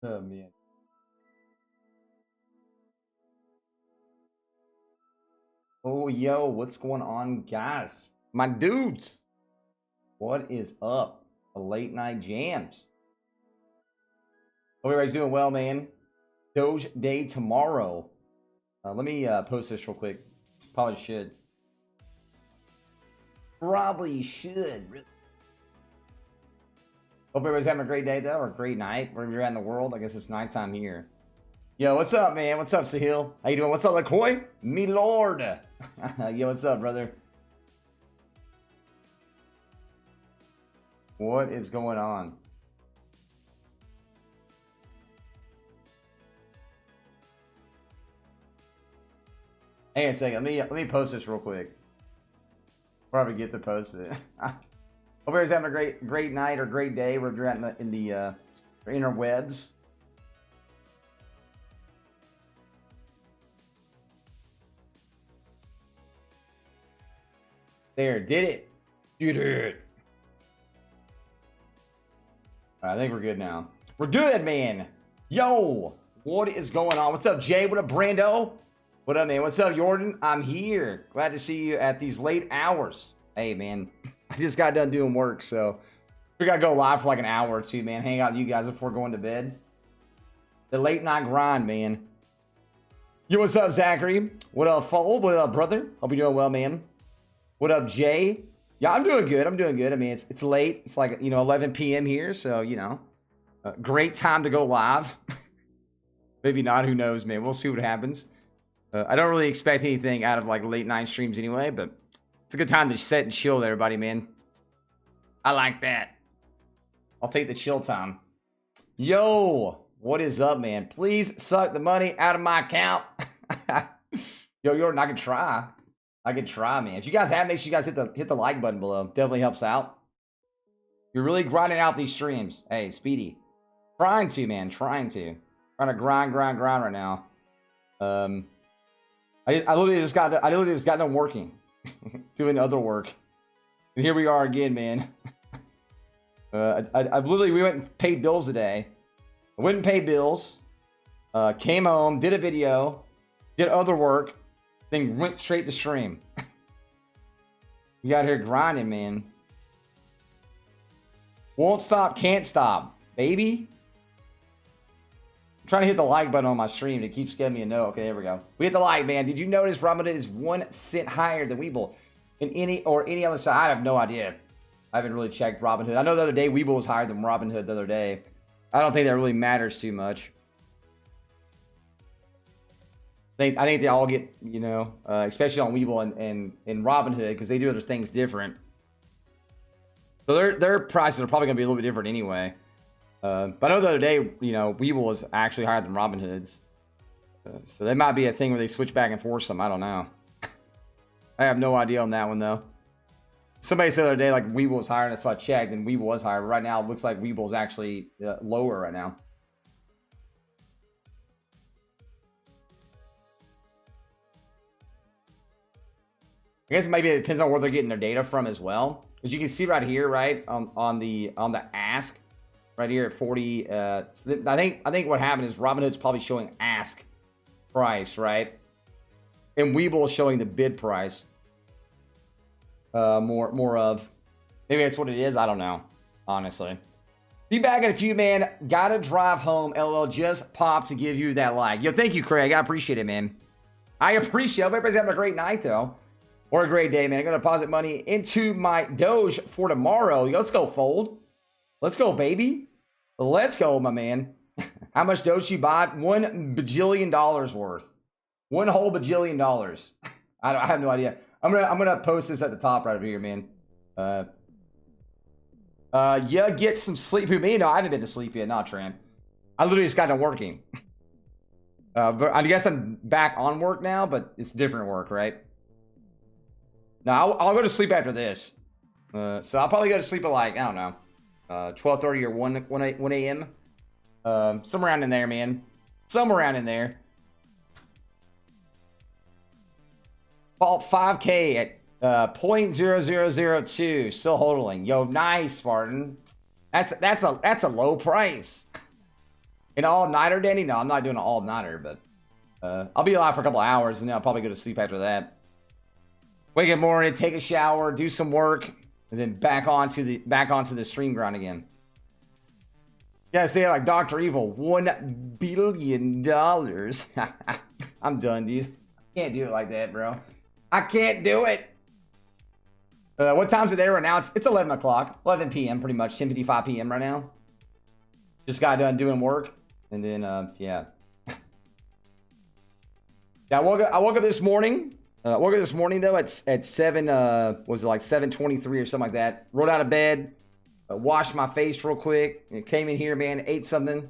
Oh man. Oh yo, what's going on, guys? My dudes, what is up? The late night jams. Hope everybody's doing well, man. Doge day tomorrow. Let me post this real quick. Probably should. Probably should. Hope everybody's having a great day though, or a great night, wherever you're at in the world. I guess it's nighttime here. Yo, what's up, man? What's up, Sahil? How you doing? What's up, LaCoy? Me lord. Yo, what's up, brother? What is going on? Hang on a second. Let me post this real quick. Probably get to post it. Hope everybody's having a great night or great day wherever you're at in the interwebs. There, did it. Did it. I think we're good now. We're good, man. Yo, what is going on? What's up, Jay? What up, Brando? What up, man? What's up, Jordan? I'm here. Glad to see you at these late hours. Hey, man. I just got done doing work, so we gotta go live for like an hour or two, man. Hang out with you guys before going to bed. The late night grind, man. Yo, what's up, Zachary? What up, Fold? What up, brother? Hope you're doing well, man. What up, Jay? Yeah, I'm doing good. I'm doing good. I mean, it's late. It's like, 11 p.m. here, so, great time to go live. Maybe not. Who knows, man? We'll see what happens. I don't really expect anything out of, like, late night streams anyway, but it's a good time to sit and chill with everybody, man. I like that. I'll take the chill time. Yo, what is up, man? Please suck the money out of my account. Yo, Jordan, I can try. I could try, man. If you guys have, make sure you guys hit the like button below. Definitely helps out. You're really grinding out these streams. Hey, Speedy. Trying to, man. Trying to grind right now. I literally just got done working. Doing other work. And here we are again, man. We went and paid bills today. I went and paid bills. Came home, did a video, did other work. Then went straight to stream. You got here grinding, man. Won't stop, can't stop, baby. I'm trying to hit the like button on my stream. It keeps giving me a no. Okay, there we go. We hit the like, man. Did you notice Robinhood is 1 cent higher than Webull in any other side? I have no idea. I haven't really checked Robinhood. I know the other day Webull was higher than Robinhood the other day. I don't think that really matters too much. I think they all get, especially on Webull and Robinhood, because they do other things different. So their prices are probably going to be a little bit different anyway. But I know the other day, Webull was actually higher than Robinhood's. So that might be a thing where they switch back and forth some. I don't know. I have no idea on that one, though. Somebody said the other day, like, Webull was higher, and so I checked, and Webull was higher. But right now, it looks like Webull is actually lower right now. I guess maybe it depends on where they're getting their data from as well. As you can see right here, right on the ask, right here at 40. So I think what happened is Robinhood's probably showing ask price, right, and Webull is showing the bid price. More of, maybe that's what it is. I don't know, honestly. Be back in a few, man. Gotta drive home. LL just popped to give you that like. Yo, thank you, Craig. I appreciate it, man. I appreciate it. Everybody's having a great night though. Or a great day, man. I'm going to deposit money into my Doge for tomorrow. Let's go, Fold. Let's go, baby. Let's go, my man. How much Doge you bought? $1 bajillion worth. $1 whole bajillion dollars. I have no idea. I'm gonna post this at the top right over here, man. Yeah, get some sleep. Who, me? No, I haven't been to sleep yet. Not Tran. I literally just got done working. But I guess I'm back on work now, but it's different work, right? Now, I'll go to sleep after this. So I'll probably go to sleep at like, I don't know, 12:30 or 1 a.m. Somewhere around in there, man. Somewhere around in there. Bought 5K at 0.0002. Still holding. Yo, nice, Spartan. That's a low price. An all-nighter, Danny? No, I'm not doing an all-nighter, but I'll be alive for a couple hours, and then I'll probably go to sleep after that. Wake up in the morning, take a shower, do some work, and then back onto the stream grind again. Yeah, say it like Dr. Evil, $1 billion. I'm done, dude. I can't do it like that, bro. I can't do it. What time's it there right now? It's 11 o'clock, 11 p.m. pretty much, 10:55 p.m. right now. Just got done doing work, and then yeah. Yeah, I woke up this morning. Woke up this morning though at 7. Was it like 7:23 or something like that? Rolled out of bed, washed my face real quick, and came in here, man. Ate something,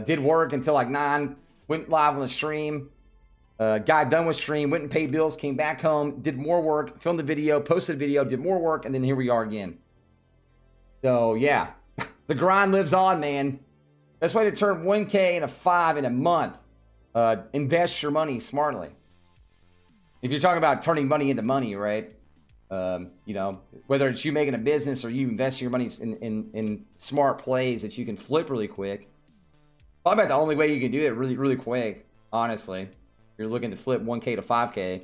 did work until like 9. Went live on the stream. Got done with stream, went and paid bills, came back home, did more work, filmed the video, posted a video, did more work, and then here we are again. So yeah, the grind lives on, man. Best way to turn 1K into 5 in a month. Invest your money smartly. If you're talking about turning money into money, right? You know, whether it's you making a business or you invest your money in smart plays that you can flip really quick. Probably about the only way you can do it really quick, honestly. You're looking to flip 1K to 5K.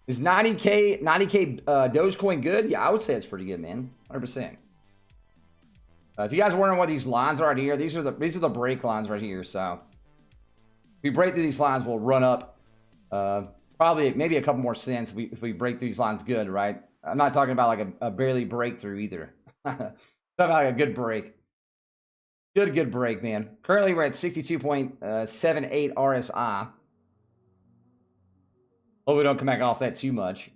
Is 90K Dogecoin good? Yeah, I would say it's pretty good, man. 100%. If you guys are wondering what these lines are right here, these are the break lines right here. So if we break through these lines, we'll run up probably maybe a couple more cents if we break through these lines good, right? I'm not talking about like a barely breakthrough either. Talking about like a good break. Good break, man. Currently, we're at 62.78 RSI. Hope we don't come back off that too much.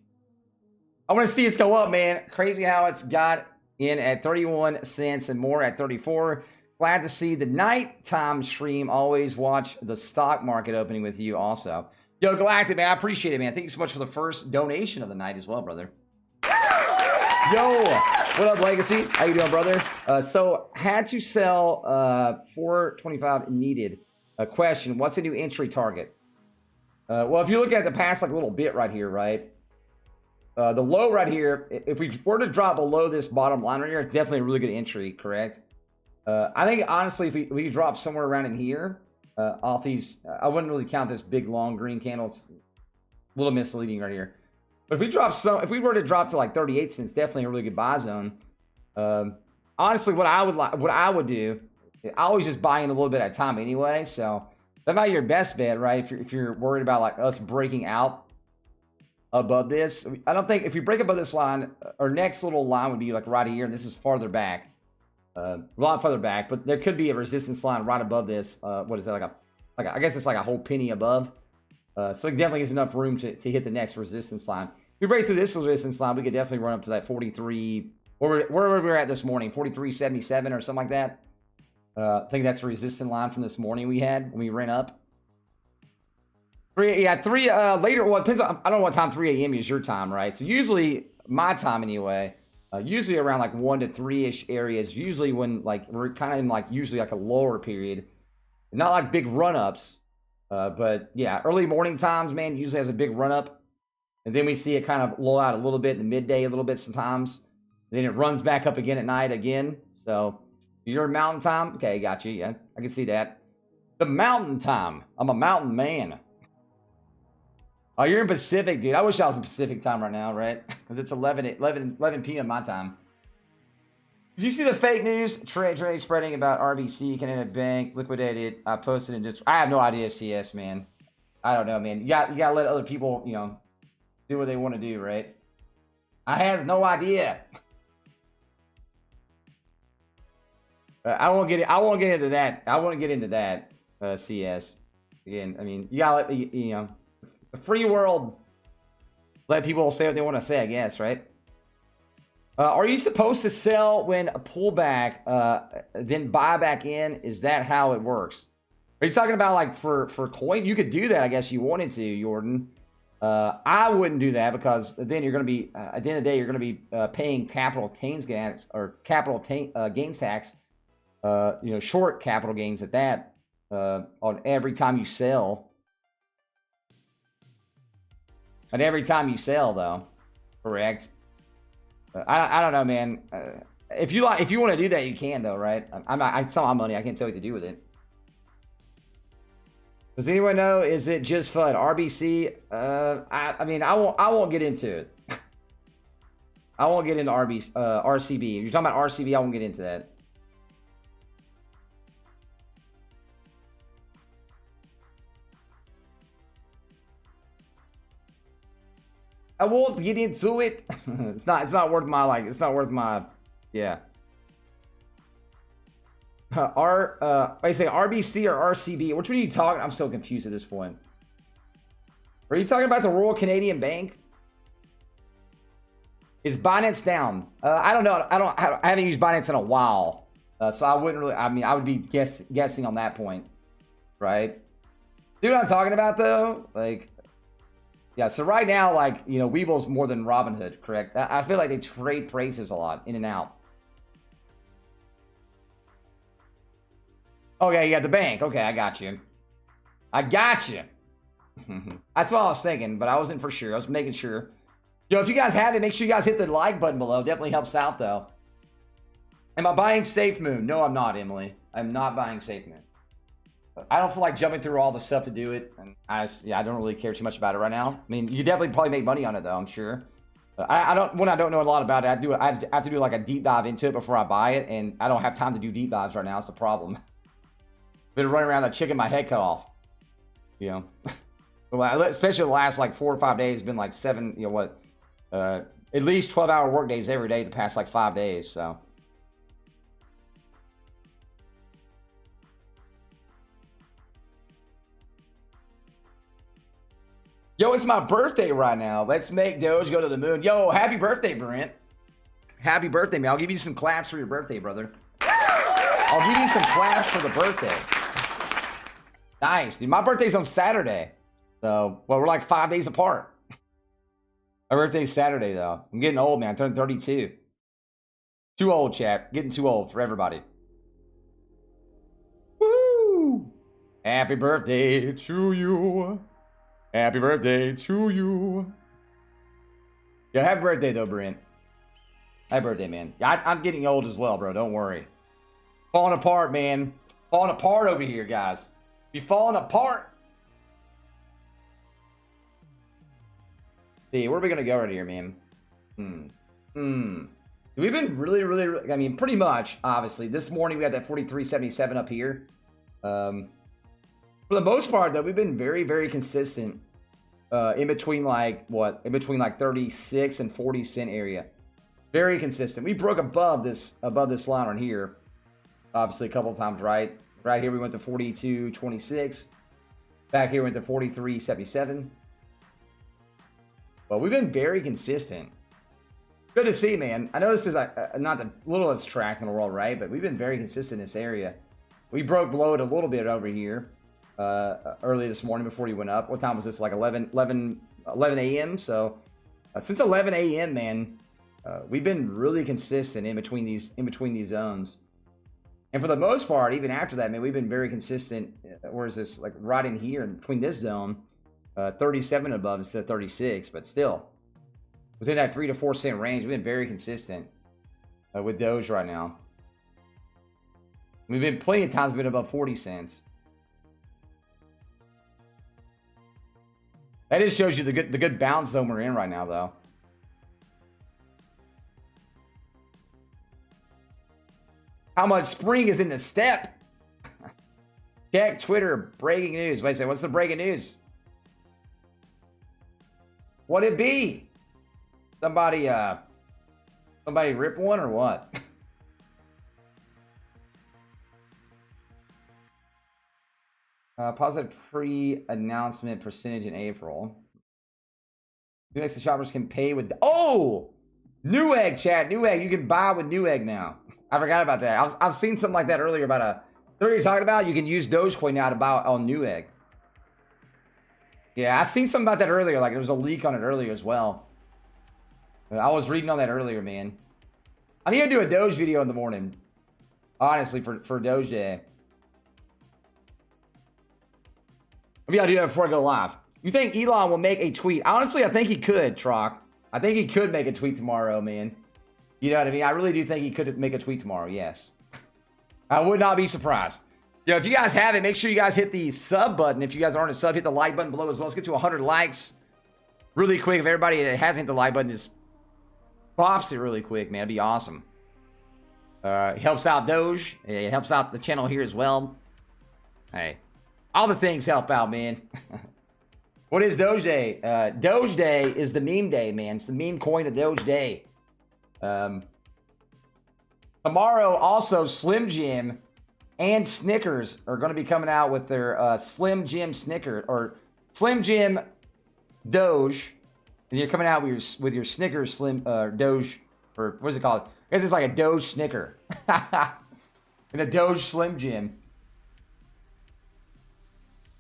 I want to see it go up, man. Crazy how it's got in at 31 cents and more at 34. Glad to see the nighttime stream. Always watch the stock market opening with you also. Yo, Galactic, man, I appreciate it, man. Thank you so much for the first donation of the night as well, brother. Yo, what up, Legacy? How you doing, brother? So had to sell 425 needed. Question, what's a new entry target? Well, if you look at the past like a little bit right here, right? The low right here, if we were to drop below this bottom line right here, it's definitely a really good entry, correct? I think, honestly, if we drop somewhere around in here, off these, I wouldn't really count this big, long green candle. It's a little misleading right here. But if we were to drop to like 38 cents, definitely a really good buy zone. Honestly, what I would do, I always just buy in a little bit at a time anyway. So that might be your best bet, right? If you're worried about like us breaking out above this, I don't think if you break above this line, our next little line would be like right here, and this is farther back, a lot farther back. But there could be a resistance line right above this. What is that? I guess it's like a whole penny above. So it definitely gives enough room to hit the next resistance line. If we break through this resistance line, we could definitely run up to that 43, where we were at this morning, 43.77 or something like that. I think that's the resistance line from this morning we had when we ran up. Later, well, it depends on, I don't know what time 3 a.m. is your time, right? So usually, my time anyway, usually around like 1 to 3-ish areas, usually when like, we're kind of in like, usually like a lower period. Not like big run-ups. But yeah, early morning times, man, usually has a big run up. And then we see it kind of lull out a little bit in the midday, a little bit sometimes. Then it runs back up again at night again. So you're in mountain time. Okay, got you. Yeah, I can see that. The mountain time. I'm a mountain man. Oh, you're in Pacific, dude. I wish I was in Pacific time right now, right? Because it's 11 p.m. my time. Did you see the fake news? Trey spreading about RBC, Canada Bank, liquidated. I posted in just. I have no idea, CS, man. I don't know, man. You gotta let other people, you know, do what they want to do, right? I has no idea. I won't get into that. I want to get into that, CS. Again, I mean, you gotta let, you know, it's a free world. Let people say what they want to say, I guess, right? Are you supposed to sell when a pullback, then buy back in? Is that how it works? Are you talking about like for coin? You could do that, I guess you wanted to, Jordan. I wouldn't do that because then you're going to be, at the end of the day, you're going to be paying capital gains tax or capital gains tax, you know, short capital gains at that, on every time you sell. And every time you sell, though, correct? I don't know, man. If you like, if you want to do that, you can though, right? I'm not. I saw my money. I can't tell you what to do with it. Does anyone know? Is it just FUD? RBC? I mean, I won't get into it. I won't get into RCB. If you're talking about RCB, I won't get into that. I won't get into it. It's not worth my, like, it's not worth my, yeah. I say RBC or RCB. Which one are you talking? I'm so confused at this point. Are you talking about the Royal Canadian Bank? Is Binance down? I don't know. I haven't used Binance in a while, so I wouldn't really. I mean, I would be guessing on that point, right? See what I'm talking about though? Like, yeah. So right now, like, you know, Weeble's more than Robinhood, correct? I feel like they trade prices a lot in and out. Okay, yeah, the bank. Okay, I got you. I got you. That's what I was thinking, but I wasn't for sure. I was making sure. Yo, if you guys have it, make sure you guys hit the like button below. Definitely helps out, though. Am I buying SafeMoon? No, I'm not, Emily. I'm not buying SafeMoon. I don't feel like jumping through all the stuff to do it. And I don't really care too much about it right now. I mean, you definitely probably make money on it, though, I'm sure. I don't know a lot about it. I have to do like a deep dive into it before I buy it, and I don't have time to do deep dives right now. It's the problem. Been running around that chicken, my head cut off. You know, especially the last like 4 or 5 days. Been like 7, you know what? At least 12-hour work days every day the past like 5 days. So. Yo, it's my birthday right now. Let's make Doge go to the moon. Yo, happy birthday, Brent. Happy birthday, man. I'll give you some claps for your birthday, brother. I'll give you some claps for the birthday. Nice, dude. My birthday's on Saturday. So, well, we're like 5 days apart. My birthday's Saturday, though. I'm getting old, man. I'm turning 32. Too old, chap. Getting too old for everybody. Woo! Happy birthday to you. Happy birthday to you. Yeah, happy birthday, though, Brent. Happy birthday, man. I'm getting old as well, bro. Don't worry. Falling apart, man. Falling apart over here, guys. Be falling apart. See, where are we gonna go right here, man? We've been really, I mean, pretty much, obviously. This morning we had that 43.77 up here. For the most part, though, we've been very consistent. In between like what? In between like 36 and 40 cent area. Very consistent. We broke above this line on here. Obviously, a couple of times, right? Right here we went to 42.26. Back here we went to 43.77. But we've been very consistent. Good to see, man. I know this is not the littlest track in the world, right? But we've been very consistent in this area. We broke below it a little bit over here early this morning before he went up. What time was this? Like 11 a.m. So since 11 a.m., man, we've been really consistent in between these zones. And for the most part, even after that, man, we've been very consistent. Where is this? Like right in here, in between this zone, 37 above instead of 36, but still within that 3 to 4 cent range. We've been very consistent with Doge right now. We've been plenty of times been above 40 cents. That just shows you the good bounce zone we're in right now, though. How much spring is in the step? Check Twitter. Breaking news. Wait a second. What's the breaking news? What'd it be? Somebody rip one or what? Positive pre-announcement percentage in April. New X shoppers can pay with... Oh! Newegg, chat. Newegg. You can buy with Newegg now. I forgot about that. I've seen something like that earlier about a... What you're talking about? You can use Dogecoin now to buy on Newegg. Yeah, I seen something about that earlier. Like, there was a leak on it earlier as well. I was reading on that earlier, man. I need to do a Doge video in the morning. Honestly, for Doge Day. Maybe I'll do that before I go live. You think Elon will make a tweet? Honestly, I think he could, Trock. I think he could make a tweet tomorrow, man. You know what I mean? I really do think he could make a tweet tomorrow, yes. I would not be surprised. Yo, if you guys have it, make sure you guys hit the sub button. If you guys aren't a sub, hit the like button below as well. Let's get to 100 likes really quick. If everybody that hasn't hit the like button just pops it really quick, man, it'd be awesome. It helps out Doge. It helps out the channel here as well. Hey, all the things help out, man. What is Doge Day? Doge Day is the meme day, man. It's the meme coin of Doge Day. Tomorrow, also, Slim Jim and Snickers are going to be coming out with their Slim Jim Snicker or Slim Jim Doge, and you're coming out with your Snickers Slim Doge, or what is it called? I guess it's like a Doge Snicker and a Doge Slim Jim.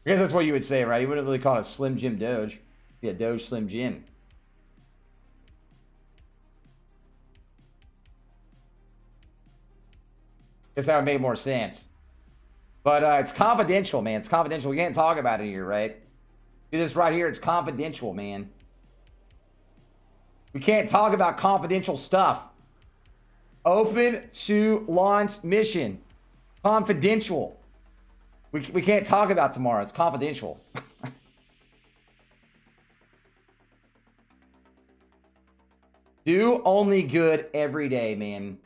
I guess that's what you would say, right? You wouldn't really call it a Slim Jim Doge. It'd be a Doge Slim Jim. Guess that would make more sense. But it's confidential, man. It's confidential. We can't talk about it here, right? See this right here? It's confidential, man. We can't talk about confidential stuff. Open to launch mission. Confidential. We can't talk about tomorrow. It's confidential. Do only good every day, man.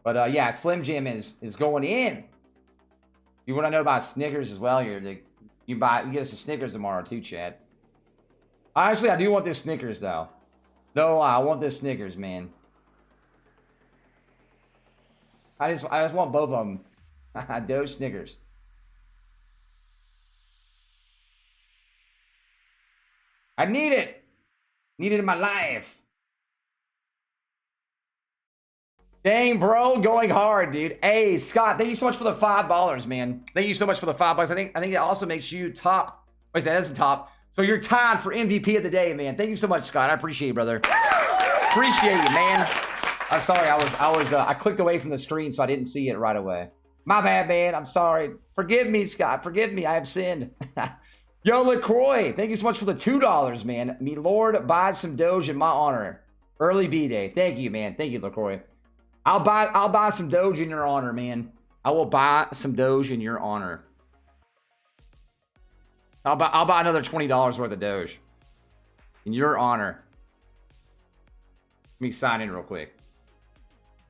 But yeah, Slim Jim is going in. You want to know about Snickers as well? You get us a Snickers tomorrow too, Chad. Honestly, I do want this Snickers though. No lie, I want this Snickers, man. I just want both of them. Doge Snickers. I need it. Need it in my life. Dang, bro, going hard, dude. Hey, Scott, thank you so much for the $5, man. Thank you so much for the $5. I think it also makes you top. Wait, that is the top. So you're tied for MVP of the day, man. Thank you so much, Scott. I appreciate you, brother. Appreciate you, man. I'm sorry, I clicked away from the screen, so I didn't see it right away. My bad, man. I'm sorry. Forgive me, Scott. Forgive me. I have sinned. Yo, LaCroix, thank you so much for the $2, man. Me Lord buys some Doge in my honor. Early B-Day. Thank you, man. Thank you, LaCroix. I'll buy some Doge in your honor, man. I will buy some Doge in your honor. I'll buy another $20 worth of Doge in your honor. Let me sign in real quick.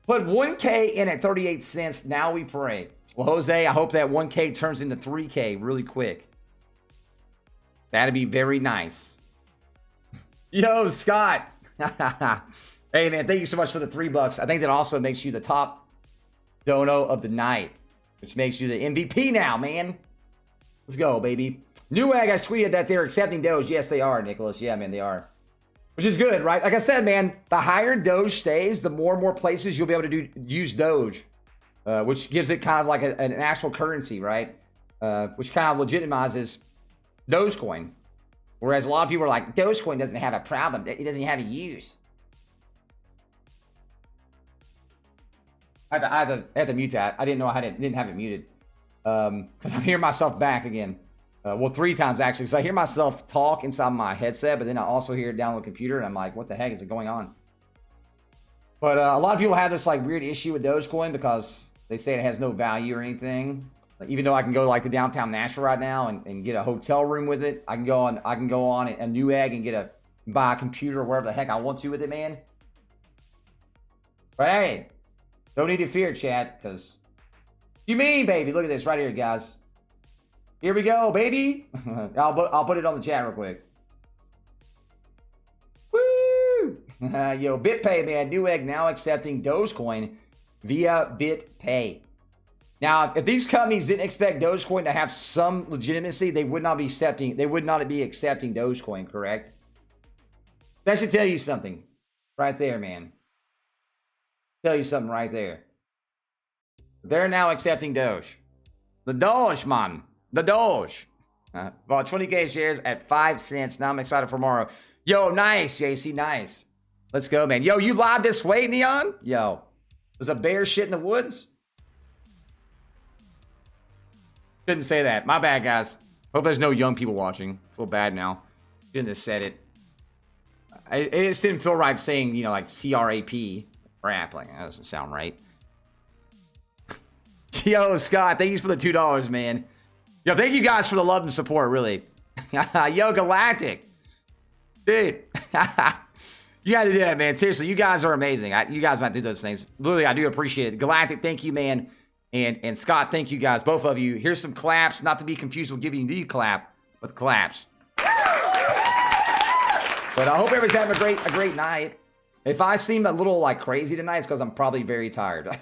Put 1K in at 38 cents. Now we pray. Well, Jose, I hope that 1K turns into 3K really quick. That'd be very nice. Yo, Scott. Hey, man, thank you so much for the $3. I think that also makes you the top dono of the night, which makes you the MVP now, man. Let's go, baby. Newegg has tweeted that they're accepting Doge. Yes, they are, Nicholas. Yeah, man, they are. Which is good, right? Like I said, man, the higher Doge stays, the more and more places you'll be able to use Doge, which gives it kind of like an actual currency, right? Which kind of legitimizes Dogecoin. Whereas a lot of people are like, Dogecoin doesn't have a problem. It doesn't have a use. I had to mute that. I didn't know I didn't have it muted. Because I'm hearing myself back again. Well, 3 times actually. So I hear myself talk inside my headset, but then I also hear it down on the computer, and I'm like, what the heck is it going on? But a lot of people have this like weird issue with Dogecoin because they say it has no value or anything. Like, even though I can go like to downtown Nashville right now and get a hotel room with it, I can go on a Newegg and buy a computer or wherever the heck I want to with it, man. But hey, don't need to fear, chat, because you mean, baby? Look at this right here, guys. Here we go, baby. I'll put it on the chat real quick. Woo! Yo, Bitpay, man. Newegg now accepting Dogecoin via Bitpay. Now, if these companies didn't expect Dogecoin to have some legitimacy, they would not be accepting. They would not be accepting Dogecoin, correct? That should tell you something, right there, man. Tell you something right there. They're now accepting Doge. The Doge, man. The Doge. Bought 20K shares at 5 cents. Now I'm excited for tomorrow. Yo, nice, JC. Nice. Let's go, man. Yo, you live this way, Neon? Yo. There's a bear shit in the woods? Couldn't say that. My bad, guys. Hope there's no young people watching. I feel bad now. Shouldn't have said it. It just didn't feel right saying, you know, like CRAP. Grappling. That doesn't sound right. Yo, Scott, thank you for the $2, man. Yo, thank you guys for the love and support, really. Yo, Galactic. Dude. You gotta do that, man. Seriously, you guys are amazing. You guys might do those things. Literally, I do appreciate it. Galactic, thank you, man. And Scott, thank you guys, both of you. Here's some claps, not to be confused with giving you the clap, but claps. But I hope everybody's having a great night. If I seem a little like crazy tonight, it's because I'm probably very tired.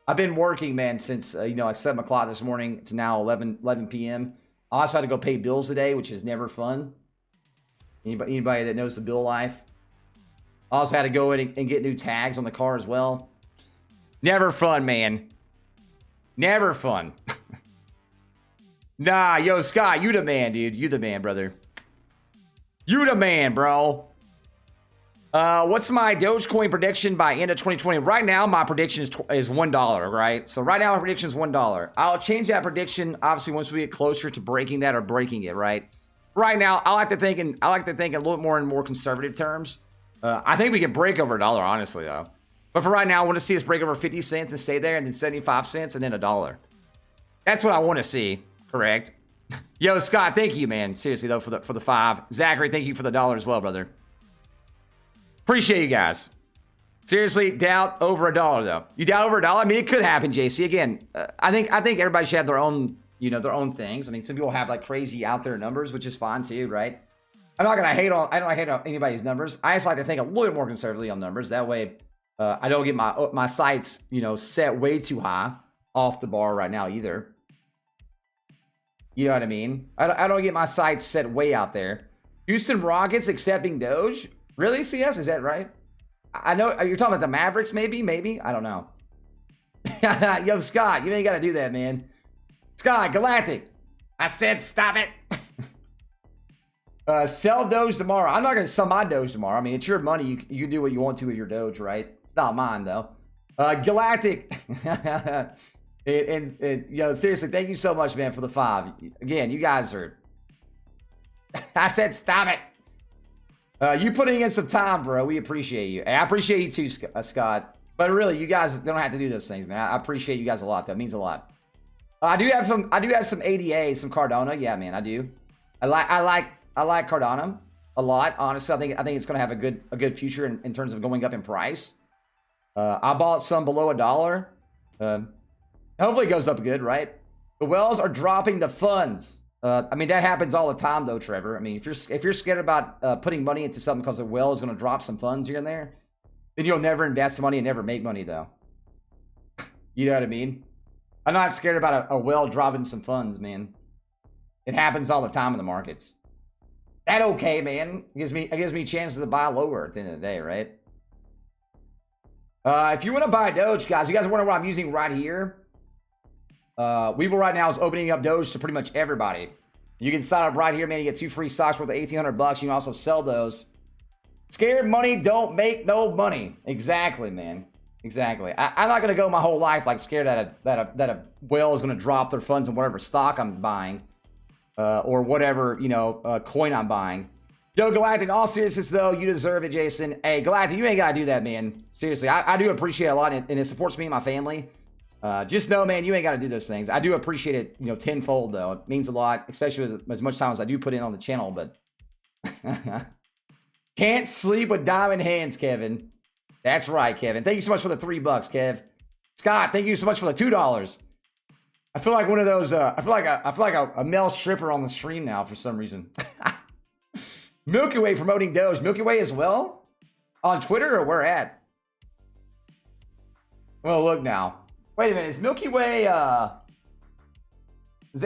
I've been working, man, since like 7 o'clock this morning. It's now 11 p.m. I also had to go pay bills today, which is never fun. Anybody that knows the bill life. I also had to go in and get new tags on the car as well. Never fun, man. Never fun. Nah, yo, Scott, you the man, dude. You the man, brother. You the man, bro. What's my Dogecoin prediction by end of 2020? Right now, my prediction is $1, right? So right now, my prediction is $1. I'll change that prediction, obviously, once we get closer to breaking that or breaking it, right? Right now, I like to think in a little more in more conservative terms. I think we can break over $1, honestly, though. But for right now, I want to see us break over 50 cents and stay there, and then 75 cents, and then $1. That's what I want to see, correct? Yo, Scott, thank you, man. Seriously, though, for the 5. Zachary, thank you for the $1 as well, brother. Appreciate you guys. Seriously, doubt over $1, though. You doubt over $1? I mean, it could happen, JC. Again, I think everybody should have their own, their own things. I mean, some people have like crazy out there numbers, which is fine too, right? I don't hate on anybody's numbers. I just like to think a little bit more conservatively on numbers. That way, I don't get my sights, set way too high off the bar right now either. You know what I mean? I don't get my sights set way out there. Houston Rockets accepting Doge? Really, CS? Is that right? I know you're talking about the Mavericks, maybe. I don't know. Yo, Scott, you ain't got to do that, man. Scott, Galactic. I said stop it. Sell Doge tomorrow. I'm not going to sell my Doge tomorrow. I mean, it's your money. You can do what you want to with your Doge, right? It's not mine, though. Galactic. Seriously, thank you so much, man, for the 5. Again, you guys are... I said stop it. You putting in some time, bro. We appreciate you. I appreciate you too, Scott. But really, you guys don't have to do those things, man. I appreciate you guys a lot. That means a lot. I do have some ADA, some Cardano. Yeah, man, I do. I like Cardano a lot. Honestly, I think it's gonna have a good future in terms of going up in price. I bought some below $1. Hopefully it goes up good, right? The whales are dropping the funds. I mean, that happens all the time, though, Trevor. I mean, if you're scared about putting money into something because the whale is going to drop some funds here and there, then you'll never invest money and never make money, though. You know what I mean? I'm not scared about a whale dropping some funds, man. It happens all the time in the markets. That okay, man. It gives me chances to buy lower at the end of the day, right? If you want to buy Doge, guys, you guys wonder what I'm using right here? Webull right now is opening up Doge to pretty much everybody. You can sign up right here, man. You get 2 free stocks worth of $1,800. You can also sell those. Scared money don't make no money. Exactly, man. Exactly. I'm not going to go my whole life like scared that a whale is going to drop their funds in whatever stock I'm buying. Or whatever, coin I'm buying. Yo, Galactic, in all seriousness, though, you deserve it, Jason. Hey, Galactic, you ain't got to do that, man. Seriously, I do appreciate it a lot, and it supports me and my family. Just know, man, you ain't got to do those things. I do appreciate it, tenfold, though. It means a lot, especially with as much time as I do put in on the channel, but... Can't sleep with diamond hands, Kevin. That's right, Kevin. Thank you so much for the $3, Kev. Scott, thank you so much for the $2. I feel like one of those, I feel like a male stripper on the stream now for some reason. Milky Way promoting Doge. Milky Way as well? On Twitter or where at? Well, look now. Wait a minute, is Milky Way, is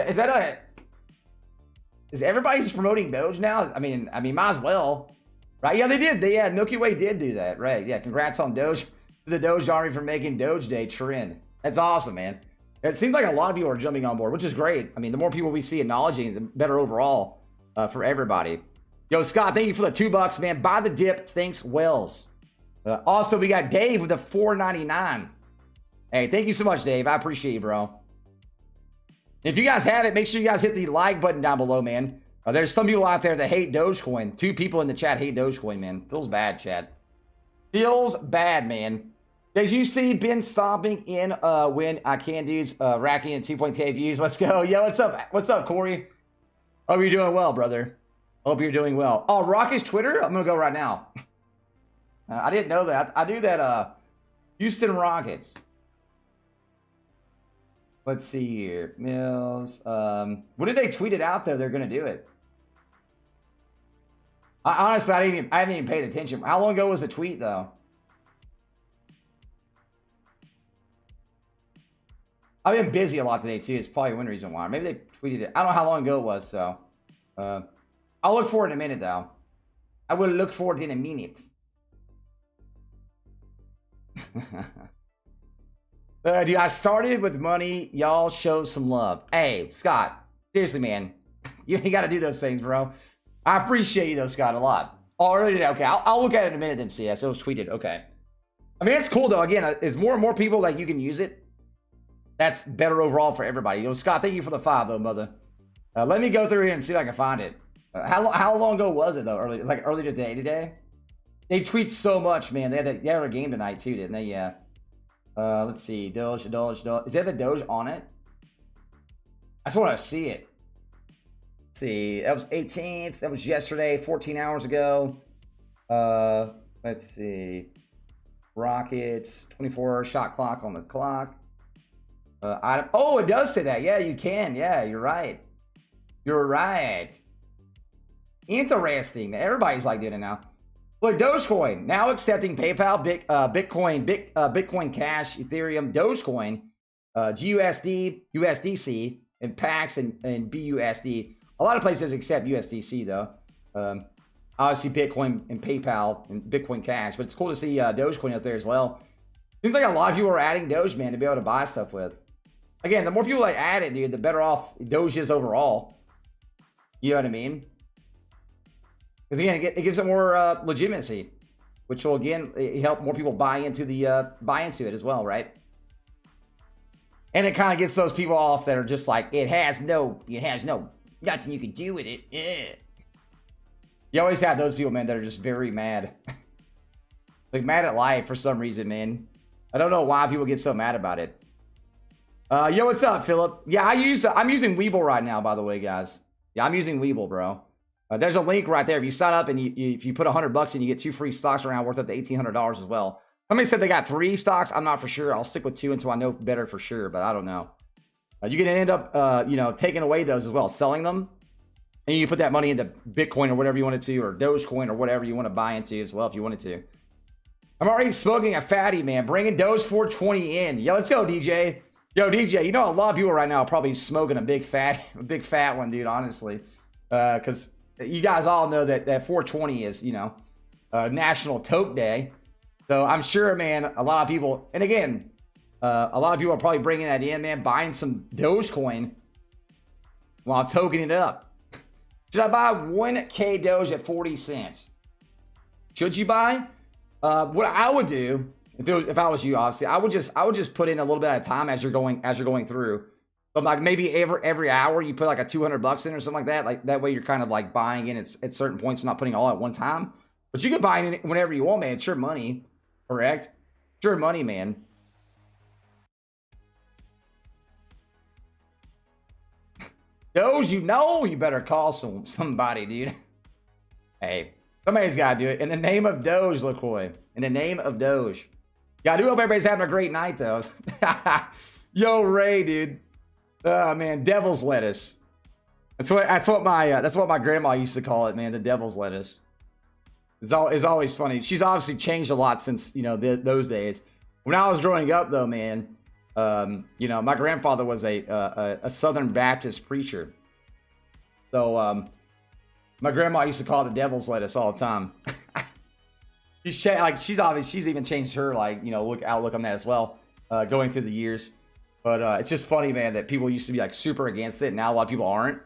everybody just promoting Doge now? I mean, might as well. Right? Yeah, they did. Milky Way did do that. Right. Yeah, congrats on Doge, the Doge Army for making Doge Day trend. That's awesome, man. It seems like a lot of people are jumping on board, which is great. I mean, the more people we see acknowledging, the better overall for everybody. Yo, Scott, thank you for the $2, man. Buy the dip. Thanks, Wells. Also, we got Dave with the $4.99. Hey, thank you so much, Dave. I appreciate you, bro. If you guys have it, make sure you guys hit the like button down below, man. There's some people out there that hate Dogecoin. 2 people in the chat hate Dogecoin, man. Feels bad, chat. Feels bad, man. Guys, you see Ben stomping in when I can dudes racking in 2.8 views. Let's go. Yo, what's up? What's up, Corey? Hope you're doing well, brother. Hope you're doing well. Oh, Rocket's Twitter? I'm gonna go right now. I didn't know that. I knew that Houston Rockets. Let's see here. Mills. When did they tweet it out though? They're gonna do it. Honestly, I haven't even paid attention. How long ago was the tweet though? I've been busy a lot today too. It's probably one reason why. Maybe they tweeted it. I don't know how long ago it was, so I'll look for it in a minute though. I will look for it in a minute. Dude, I started with money. Y'all show some love. Hey, Scott. Seriously, man. You got to do those things, bro. I appreciate you though, Scott, a lot. Oh, already did. Okay, I'll look at it in a minute and see. Yes, it was tweeted. Okay. I mean, it's cool though. Again, it's more and more people like you can use it. That's better overall for everybody. Yo, Scott, thank you for the 5 though, mother. Let me go through here and see if I can find it. How long ago was it though? Early, it's like early today. They tweet so much, man. They had a game tonight too, didn't they? Yeah. Let's see. Doge. Is there the Doge on it? I just want to see it. Let's see. That was 18th. That was yesterday, 14 hours ago. Let's see. Rockets. 24-hour shot clock on the clock. Item. Oh, it does say that. Yeah, you can. Yeah, you're right. You're right. Interesting. Everybody's like doing it now. Look, Dogecoin now accepting PayPal, Bitcoin Cash, Ethereum, Dogecoin, GUSD, USDC, and PAX and BUSD. A lot of places accept USDC though. Obviously Bitcoin and PayPal and Bitcoin Cash, but it's cool to see Dogecoin up there as well. Seems like a lot of people are adding Doge, man, to be able to buy stuff with. Again, the more people that add it, dude, the better off Doge is overall. You know what I mean? Because again, it gives it more legitimacy, which will again help more people buy into it as well, right? And it kind of gets those people off that are just like, it has no nothing you can do with it. Yeah. You always have those people, man, that are just very mad, like mad at life for some reason, man. I don't know why people get so mad about it. Yo, what's up, Philip? Yeah, I'm using Weeble right now, by the way, guys. Yeah, I'm using Weeble, bro. There's a link right there. If you sign up and if you put $100 in, you get 2 free stocks around worth up to $1,800 as well. Somebody said they got 3 stocks. I'm not for sure. I'll stick with 2 until I know better for sure, but I don't know. You can end up, taking away those as well, selling them, and you put that money into Bitcoin or whatever you wanted to, or Dogecoin or whatever you want to buy into as well if you wanted to. I'm already smoking a fatty, man. Bringing Doge 420 in. Yo, let's go, DJ. Yo, DJ. You know a lot of people right now are probably smoking a big fat one, dude. Honestly, because you guys all know that 420 is, National Toke Day. So I'm sure, man, a lot of people, and again, a lot of people are probably bringing that in, man, buying some Dogecoin while tokening it up. Should I buy 1K Doge at 40 cents? Should you buy? What I would do, if I was you, honestly, I would just put in a little bit at a time as you're going through. So like maybe every hour you put like a $200 in or something like that. Like that way you're kind of like buying in at certain points, not putting all at one time. But you can buy in whenever you want, man. It's your money, correct? It's your money, man. Those, you better call somebody, dude. Hey, somebody's got to do it. In the name of Doge, LaCroix. In the name of Doge. Yeah, I do hope everybody's having a great night, though. Yo, Ray, dude. Oh, man, devil's lettuce. That's what my grandma used to call it, man. The devil's lettuce. It's always funny. She's obviously changed a lot since those days. When I was growing up, though, man, my grandfather was a Southern Baptist preacher. So my grandma used to call it the devil's lettuce all the time. she's even changed her outlook on that as well, going through the years. But it's just funny, man, that people used to be like super against it. And now a lot of people aren't,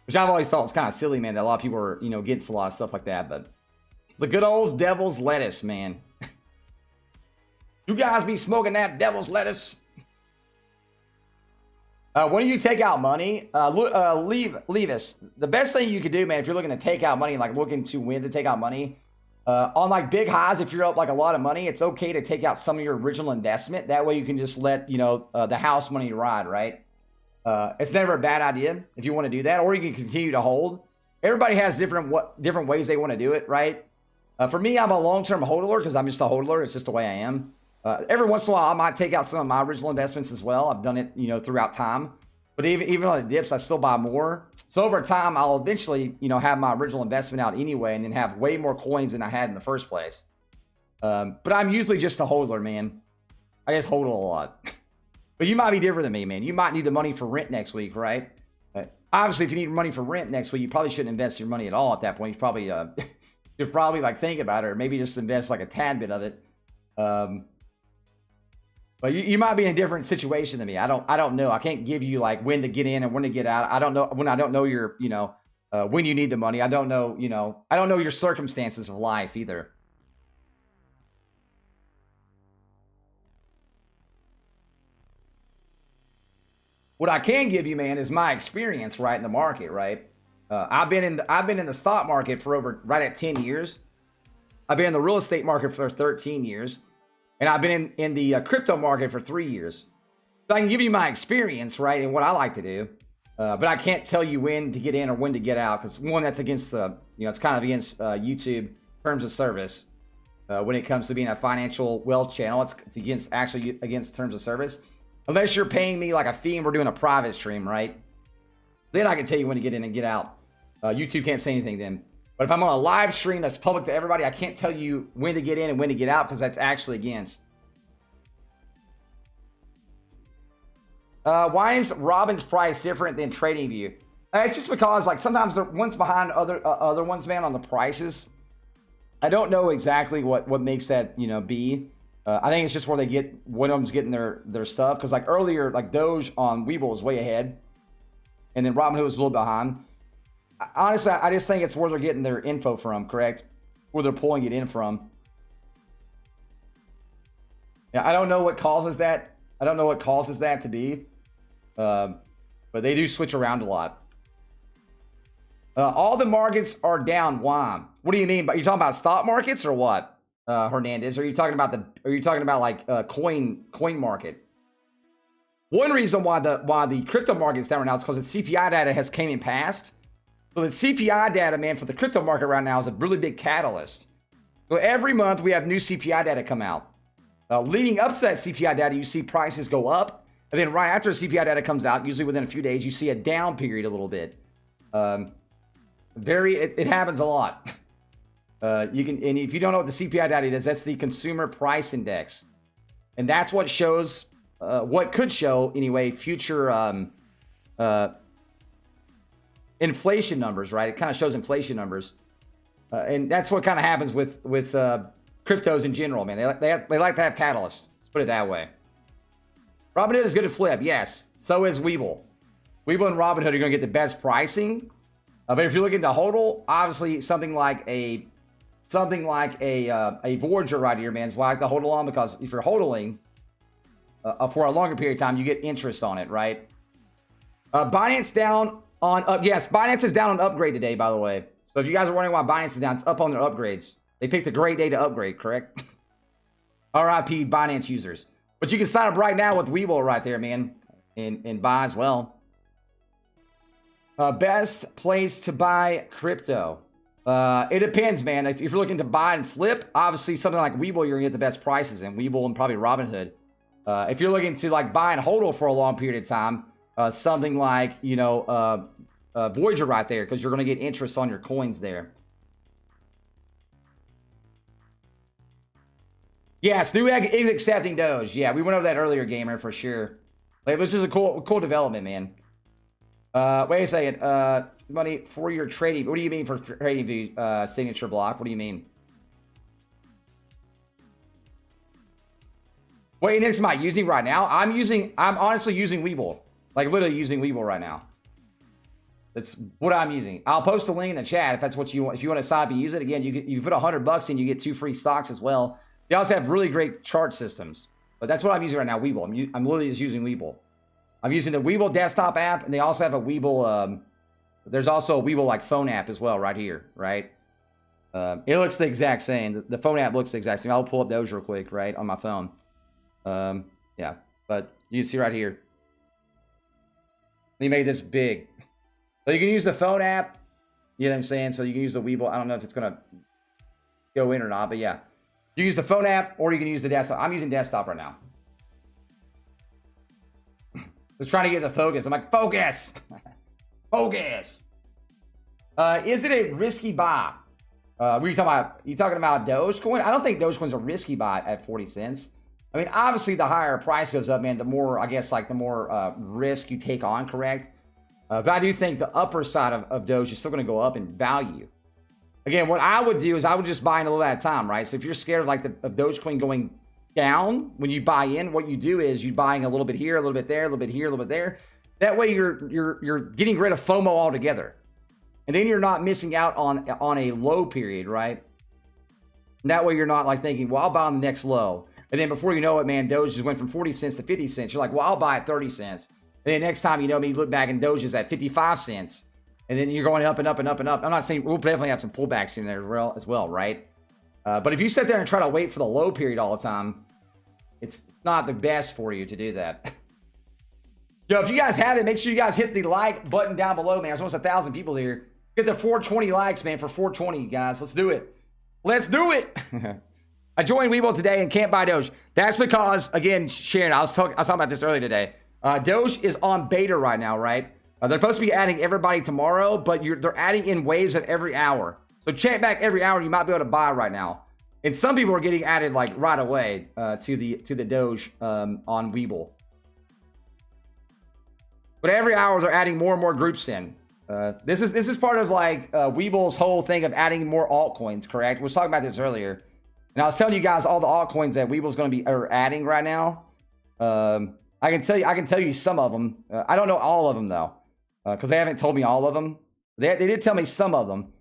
which I've always thought was kind of silly, man, that a lot of people are, against a lot of stuff like that. But the good old devil's lettuce, man. You guys be smoking that devil's lettuce. When you take out money, leave us. The best thing you could do, man, if you're looking to take out money, like looking to win to take out money, On like big highs, if you're up like a lot of money, it's okay to take out some of your original investment. That way you can just let, the house money ride, right? It's never a bad idea if you want to do that, or you can continue to hold. Everybody has different ways they want to do it, right? For me, I'm a long-term hodler because I'm just a hodler. It's just the way I am. Every once in a while, I might take out some of my original investments as well. I've done it, throughout time. But even on the dips, I still buy more. So over time, I'll eventually, have my original investment out anyway, and then have way more coins than I had in the first place. But I'm usually just a hodler, man. I just hold a lot. But you might be different than me, man. You might need the money for rent next week, right? Obviously, if you need money for rent next week, you probably shouldn't invest your money at all at that point. You probably, you'd probably like think about it, or maybe just invest like a tad bit of it. But you might be in a different situation than me. I don't know. I can't give you like when to get in and when to get out. I don't know when I don't know your, when you need the money. I don't know, I don't know your circumstances of life either. What I can give you, man, is my experience right in the market, right? I've been in the stock market for right at 10 years. I've been in the real estate market for 13 years. And I've been in the crypto market for 3 years. So I can give you my experience, right, and what I like to do. But I can't tell you when to get in or when to get out. Because one, that's against, it's kind of against YouTube terms of service. When it comes to being a financial wealth channel, it's against terms of service. Unless you're paying me like a fee and we're doing a private stream, right? Then I can tell you when to get in and get out. YouTube can't say anything then. But if I'm on a live stream that's public to everybody, I can't tell you when to get in and when to get out because that's actually against. Why is Robin's price different than TradingView? It's just because like sometimes the one's behind other ones, man, on the prices. I don't know exactly what makes that, be. I think it's just where they get, one of them's getting their stuff. Because like earlier, like Doge on Webull was way ahead. And then Robinhood was a little behind. Honestly, I just think it's where they're getting their info from, correct? Where they're pulling it in from. Yeah, I don't know what causes that. I don't know what causes that to be. But they do switch around a lot. All the markets are down. Why? What do you mean? You're talking about stock markets or what, Hernandez? Are you talking about like coin market? One reason why the crypto market's down right now is because the CPI data has came and passed. So the CPI data, man, for the crypto market right now is a really big catalyst. So every month we have new CPI data come out. Leading up to that CPI data, you see prices go up. And then right after the CPI data comes out, usually within a few days, you see a down period a little bit. It happens a lot. And if you don't know what the CPI data is, that's the Consumer Price Index. And that's what shows, what could show anyway, future inflation numbers, right? It kind of shows inflation numbers. And that's what kind of happens with cryptos in general, man. They like to have catalysts. Let's put it that way. Robinhood is good to flip, yes. So is Webull. Webull and Robinhood are going to get the best pricing. But if you're looking to hodl, obviously something like a Voyager right here, man, is why I like to hodl on, because if you're hodling for a longer period of time, you get interest on it, right? Binance down on yes, Binance is down on upgrade today, by the way. So if you guys are wondering why Binance is down, it's up on their upgrades. They picked a great day to upgrade, correct? RIP Binance users. But you can sign up right now with Webull right there, man, and buy as well. Best place to buy crypto. It depends, man. If you're looking to buy and flip, obviously something like Webull, you're gonna get the best prices in Webull and probably Robinhood. If you're looking to like buy and hodl for a long period of time, something like Voyager right there, because you're gonna get interest on your coins there. Yes, new egg is accepting Doge. Yeah, we went over that earlier, gamer, for sure. Like, this is a cool development, man. Wait a second. Money for your trading. What do you mean for trading the signature block? What do you mean? What index am I using right now? I'm honestly using Webull. Like, literally using Webull right now. That's what I'm using. I'll post a link in the chat if that's what you want. If you want to sign up and use it, again, you put $100 in, you get 2 free stocks as well. They also have really great chart systems. But that's what I'm using right now, Webull. I'm literally just using Webull. I'm using the Webull desktop app, and they also have a Webull, there's also a Webull like phone app as well right here, right? It looks the exact same. The phone app looks the exact same. I'll pull up Doge real quick, right, on my phone. Yeah, but you see right here. They made this big. So you can use the phone app. You know what I'm saying? So you can use the Webull. I don't know if it's going to go in or not, but yeah. You use the phone app or you can use the desktop. I'm using desktop right now. Just trying to get the focus. I'm like, focus. Focus. Is it a risky buy? What are you talking about? You talking about Dogecoin? I don't think Dogecoin's a risky buy at 40 cents. I mean, obviously, the higher price goes up, man, the more, I guess, like, the more risk you take on, correct? But I do think the upper side of Doge is still going to go up in value. Again, what I would do is I would just buy in a little at a time, right? So if you're scared of, like, of Dogecoin going down, when you buy in, what you do is you're buying a little bit here, a little bit there, a little bit here, a little bit there. That way, you're getting rid of FOMO altogether. And then you're not missing out on a low period, right? And that way you're not like thinking, well, I'll buy on the next low. And then before you know it, man, Doge just went from 40 cents to 50 cents. You're like, well, I'll buy at 30 cents. And then next time, you know, you look back and Doge is at 55 cents. And then you're going up and up and up and up. I'm not saying we'll definitely have some pullbacks in there as well, right? But if you sit there and try to wait for the low period all the time, it's not the best for you to do that. Yo, if you guys have it, make sure you guys hit the like button down below, man. There's almost 1,000 people here. Get the 420 likes, man, for 420, guys. Let's do it. Let's do it. I joined Webull today and can't buy Doge. That's because, again, Sharon, I was talking about this earlier today. Doge is on beta right now, right? They're supposed to be adding everybody tomorrow, but they're adding in waves at every hour. So check back every hour. You might be able to buy right now. And some people are getting added like right away to the Doge on Webull. But every hour they're adding more and more groups in. This is part of like Webull's whole thing of adding more altcoins, correct? We were talking about this earlier, and I was telling you guys all the altcoins that Webull's going to be adding right now. I can tell you some of them. I don't know all of them though, because they haven't told me all of them. They did tell me some of them.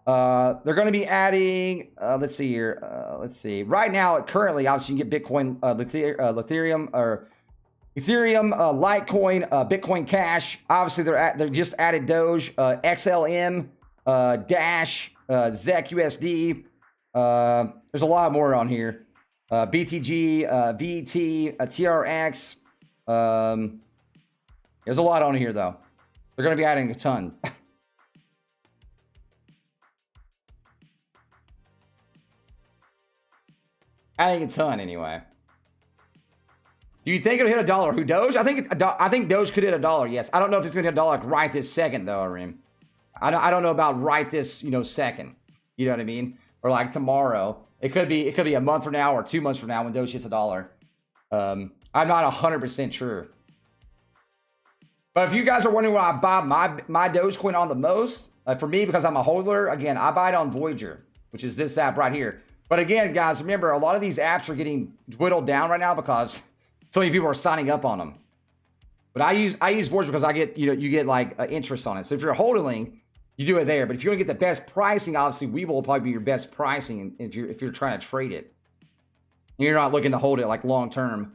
They're going to be adding. Let's see here. Let's see. Right now, currently, obviously, you can get Bitcoin, Ethereum, or Ethereum, Litecoin, Bitcoin Cash. Obviously, they're just added Doge, XLM, Dash, ZEC USD. There's a lot more on here. BTG, VT, TRX. There's a lot on here though. They're going to be adding a ton. Adding a ton anyway. Do you think it'll hit $1? Who, Doge? I think Doge could hit $1. Yes. I don't know if it's going to hit $1 right this second though, Arim. I don't know about right this, second. You know what I mean? Or like tomorrow. It could be a month from now or 2 months from now when Doge hits $1. I'm not 100% sure. But if you guys are wondering where I buy my Dogecoin on the most, for me, because I'm a holder, again, I buy it on Voyager, which is this app right here. But again, guys, remember, a lot of these apps are getting whittled down right now because so many people are signing up on them. But I use Voyager because I get, you get like interest on it. So if you're holding, you do it there. But if you want to get the best pricing, obviously Webull will probably be your best pricing if you're trying to trade it. And you're not looking to hold it like long term.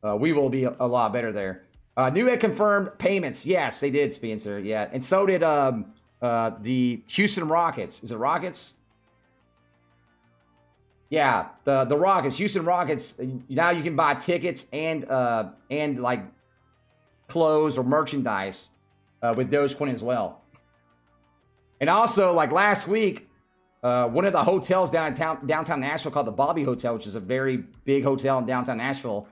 Webull will be a lot better there. Newegg confirmed payments. Yes, they did, Spencer. Yeah, and so did the Houston Rockets. Is it Rockets? Yeah, the Rockets, Houston Rockets. Now you can buy tickets and like clothes or merchandise with Dogecoin as well. And also, like last week, one of the hotels downtown Nashville called the Bobby Hotel, which is a very big hotel in downtown Nashville.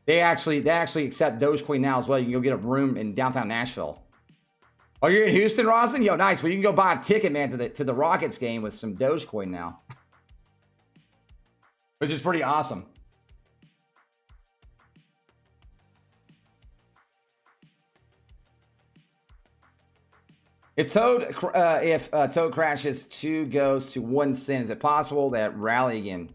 They actually accept Dogecoin now as well. You can go get a room in downtown Nashville. Oh, you're in Houston, Roslyn? Yo, nice. Well, you can go buy a ticket, man, to the Rockets game with some Dogecoin now. Which is pretty awesome. If Toad crashes, 2 goes to 1 cent, is it possible that rally again?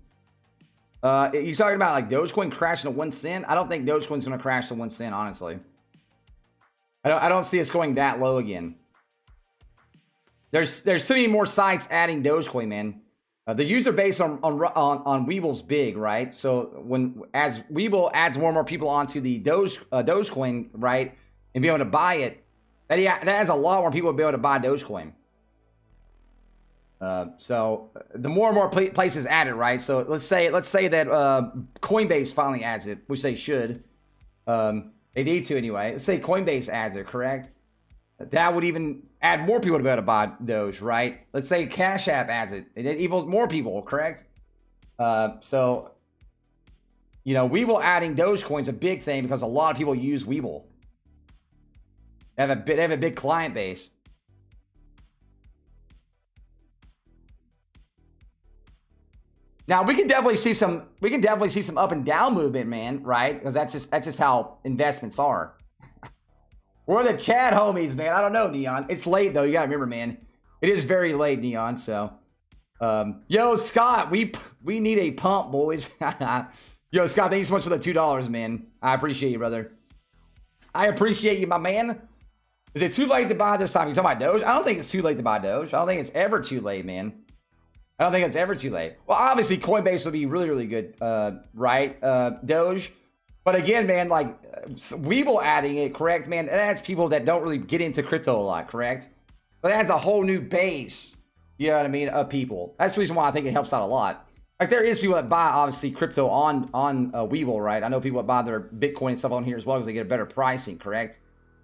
You're talking about like Dogecoin crashing to 1 cent? I don't think Dogecoin's going to crash to 1 cent, honestly. I don't see us going that low again. There's too many more sites adding Dogecoin, man. The user base on Webull's big, right? So as Webull adds more and more people onto the Dogecoin, right, and be able to buy it, that has a lot more people to be able to buy Dogecoin. So the more and more places add it, right? So let's say that Coinbase finally adds it, which they should. They need to anyway. Let's say Coinbase adds it, correct? That would even add more people to be able to buy Doge, right? Let's say Cashapp adds it. It equals more people, correct? So, you know, Webull adding Dogecoin is a big thing because a lot of people use Webull. They have a big client base. Now we can definitely see some up and down movement, man, right? Because that's just how investments are. We're the chat homies, man. I don't know, Neon. It's late though. You gotta remember, man. It is very late, Neon. So, yo, Scott, we need a pump, boys. Yo, Scott, thank you so much for the $2, man. I appreciate you, brother. I appreciate you, my man. Is it too late to buy this time? You talking about Doge? I don't think it's too late to buy Doge. I don't think it's ever too late, man. I don't think it's ever too late. Well, obviously, Coinbase would be really, really good, right? Doge. But again, man, like, Webull adding it, correct, man? It adds people that don't really get into crypto a lot, correct? But it adds a whole new base, you know what I mean, of people. That's the reason why I think it helps out a lot. Like, there is people that buy, obviously, crypto on Webull, right? I know people that buy their Bitcoin and stuff on here as well because they get a better pricing, correct?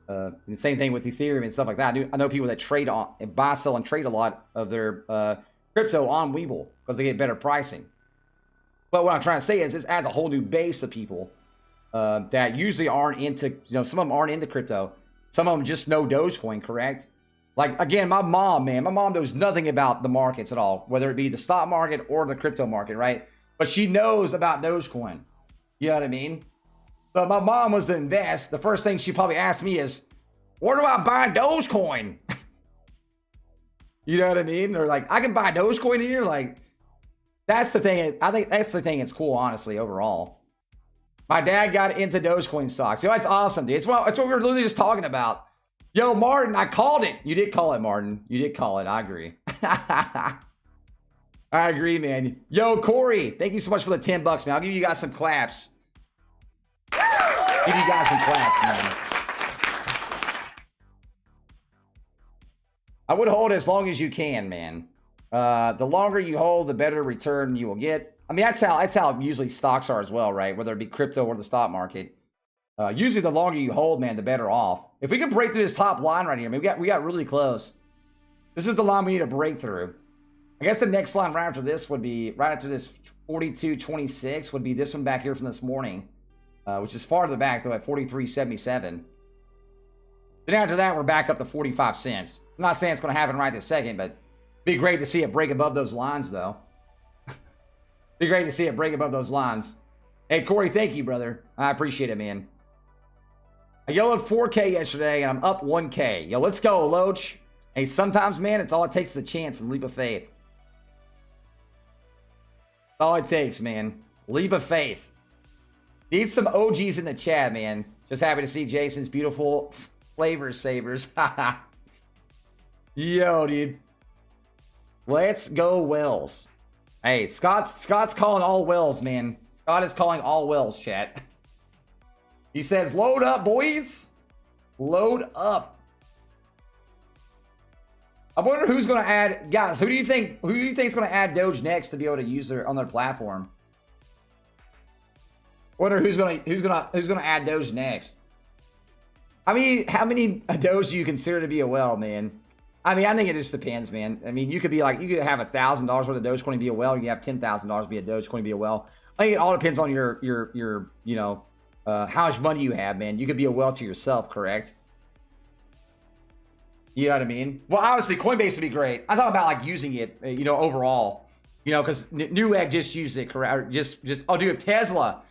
And the same thing with Ethereum and stuff like that. I know people that trade on, buy, sell, and trade a lot of their crypto on Webull because they get better pricing. But what I'm trying to say is this adds a whole new base of people that usually aren't into, you know, some of them aren't into crypto. Some of them just know Dogecoin, correct? Like, again, my mom, man, my mom knows nothing about the markets at all, whether it be the stock market or the crypto market, right? But she knows about Dogecoin. You know what I mean? So if my mom was to invest, the first thing she probably asked me is, where do I buy Dogecoin? You know what I mean? Or like, I can buy Dogecoin here. Like, that's the thing. I think that's the thing. It's cool, honestly, overall. My dad got into Dogecoin stocks. Yo, that's awesome, dude. It's what we were literally just talking about. Yo, Martin, I called it. You did call it, Martin. You did call it. I agree. I agree, man. Yo, Corey, thank you so much for the $10, man. I'll give you guys some claps. Give you guys some claps, man. I would hold as long as you can, man. The longer you hold, the better return you will get. I mean, that's how usually stocks are as well, right? Whether it be crypto or the stock market. Usually, the longer you hold, man, the better off. If we can break through this top line right here, I mean, we got really close. This is the line we need to break through. I guess the next line right after this would be right after this 42.26 would be this one back here from this morning, which is farther back though at 43.77. Then after that, we're back up to 45 cents. I'm not saying it's going to happen right this second, but it'd be great to see it break above those lines, though. Be great to see it break above those lines. Hey, Corey, thank you, brother. I appreciate it, man. I yelled 4K yesterday, and I'm up 1K. Yo, let's go, Loach. Hey, sometimes, man, it's all it takes is a chance and leap of faith. That's all it takes, man. Leap of faith. Need some OGs in the chat, man. Just happy to see Jason's beautiful flavor savers. Yo, dude. Let's go, Wells. Hey, Scott's calling all Wells, man. Scott is calling all Wells, chat. He says, load up, boys. Load up. I wonder who's going to add, guys, who do you think is going to add Doge next to be able to use on their platform? Wonder who's going to add Doge next. How many Doge do you consider to be a well, man? I mean, I think it just depends, man. I mean, you could have $1,000 worth of Dogecoin to be a well. You can have $10,000 be a Dogecoin to be a well. I think it all depends on your you know, how much money you have, man. You could be a well to yourself, correct? You know what I mean? Well, obviously, Coinbase would be great. I'm talking about like using it, you know, overall. You know, because Newegg just used it, correct? Oh, dude, Tesla.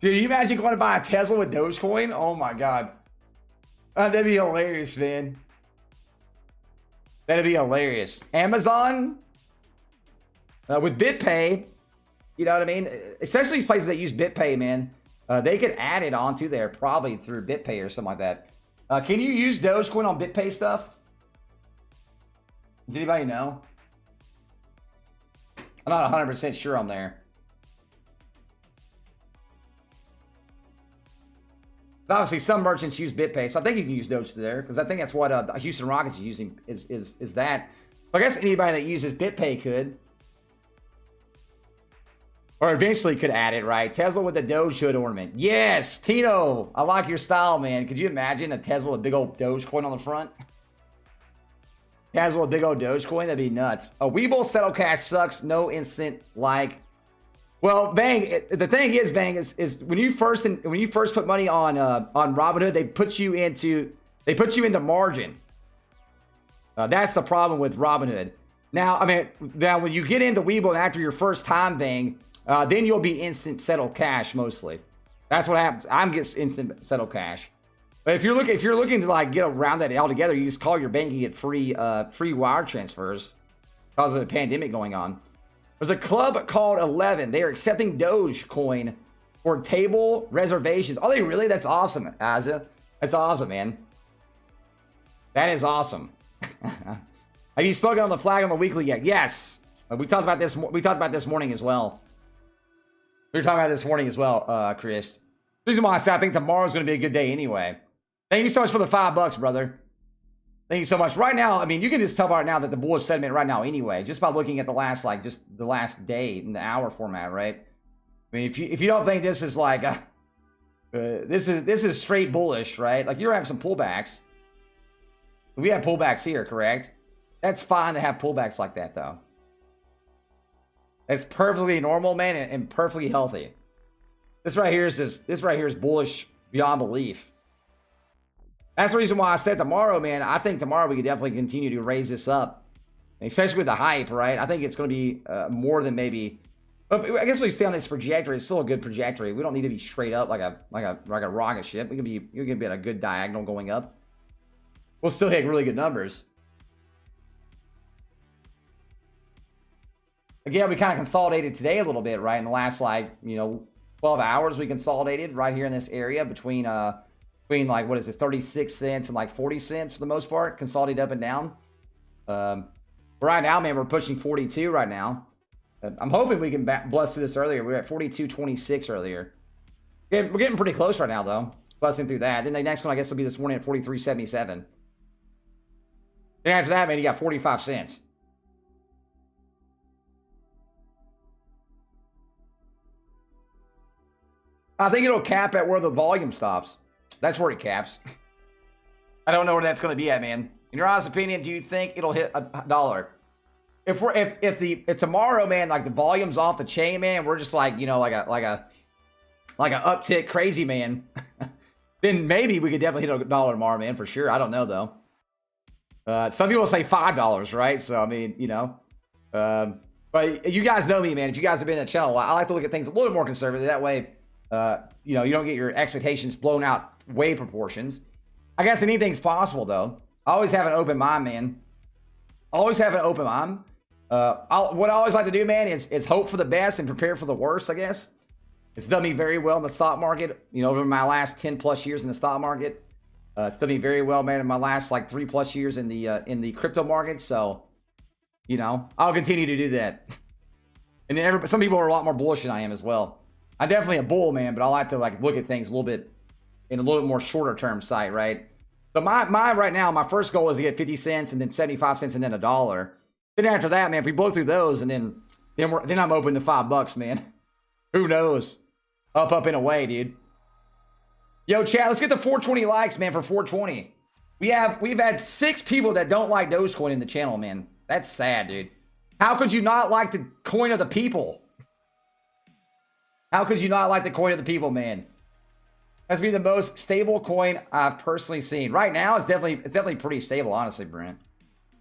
Dude, you imagine going to buy a Tesla with Dogecoin? Oh my God. That'd be hilarious, man. That'd be hilarious. Amazon with Bitpay, you know what I mean? Especially these places that use Bitpay, man. They could add it onto there probably through Bitpay or something like that. Can you use Dogecoin on Bitpay stuff? Does anybody know? I'm not 100% sure on there. Obviously, some merchants use Bitpay, so I think you can use Doge there because I think that's what Houston Rockets is using. Is that? I guess anybody that uses BitPay could. Or eventually could add it, right? Tesla with the Doge hood ornament. Yes, Tino. I like your style, man. Could you imagine a Tesla with a big old Dogecoin on the front? Tesla with a big old Dogecoin? That'd be nuts. A Webull settle cash sucks. No instant like. Well, Bang, the thing is, Bang, is when you first put money on Robinhood, they put you into margin. That's the problem with Robinhood. Now, I mean, now when you get into Webull after your first time, Bang, then you'll be instant settle cash mostly. That's what happens. I'm getting instant settle cash. But if you're looking to like get around that altogether, you just call your bank and get free wire transfers because of the pandemic going on. There's a club called 11. They are accepting Dogecoin for table reservations. Are they really? That's awesome, Azza. That's awesome, man. That is awesome. Have you spoken on the flag on the weekly yet? Yes. We talked about this. We talked about this morning as well. We were talking about this morning as well, Chris. The reason why I said I think tomorrow's going to be a good day anyway. Thank you so much for the $5, brother. Thank you so much. Right now, I mean, you can just tell right now that the bullish sentiment right now anyway, just by looking at the last, like, just the last day in the hour format, right? I mean, if you don't think this is like, this is straight bullish, right? Like, you're having some pullbacks. We have pullbacks here, correct? That's fine to have pullbacks like that, though. That's perfectly normal, man, and perfectly healthy. This right here is bullish beyond belief. That's the reason why I said tomorrow, man. I think tomorrow we could definitely continue to raise this up, especially with the hype, right? I think it's going to be more than maybe. I guess we stay on this trajectory. It's still a good trajectory. We don't need to be straight up like a rocket ship. We can be at a good diagonal going up. We'll still hit really good numbers. Again, we kind of consolidated today a little bit, right? In the last, like, 12 hours, we consolidated right here in this area between like, what is this, 36 cents and like 40 cents for the most part, consolidated up and down. Right now, man, we're pushing 42 right now. I'm hoping we can bust through this earlier. We were at 42.26 earlier. We're getting pretty close right now, though. Busting through that. Then the next one, I guess, will be this morning at 43.77. Then after that, man, you got 45 cents. I think it'll cap at where the volume stops. That's where it caps. I don't know where that's going to be at, man. In your honest opinion, do you think it'll hit $1? If tomorrow, man, like the volume's off the chain, man, we're just like, like a uptick crazy, man. Then maybe we could definitely hit $1 tomorrow, man, for sure. I don't know though. Some people say $5, right? So I mean, but you guys know me, man. If you guys have been in the channel, I like to look at things a little bit more conservative. That way, you don't get your expectations blown out way proportions. I guess anything's possible, though. I always have an open mind, man. Always have an open mind. What I always like to do, man, is hope for the best and prepare for the worst, I guess. It's done me very well in the stock market, over my last 10 plus years in the stock market. It's done me very well, man, in my last like 3 plus years in the crypto market. So, I'll continue to do that. And then some people are a lot more bullish than I am as well. I'm definitely a bull, man, but I like to like look at things a little bit more shorter term sight, right? So my right now, my first goal is to get 50 cents and then 75 cents and then $1. Then after that, man, if we blow through those and then I'm open to $5, man. Who knows? Up and away, dude. Yo, chat, let's get to 420 likes, man, for 420. We've had 6 people that don't like Dogecoin in the channel, man. That's sad, dude. How could you not like the coin of the people? How could you not like the coin of the people, man? That's be the most stable coin I've personally seen. Right now, it's definitely pretty stable, honestly, Brent.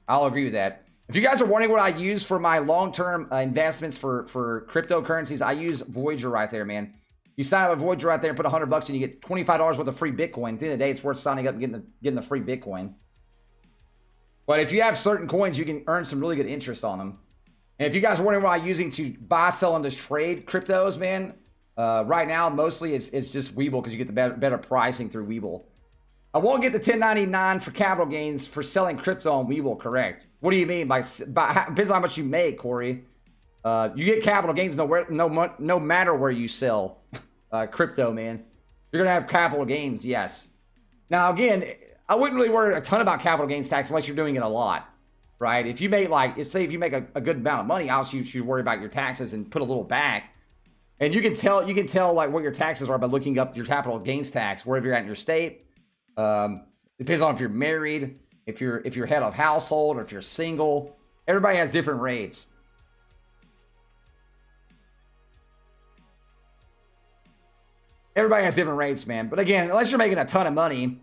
I'll agree with that. If you guys are wondering what I use for my long-term investments for cryptocurrencies, I use Voyager right there, man. You sign up with Voyager right there and put $100 and you get $25 worth of free Bitcoin. At the end of the day, it's worth signing up and getting the free Bitcoin. But if you have certain coins, you can earn some really good interest on them. And if you guys are wondering what I'm using to buy, sell, and just trade cryptos, man, right now, mostly it's just Webull because you get the better pricing through Webull. I won't get the 1099 for capital gains for selling crypto on Webull, correct? What do you mean by depends on how much you make, Corey. You get capital gains no matter where you sell crypto, man. You're gonna have capital gains, yes. Now again, I wouldn't really worry a ton about capital gains tax unless you're doing it a lot, right? If you make like, say if you make a good amount of money, obviously you should worry about your taxes and put a little back. And you can tell like what your taxes are by looking up your capital gains tax wherever you're at in your state. Depends on if you're married, if you're head of household, or if you're single. Everybody has different rates. Everybody has different rates, man. But again, unless you're making a ton of money,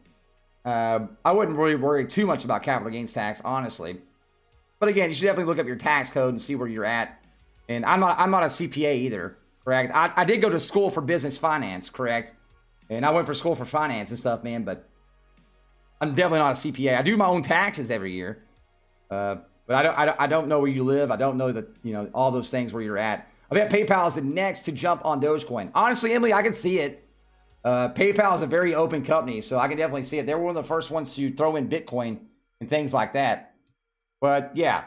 I wouldn't really worry too much about capital gains tax, honestly. But again, you should definitely look up your tax code and see where you're at. And I'm not a CPA either, correct? I did go to school for business finance, correct? And I went for school for finance and stuff, man. But I'm definitely not a CPA. I do my own taxes every year, but I don't know where you live. I don't know that, you know, all those things where you're at. I bet PayPal is the next to jump on Dogecoin. Honestly, Emily, I can see it. PayPal is a very open company, so I can definitely see it. They were one of the first ones to throw in Bitcoin and things like that. But yeah,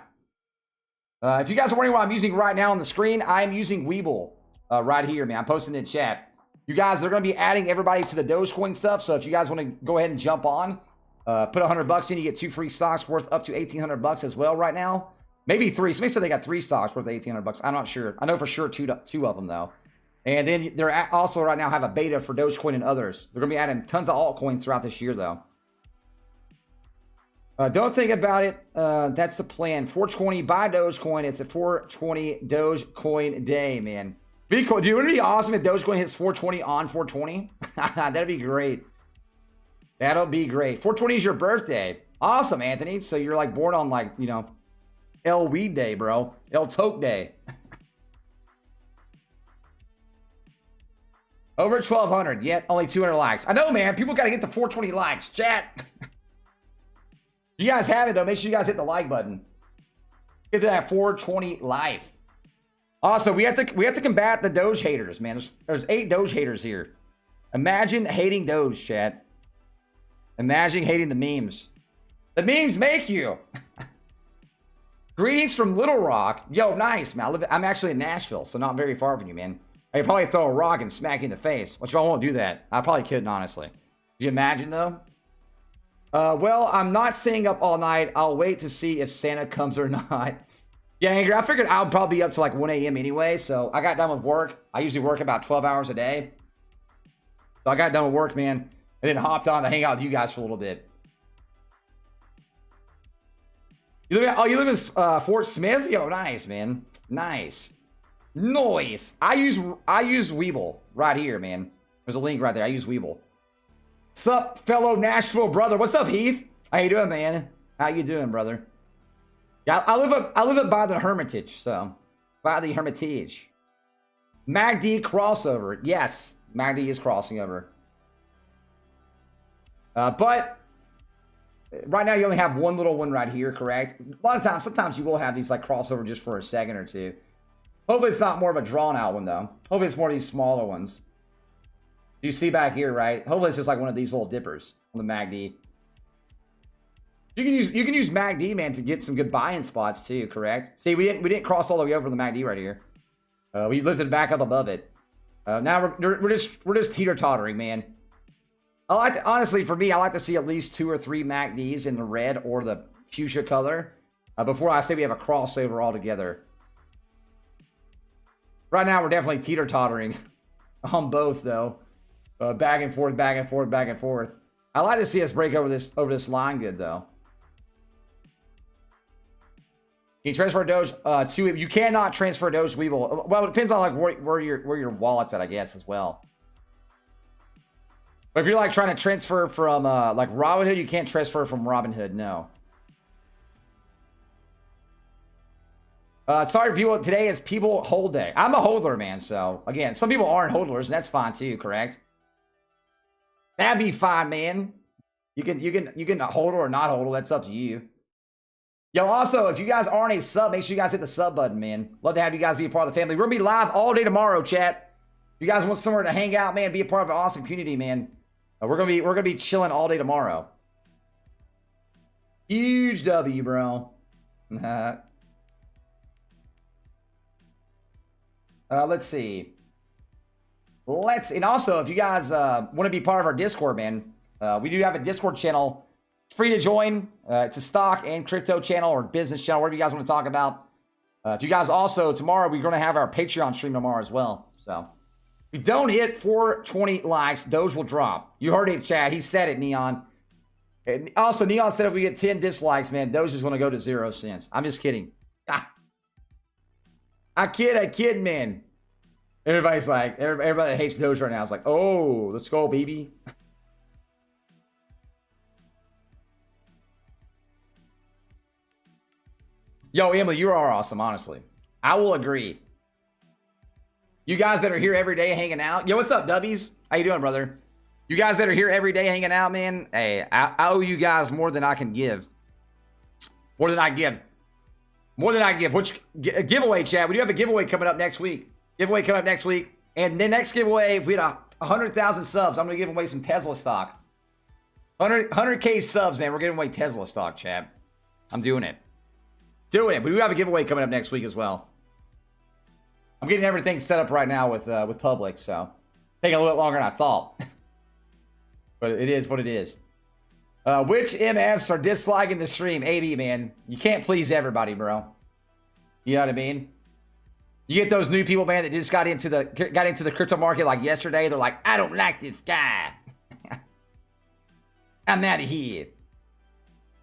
if you guys are wondering what I'm using right now on the screen, I'm using Webull right here, man. I'm posting in the chat. You guys, they're going to be adding everybody to the Dogecoin stuff. So if you guys want to go ahead and jump on, put $100 in, you get 2 free stocks worth up to $1,800 as well right now. Maybe 3. Somebody said they got 3 stocks worth $1,800. I'm not sure. I know for sure two of them though. And then they're also right now have a beta for Dogecoin and others. They're going to be adding tons of altcoins throughout this year though. Don't think about it. That's the plan. 420, buy Dogecoin. It's a 420 Dogecoin day, man. Bitcoin, dude, wouldn't it be awesome if Dogecoin hits 420 on 420? That'd be great. That'll be great. 420 is your birthday. Awesome, Anthony. So you're like born on like, you know, El Weed Day, bro. El Toke Day. Over 1,200, yet only 200 likes. I know, man. People got to get to 420 likes. Chat. You guys have it, though. Make sure you guys hit the like button. Get to that 420 life. Also, we have to combat the Doge haters, man. There's 8 Doge haters here. Imagine hating Doge, chat. Imagine hating the memes. The memes make you. Greetings from Little Rock. Yo, nice, man. I'm actually in Nashville, so not very far from you, man. I could probably throw a rock and smack you in the face, which I won't do that. I probably couldn't, honestly. Could you imagine, though? Well, I'm not staying up all night. I'll wait to see if Santa comes or not. Yeah, Angry, I figured I'll probably be up to like 1 a.m. anyway, so I got done with work. I usually work about 12 hours a day. So I got done with work, man, and then hopped on to hang out with you guys for a little bit. You live in Fort Smith? Yo, nice, man. Nice. Noise. I use Webull right here, man. There's a link right there. I use Webull. Sup, fellow Nashville brother? What's up, Heath? How you doing, man? How you doing, brother? Yeah, I live up by the Hermitage, so by the Hermitage. MACD crossover. Yes, MACD is crossing over. But right now you only have one little one right here, correct? A lot of times, sometimes you will have these like crossover just for a second or two. Hopefully it's not more of a drawn out one though. Hopefully it's more of these smaller ones. You see back here, right? Hopefully it's just like one of these little dippers on the MACD. You can use MACD, man, to get some good buy-in spots too, correct? See, we didn't cross all the way over the MACD right here. We lifted back up above it. Now we're just teeter-tottering, man. Honestly, for me, I like to see at least 2 or 3 MACDs in the red or the fuchsia color before I say we have a crossover altogether. Right now, we're definitely teeter-tottering on both, though. Back and forth, back and forth, back and forth. I like to see us break over this line good, though. Can you transfer Doge to... You cannot transfer Doge to Webull. Well, it depends on like where your wallet's at, I guess, as well. But if you're like trying to transfer from like Robinhood, you can't transfer from Robinhood, no. Sorry for people, today is people hold day. I'm a holder, man, so again, some people aren't holders, and that's fine too, correct? That'd be fine, man. You can hold or not hold, that's up to you. Yo, also, if you guys aren't a sub, make sure you guys hit the sub button, man. Love to have you guys be a part of the family. We're gonna be live all day tomorrow, chat. If you guys want somewhere to hang out, man, be a part of an awesome community, man. We're gonna be chilling all day tomorrow. Huge W, bro. Let's see. And also, if you guys want to be part of our Discord, man, we do have a Discord channel free to join. It's a stock and crypto channel or business channel, whatever you guys want to talk about. If you guys also, tomorrow, we're going to have our Patreon stream tomorrow as well. So, if you don't hit 420 likes, Doge will drop. You heard it, Chad. He said it, Neon. And also, Neon said if we get 10 dislikes, man, Doge is going to go to 0 cents. I'm just kidding. I kid, man. Everybody's like, everybody that hates Doge right now is like, oh, let's go, baby. Yo, Emily, you are awesome, honestly. I will agree. You guys that are here every day hanging out. Yo, what's up, Dubbies? How you doing, brother? You guys that are here every day hanging out, man. Hey, I owe you guys more than I can give. More than I give. More than I give. Which giveaway, Chad? We do have a giveaway coming up next week. Giveaway coming up next week. And the next giveaway, if we had 100,000 subs, I'm going to give away some Tesla stock. 100K subs, man. We're giving away Tesla stock, Chad. I'm doing it. Doing it. But we have a giveaway coming up next week as well. I'm getting everything set up right now with Public, so taking a little bit longer than I thought. But it is what it is. Which MFs are disliking the stream? AB, man. You can't please everybody, bro. You know what I mean? You get those new people, man, that just got into the crypto market like yesterday. They're like, I don't like this guy. I'm out of here.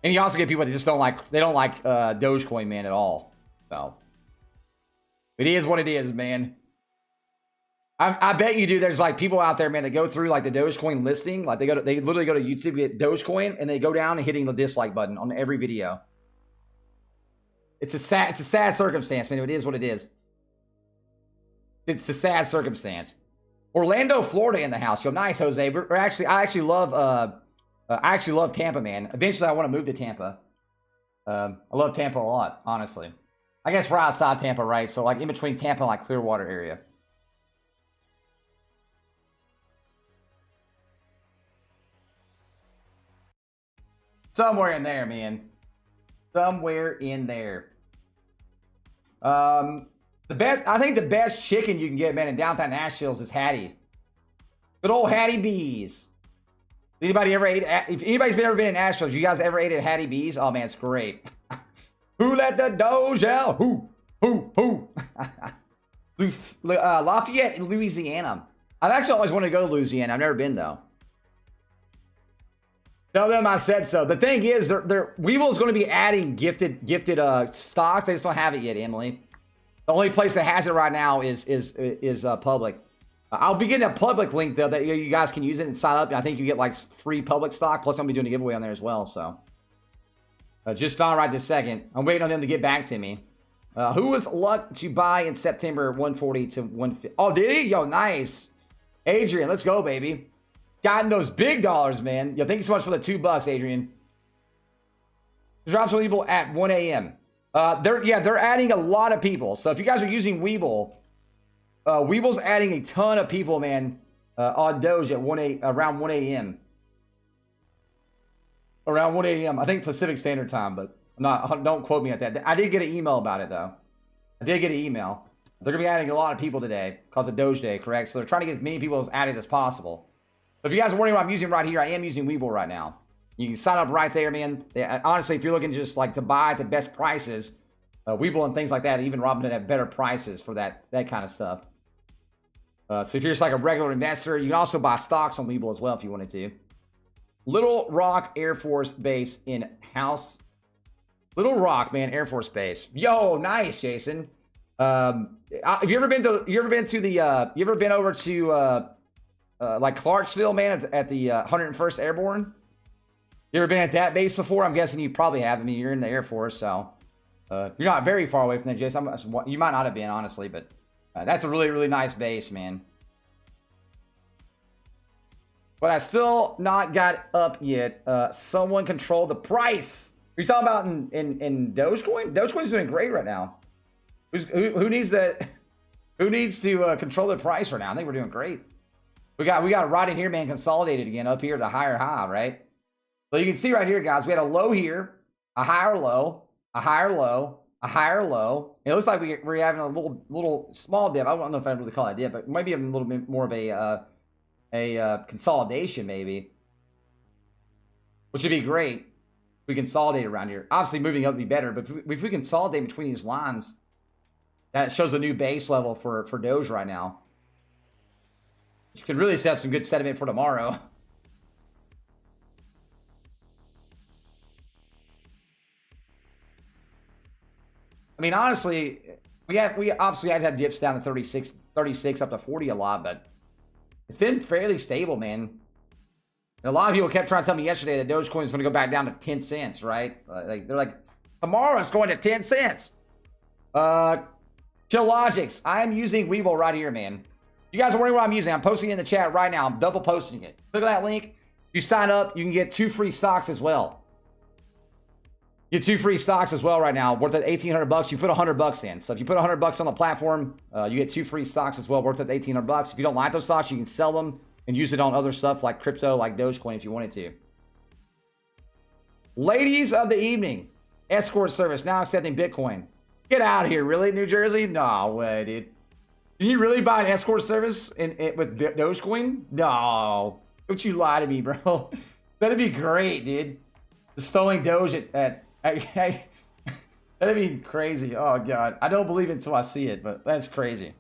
And you also get people that just don't like Dogecoin, man, at all. So it is what it is, man. I bet you do. There's like people out there, man, that go through like the Dogecoin listing. Like they literally go to YouTube, get Dogecoin, and they go down and hitting the dislike button on every video. It's a sad circumstance, man. It is what it is. It's the sad circumstance. Orlando, Florida in the house. Yo, nice, Jose. I actually love Tampa, man. Eventually, I want to move to Tampa. I love Tampa a lot, honestly. I guess we're outside Tampa, right? So like in between Tampa and like Clearwater area. Somewhere in there, man. Somewhere in there. I think the best chicken you can get, man, in downtown Nashville is Hattie. Good old Hattie B's. Anybody ever ate? If anybody's ever been in Nashville, you guys ever ate at Hattie B's? Oh man, it's great. Who let the Doge out? Who? Lafayette, Louisiana. I've actually always wanted to go to Louisiana. I've never been though. Tell them I said so. The thing is, Weevil is going to be adding gifted stocks. They just don't have it yet, Emily. The only place that has it right now is Public. I'll be getting a Public link though that you guys can use it and sign up. And I think you get like free Public stock. Plus, I'm gonna be doing a giveaway on there as well. So, just not right this second. I'm waiting on them to get back to me. Who was luck to buy in September 140 to 150? Oh, did he? Yo, nice. Adrian, let's go, baby. Gotten those big dollars, man. Yo, thank you so much for the $2, Adrian. Drops available at 1 a.m. They're adding a lot of people. So if you guys are using Weeble, Weeble's adding a ton of people, man, on Doge at around 1 a.m. Around 1 a.m. I think Pacific Standard Time, but don't quote me at that. I did get an email about it though. I did get an email. They're gonna be adding a lot of people today because of Doge Day, correct? So they're trying to get as many people as added as possible. If you guys are wondering what I'm using right here, I am using Weeble right now. You can sign up right there, man. Honestly, if you're looking just like to buy at the best prices, Weeble and things like that, even Robinhood have better prices for that kind of stuff. So if you're just like a regular investor, you can also buy stocks on Weeble as well if you wanted to. Little Rock Air Force Base in house. Little Rock, man, Air Force Base. Yo, nice, Jason. Have you ever been over to like Clarksville, man, at the 101st Airborne? You ever been at that base before? I'm guessing you probably have. I mean, you're in the Air Force, so you're not very far away from that, Jason. You might not have been, honestly, but that's a really, really nice base, man. But I still not got up yet. Someone control the price. Are you talking about in Dogecoin? Dogecoin's doing great right now. Who needs that? Who needs to control the price right now? I think we're doing great. We got right in here, man, consolidated again up here to higher high, right? So you can see right here, guys, we had a low here, a higher low, a higher low, a higher low. It looks like we're having a little small dip. I don't know if I really call it a dip, but maybe a little bit more of a consolidation, maybe, which would be great. We consolidate around here. Obviously, moving up would be better, but if we consolidate between these lines, that shows a new base level for Doge right now. Which could really set up some good sentiment for tomorrow. I mean, honestly, we obviously had to have dips down to 36 up to 40 a lot, but it's been fairly stable, man. And a lot of people kept trying to tell me yesterday that Dogecoin is going to go back down to 10 cents, right? Like they're like, tomorrow it's going to 10 cents. Chill Logics. I am using Webull right here, man. You guys are wondering what I'm using. I'm posting it in the chat right now. I'm double posting it. Look at that link. You sign up, you can get 2 free stocks as well. Get 2 free stocks as well right now, worth at $1,800. You put $100 in. So if you put $100 on the platform, you get 2 free stocks as well, worth at $1,800. If you don't like those stocks, you can sell them and use it on other stuff like crypto, like Dogecoin if you wanted to. Ladies of the evening, escort service now accepting Bitcoin. Get out of here, really, New Jersey? No way, dude. Can you really buy an escort service with Dogecoin? No. Don't you lie to me, bro. That'd be great, dude. Bestowing Doge that'd be crazy. Oh, God. I don't believe it until I see it, but that's crazy.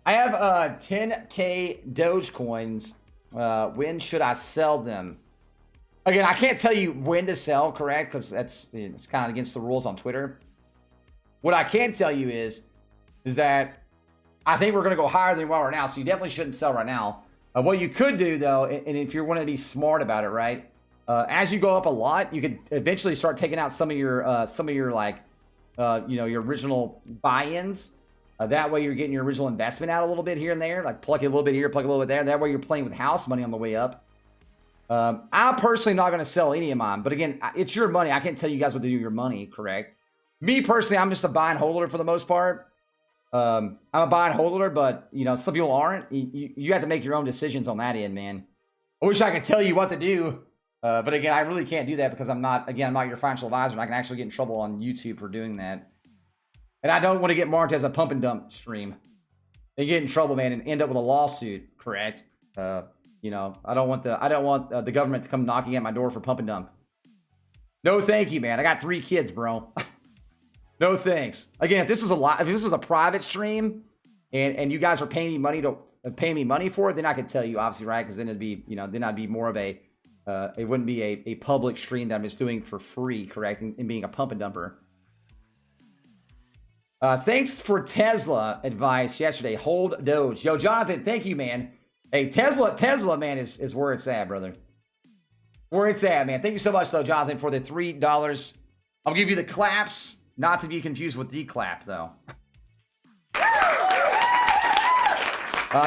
I have 10K Dogecoins. When should I sell them? Again, I can't tell you when to sell, correct? Because it's kind of against the rules on Twitter. What I can tell you is that I think we're going to go higher than we are now, so you definitely shouldn't sell right now. What you could do, though, and if you want to be smart about it, right? As you go up a lot, you could eventually start taking out some of your like, your original buy-ins. That way you're getting your original investment out a little bit here and there, like pluck it a little bit here, pluck a little bit there. That way you're playing with house money on the way up. I'm personally not going to sell any of mine, but again, it's your money. I can't tell you guys what to do with your money, correct? Me personally, I'm just a buy and holder for the most part. I'm a buy and holder, but some people aren't. You have to make your own decisions on that end, man. I wish I could tell you what to do, but again, I really can't do that because I'm not your financial advisor, and I can actually get in trouble on YouTube for doing that. And I don't want to get marked as a pump and dump stream. They get in trouble, man, and end up with a lawsuit. Correct? I don't want the government to come knocking at my door for pump and dump. No, thank you, man. I got 3 kids, bro. No thanks. Again, if this was a private stream, and you guys are paying me money for it, then I could tell you, obviously, right? Because then it'd be, then I'd be more of a, it wouldn't be a public stream that I'm just doing for free, correct? And being a pump and dumper. Thanks for Tesla advice yesterday. Hold Doge. Yo, Jonathan, thank you, man. Hey, Tesla, man, is where it's at, brother. Where it's at, man. Thank you so much, though, Jonathan, for the $3. I'll give you the claps, not to be confused with the clap, though.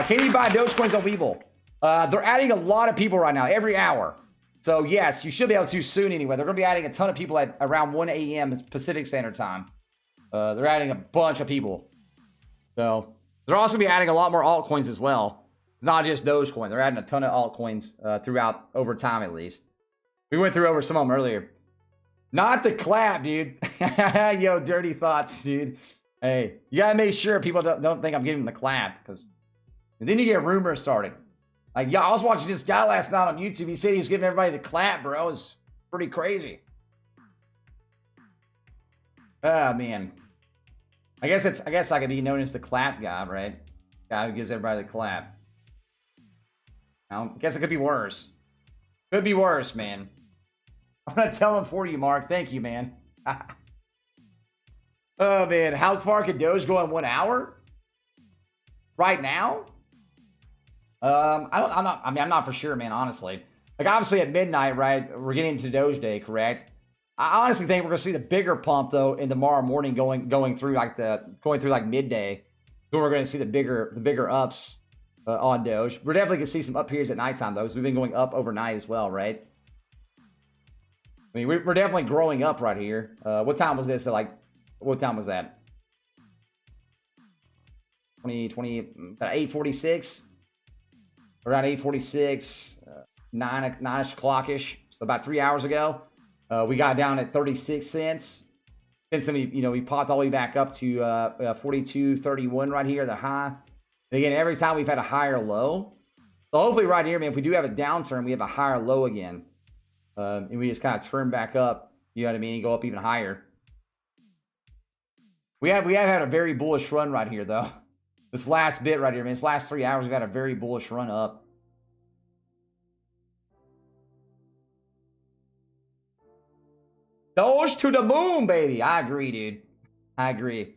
Can you buy Dogecoins on Webull? They're adding a lot of people right now, every hour. So, yes, you should be able to soon anyway. They're going to be adding a ton of people at around 1 a.m. Pacific Standard Time. They're adding a bunch of people. So, they're also going to be adding a lot more altcoins as well. It's not just Dogecoin. They're adding a ton of altcoins throughout, over time at least. We went through over some of them earlier. Not the clap, dude. Yo, dirty thoughts, dude. Hey, you got to make sure people don't think I'm giving them the clap. Because then you get rumors started. Like, yeah, I was watching this guy last night on YouTube. He said he was giving everybody the clap, bro. It's pretty crazy. Oh, man. I guess I could be known as the clap guy, right? Guy who gives everybody the clap. I guess it could be worse. Could be worse, man. I'm gonna tell them for you, Mark. Thank you, man. Oh, man. How far could Doge go in 1 hour? Right now? I'm not for sure, man, honestly. Like, obviously at midnight, right? We're getting into Doge Day, correct? I honestly think we're gonna see the bigger pump though in tomorrow morning going through like midday. So we're gonna see the bigger ups on Doge. We're definitely gonna see some up periods at nighttime though, because we've been going up overnight as well, right? I mean, we're definitely growing up right here. What time was this? What time was that? 8:46. Around 8:46, 9 o'clock-ish. So about 3 hours ago. We got down at 36 cents. Since then, we popped all the way back up to 42.31 right here, the high. And again, every time we've had a higher low. So hopefully right here, man, if we do have a downturn, we have a higher low again. And we just kind of turn back up, you know what I mean, and go up even higher. We have had a very bullish run right here, though. This last bit right here, man, this last 3 hours, we've had a very bullish run up. Doge to the moon, baby. I agree, dude. I agree.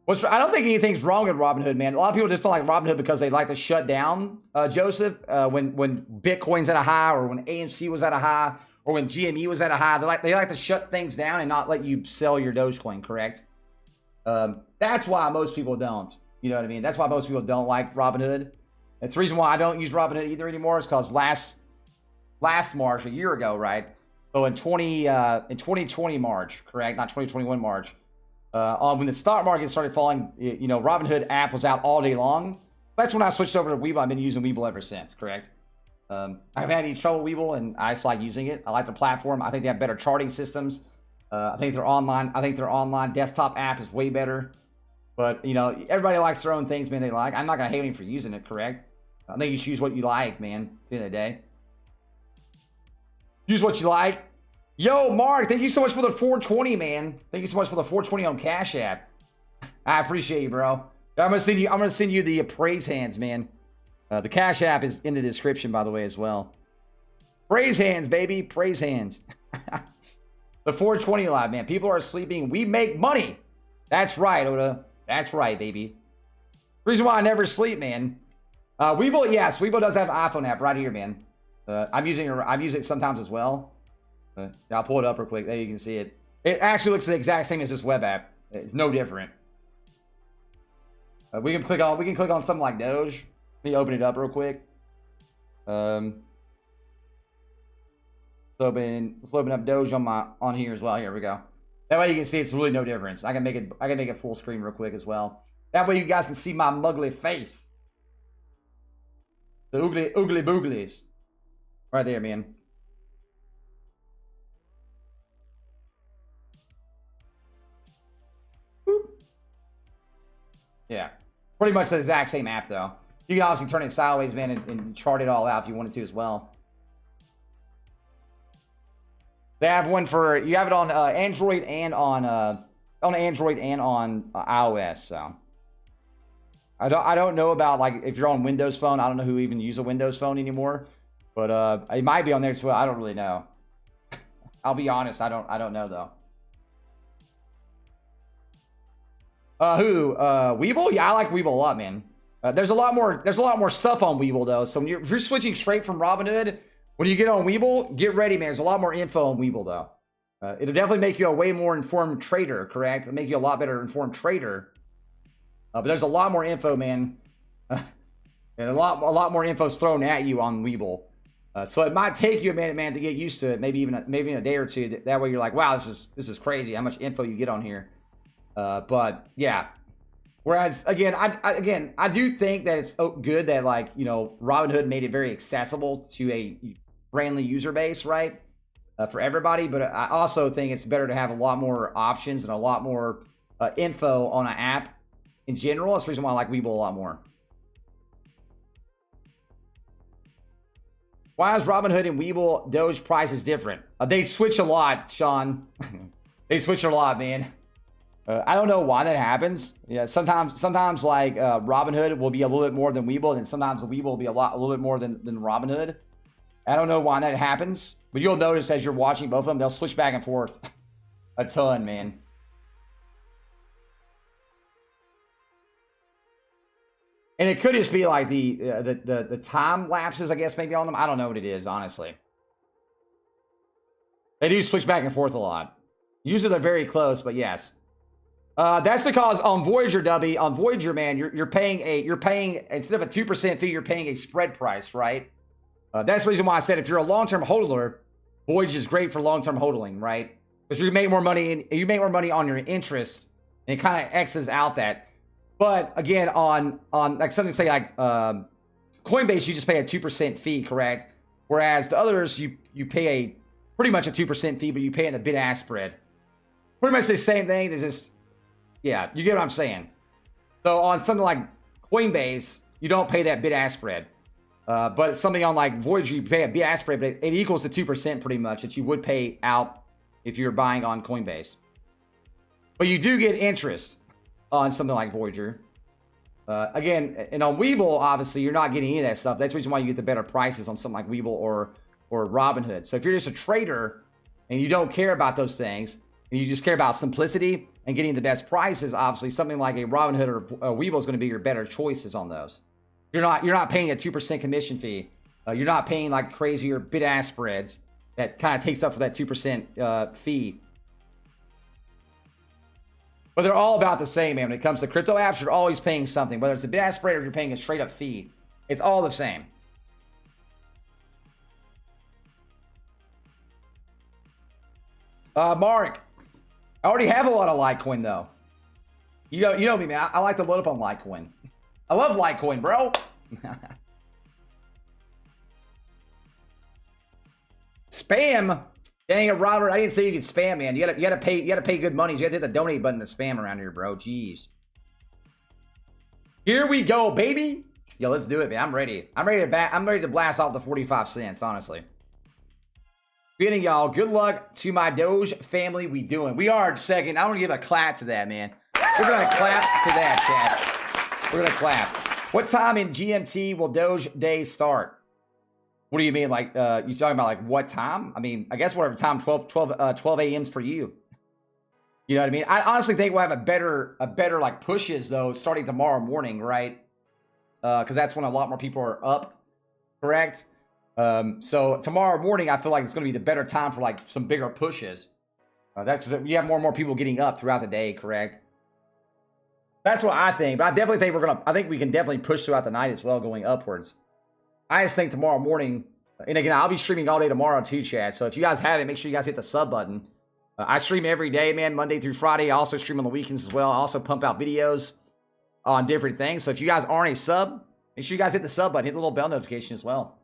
I don't think anything's wrong with Robinhood, man. A lot of people just don't like Robinhood because they like to shut down, Joseph, when Bitcoin's at a high, or when AMC was at a high, or when GME was at a high. They like to shut things down and not let you sell your Dogecoin, correct? That's why most people don't. You know what I mean? That's why most people don't like Robinhood. That's the reason why I don't use Robinhood either anymore, is because last March, a year ago, right? So in 2020 March, correct? Not 2021 March. When the stock market started falling, you know, Robinhood app was out all day long. That's when I switched over to Webull. I've been using Webull ever since, correct? I haven't had any trouble with Webull, and I just like using it. I like the platform. I think they have better charting systems. I think their online desktop app is way better. But, you know, everybody likes their own things, man, they like. I'm not going to hate them for using it, correct? I think you should use what you like, man, at the end of the day. Use what you like. Yo, Mark, thank you so much for the 420, man. Thank you so much for the 420 on Cash App. I appreciate you, bro. I'm gonna send you the praise hands, man. The Cash App is in the description, by the way, as well. Praise hands, baby. Praise hands. The 420 live, man. People are sleeping. We make money. That's right, Oda. That's right, baby. Reason why I never sleep, man. Webull, yes, Webull does have an iPhone app right here, man. I'm using it sometimes as well. I'll pull it up real quick. There you can see it. It actually looks the exact same as this web app. It's no different. We can click on something like Doge. Let me open it up real quick. Let's open up Doge on here as well. Here we go. That way you can see it's really no difference. I can make it full screen real quick as well. That way you guys can see my muggly face. The oogly booglies. Right there, man. Boop. Yeah. Pretty much the exact same app, though. You can obviously turn it sideways, man, and chart it all out if you wanted to as well. They have one for, you have it on Android and on iOS, so. I don't know about, like, if you're on Windows Phone. I don't know who even use a Windows Phone anymore. But it might be on there as well. I don't really know. I'll be honest. I don't know though. Webull? Yeah, I like Webull a lot, man. There's a lot more stuff on Webull though. So if you're switching straight from Robinhood, when you get on Webull, get ready, man. There's a lot more info on Webull though. It'll definitely make you a way more informed trader, correct? It'll make you a lot better informed trader. But there's a lot more info, man. And a lot more info's thrown at you on Webull. So it might take you a minute, man, to get used to it. Maybe in a day or two. That way you're like, wow, this is crazy. How much info you get on here. But yeah. Whereas again, I do think that it's good that, like, you know, Robinhood made it very accessible to a brand-new user base, right? For everybody. But I also think it's better to have a lot more options and a lot more info on an app in general. That's the reason why I like Webull a lot more. Why is Robinhood and Webull Doge prices different? They switch a lot, Sean. They switch a lot, man. I don't know why that happens. Yeah, sometimes like Robinhood will be a little bit more than Webull, and sometimes Webull will be a little bit more than Robinhood. I don't know why that happens, but you'll notice as you're watching both of them, they'll switch back and forth a ton, man. And it could just be like the time lapses, I guess, maybe on them. I don't know what it is, honestly. They do switch back and forth a lot. Usually they're very close, but yes. That's because on Voyager, Dubby, on Voyager, man, you're paying instead of a 2% fee, you're paying a spread price, right? That's the reason why I said if you're a long-term hodler, Voyager is great for long-term hodling, right? Because you make more money on your interest, and it kind of X's out that. But again, on like something say like Coinbase, you just pay a 2% fee, correct? Whereas the others, you pay pretty much a 2% fee, but you pay in a bid-ask spread. Pretty much the same thing. There's just, yeah, you get what I'm saying. So on something like Coinbase, you don't pay that bid-ask spread. But something on like Voyager, you pay a BS spread, but it equals to 2% pretty much that you would pay out if you're buying on Coinbase. But you do get interest on something like Voyager. Again, and on Webull, obviously, you're not getting any of that stuff. That's the reason why you get the better prices on something like Webull or Robinhood. So if you're just a trader and you don't care about those things, and you just care about simplicity and getting the best prices, obviously, something like a Robinhood or a Webull is going to be your better choices on those. You're not paying a 2% commission fee. You're not paying like crazier bid-ask spreads that kind of takes up for that 2% fee. But they're all about the same, man. When it comes to crypto apps, you're always paying something. Whether it's a bid-ask spread or you're paying a straight-up fee, it's all the same. Mark, I already have a lot of Litecoin, though. You know me, man. I like to load up on Litecoin. I love Litecoin, bro. Spam. Dang it, Robert. I didn't say you could spam, man. You gotta pay good money. You gotta hit the donate button to spam around here, bro. Jeez. Here we go, baby. Yo, let's do it, man. I'm ready. I'm ready to blast off the 45 cents, honestly. Beginning, y'all. Good luck to my Doge family. We are second. I want to give a clap to that, man. We're gonna clap to that, chat. We're gonna clap. What time in GMT will Doge Day start? What do you mean? Like, you talking about like what time? I mean, I guess whatever time, 12 a.m.'s for you. You know what I mean? I honestly think we'll have a better like pushes though, starting tomorrow morning, right? Because that's when a lot more people are up, correct? So tomorrow morning, I feel like it's going to be the better time for like some bigger pushes. That's because you have more and more people getting up throughout the day, correct? That's what I think. But I definitely think I think we can definitely push throughout the night as well, going upwards. I just think tomorrow morning, and again, I'll be streaming all day tomorrow too, chat. So if you guys have it, make sure you guys hit the sub button. I stream every day, man, Monday through Friday. I also stream on the weekends as well. I also pump out videos on different things. So if you guys aren't a sub, make sure you guys hit the sub button, hit the little bell notification as well.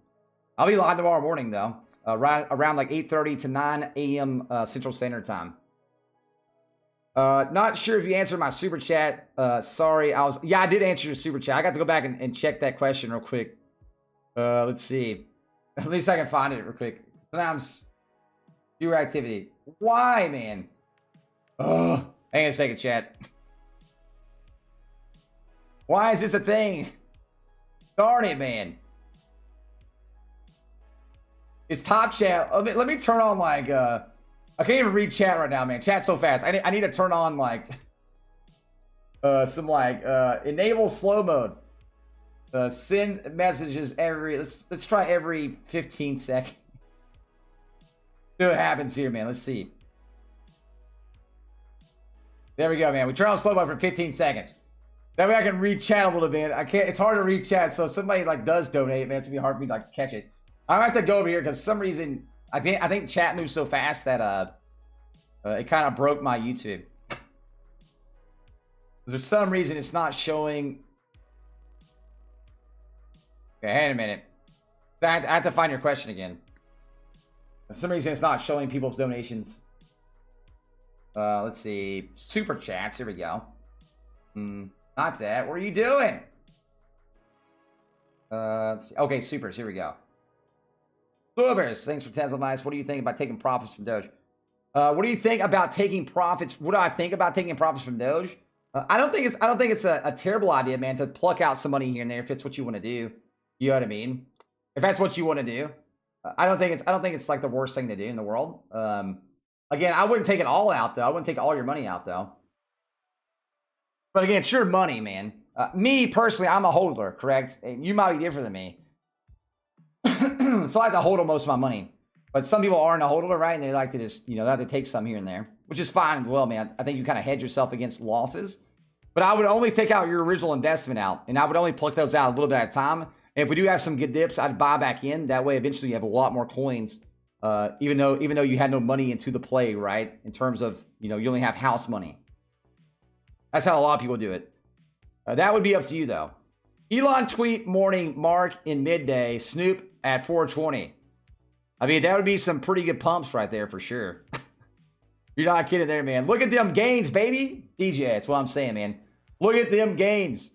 I'll be live tomorrow morning, though, around like 8:30 to 9 a.m. Central Standard Time. Not sure if you answered my super chat. Sorry, I did answer your super chat. I got to go back and check that question real quick. Let's see. At least I can find it real quick. Sometimes viewer activity. Why, man? Hang on a second, chat. Why is this a thing? Darn it, man. It's top chat. Let me turn on like I can't even read chat right now, man. Chat's so fast. I need to turn on like some like enable slow mode. Send messages let's try every 15 seconds. See what happens here, man. Let's see. There we go, man. We turn on slow mode for 15 seconds. That way I can read chat a little bit. It's hard to read chat, so if somebody like does donate, man, it's gonna be hard for me to like catch it. I have to go over here because for some reason I think chat moves so fast that it kind of broke my YouTube. For some reason it's not showing. Okay, hang a minute. I have to find your question again. For some reason it's not showing people's donations. Let's see. Super chats. Here we go. Not that. What are you doing? Let's see. Okay, supers. Here we go. Supers. Thanks for tens of mice. What do you think about taking profits from Doge? What do you think about taking profits? What do I think about taking profits from Doge? I don't think it's a terrible idea, man, to pluck out some money here and there if it's what you want to do. You know what I mean? If that's what you want to do, I don't think it's like the worst thing to do in the world. Again, I wouldn't take it all out though. I wouldn't take all your money out though. But again, it's your money, man. Me personally, I'm a holder, correct? And you might be different than me. So I like to hold most of my money. But some people aren't a holder, right? And they like to just, they have to take some here and there, which is fine as well, man. I think you kind of hedge yourself against losses. But I would only take out your original investment out, and I would only pluck those out a little bit at a time. And if we do have some good dips, I'd buy back in. That way, eventually, you have a lot more coins, even though you had no money into the play, right? In terms of, you only have house money. That's how a lot of people do it. That would be up to you, though. Elon tweet morning, Mark in midday, Snoop at 420. I mean, that would be some pretty good pumps right there for sure. You're not kidding there, man. Look at them gains, baby. DJ, that's what I'm saying, man. Look at them gains.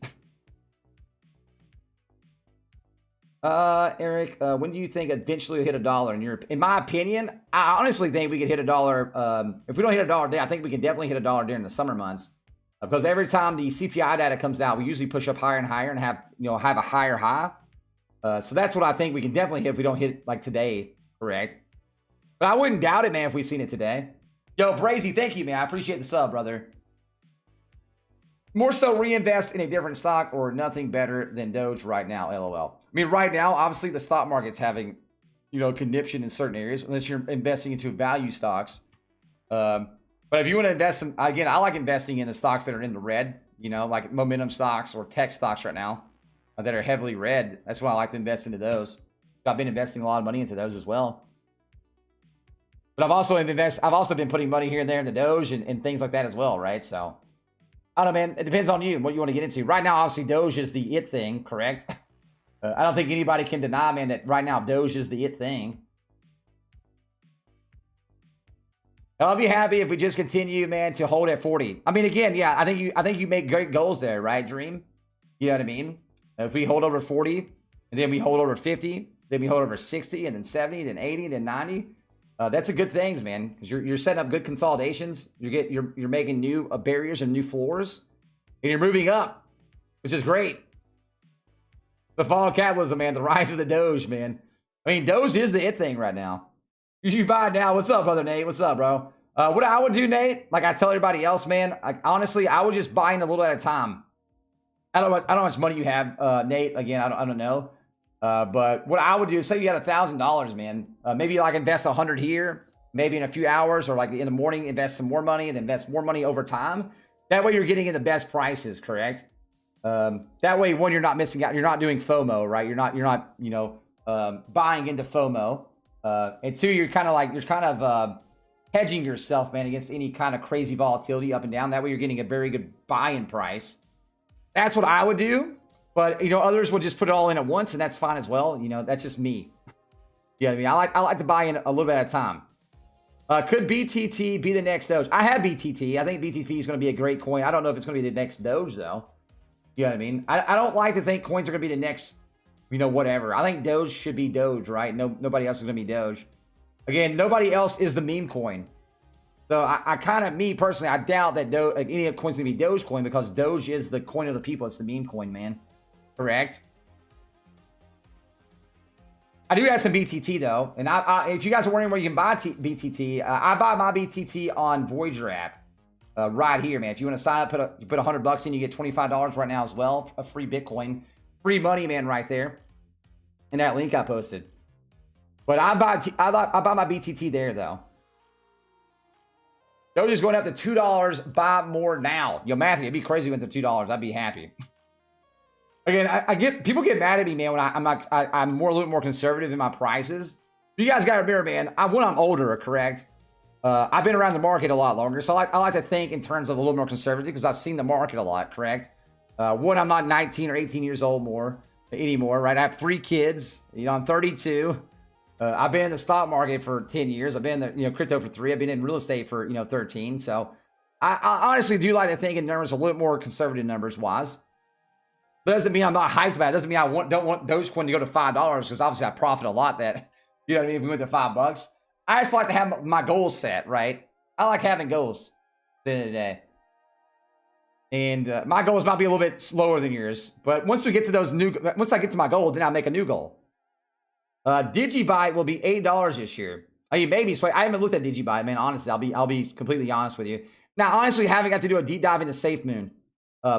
Eric, when do you think eventually we'll hit $1? In my opinion, I honestly think we could hit $1. If we don't hit $1 today, I think we can definitely hit $1 during the summer months. Because every time the CPI data comes out, we usually push up higher and higher and have a higher high. So that's what I think we can definitely hit if we don't hit it like today, correct? But I wouldn't doubt it, man, if we seen it today. Yo, Brazy, thank you, man. I appreciate the sub, brother. More so reinvest in a different stock or nothing better than Doge right now, LOL. I mean, right now, obviously, the stock market's having, conniption in certain areas, unless you're investing into value stocks. But if you want to invest in, again, I like investing in the stocks that are in the red, like momentum stocks or tech stocks right now that are heavily red. That's why I like to invest into those. I've been investing a lot of money into those as well. But I've also been putting money here and there in the Doge and things like that as well, right? So, I don't know, man. It depends on you and what you want to get into. Right now, obviously, Doge is the it thing, correct? I don't think anybody can deny, man, that right now Doge is the it thing. I'll be happy if we just continue, man, to hold at 40. I mean, again, yeah, I think you make great goals there, right, Dream? You know what I mean? If we hold over 40, and then we hold over 50, then we hold over 60, and then 70, then 80, then 90. That's a good things, man, because you're setting up good consolidations. You're making new barriers and new floors, and you're moving up, which is great. The fall of capitalism, man. The rise of the Doge, man. I mean, Doge is the it thing right now. You should buy it now. What's up, brother Nate? What's up, bro? What I would do, Nate, like I tell everybody else, man, honestly, I would just buy in a little at a time. I don't know how much money you have, Nate. Again, I don't know. But what I would do is say you had $1,000, man. Maybe like invest 100 here, maybe in a few hours, or like in the morning, invest some more money and invest more money over time. That way you're getting in the best prices, correct? That way, one, you're not missing out. You're not doing FOMO, right? You're not, buying into FOMO. And two, you're kind of hedging yourself, man, against any kind of crazy volatility up and down. That way you're getting a very good buy-in price. That's what I would do. But, others would just put it all in at once, and that's fine as well. That's just me. You know what I mean? I like to buy in a little bit at a time. Could BTT be the next Doge? I have BTT. I think BTT is going to be a great coin. I don't know if it's going to be the next Doge, though. You know what I mean? I don't like to think coins are going to be the next, whatever. I think Doge should be Doge, right? Nobody else is going to be Doge. Again, nobody else is the meme coin. So I kind of, me personally, I doubt that any coin's going to be Dogecoin because Doge is the coin of the people. It's the meme coin, man. Correct? I do have some BTT, though. And if you guys are wondering where you can buy BTT, I buy my BTT on Voyager app. Right here, man. If you want to sign up, you put $100 in, you get $25 right now as well. A free Bitcoin. Free money, man, right there. In that link I posted. But I buy my BTT there, though. Doge is going up to $2. Buy more now. Yo, Matthew, it'd be crazy if it went to $2. I'd be happy. Again, people get mad at me, man, when I'm a little more conservative in my prices. You guys got to remember, man, I'm older, correct? I've been around the market a lot longer, so I like to think in terms of a little more conservative because I've seen the market a lot, correct? One, I'm not 19 or 18 years old anymore, right? I have 3 kids. I'm 32. I've been in the stock market for 10 years. I've been in crypto for 3. I've been in real estate for 13. So I honestly do like to think in terms a little more conservative numbers wise. But doesn't mean I'm not hyped about it. Doesn't mean I don't want Dogecoin to go to $5 because obviously I profit a lot. That what I mean. If we went to $5. I just like to have my goals set, right? I like having goals at the end of the day. And my goals might be a little bit slower than yours. But once we get to once I get to my goal, then I'll make a new goal. Digibyte will be $8 this year. I mean, maybe. So I haven't looked at Digibyte, man. Honestly, I'll be completely honest with you. Now, honestly, having got to do a deep dive into SafeMoon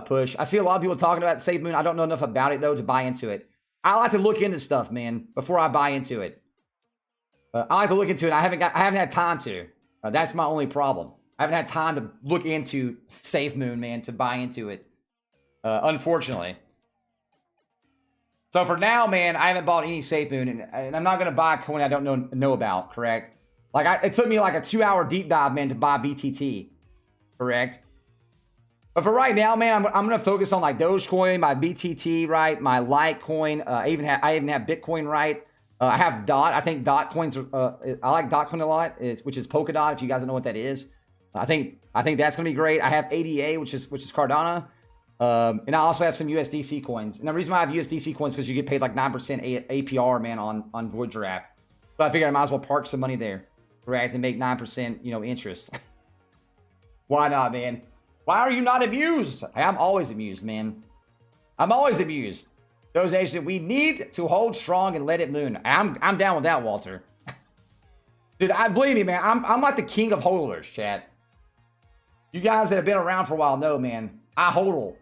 push. I see a lot of people talking about SafeMoon. I don't know enough about it, though, to buy into it. I like to look into stuff, man, before I buy into it. I like to look into it. I haven't had time to. That's my only problem. I haven't had time to look into SafeMoon, man, to buy into it. Unfortunately. So for now, man, I haven't bought any SafeMoon, and I'm not going to buy a coin I don't know about, correct? Like, it took me like a 2-hour deep dive, man, to buy BTT, correct? But for right now, man, I'm going to focus on like Dogecoin, my BTT, right? My Litecoin. I even have Bitcoin, right? I have DOT. I think DOT coins. I like DOT coin a lot, which is Polkadot. If you guys don't know what that is, I think that's going to be great. I have ADA, which is Cardano. And I also have some USDC coins. And the reason why I have USDC coins is because you get paid like 9% APR, man, on Voyager app. So I figured I might as well park some money there, correct, and make 9%, you know, interest. Why not, man? Why are you not amused? Hey, I'm always amused, man. I'm always amused. Those agents, we need to hold strong and let it moon. I'm down with that, Walter. Dude, believe me, man. I'm like the king of hodlers, chat. You guys that have been around for a while know, man. I hodl.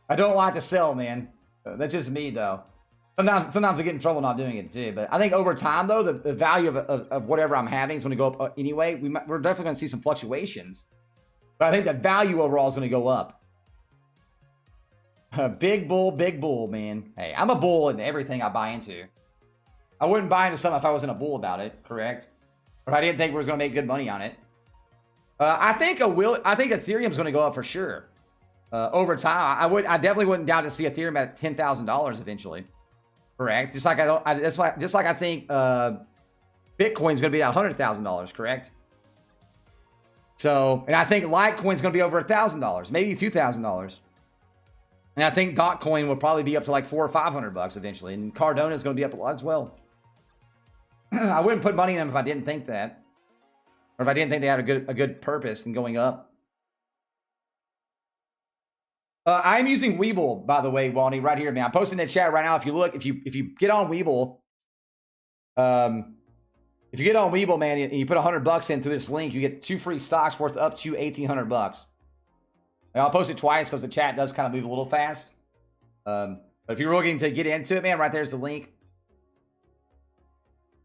I don't like to sell, man. That's just me, though. Sometimes I get in trouble not doing it, too. But I think over time, though, the value of whatever I'm having is going to go up anyway. We're definitely going to see some fluctuations. But I think the value overall is going to go up. Big bull, man. Hey, I'm a bull in everything I buy into. I wouldn't buy into something if I wasn't a bull about it, correct? Or if I didn't think we were going to make good money on it. I think Ethereum's going to go up for sure. Over time, I definitely wouldn't doubt to see Ethereum at $10,000 eventually. Correct. Just like I think Bitcoin's going to be at $100,000. Correct. So, and I think Litecoin's going to be over $1,000, maybe $2,000. And I think Dogecoin will probably be up to like $400 or $500 eventually, and Cardano is going to be up a lot as well. I wouldn't put money in them if I didn't think that, or if I didn't think they had a good purpose in going up. I'm using Webull, by the way, Walney, right here, man. I'm posting in the chat right now. If you look, if you get on Webull, if you get on Webull, man, and you put $100 in through this link, you get 2 free stocks worth up to $1,800. And I'll post it twice because the chat does kind of move a little fast. But if you're looking to get into it, man, right there's the link.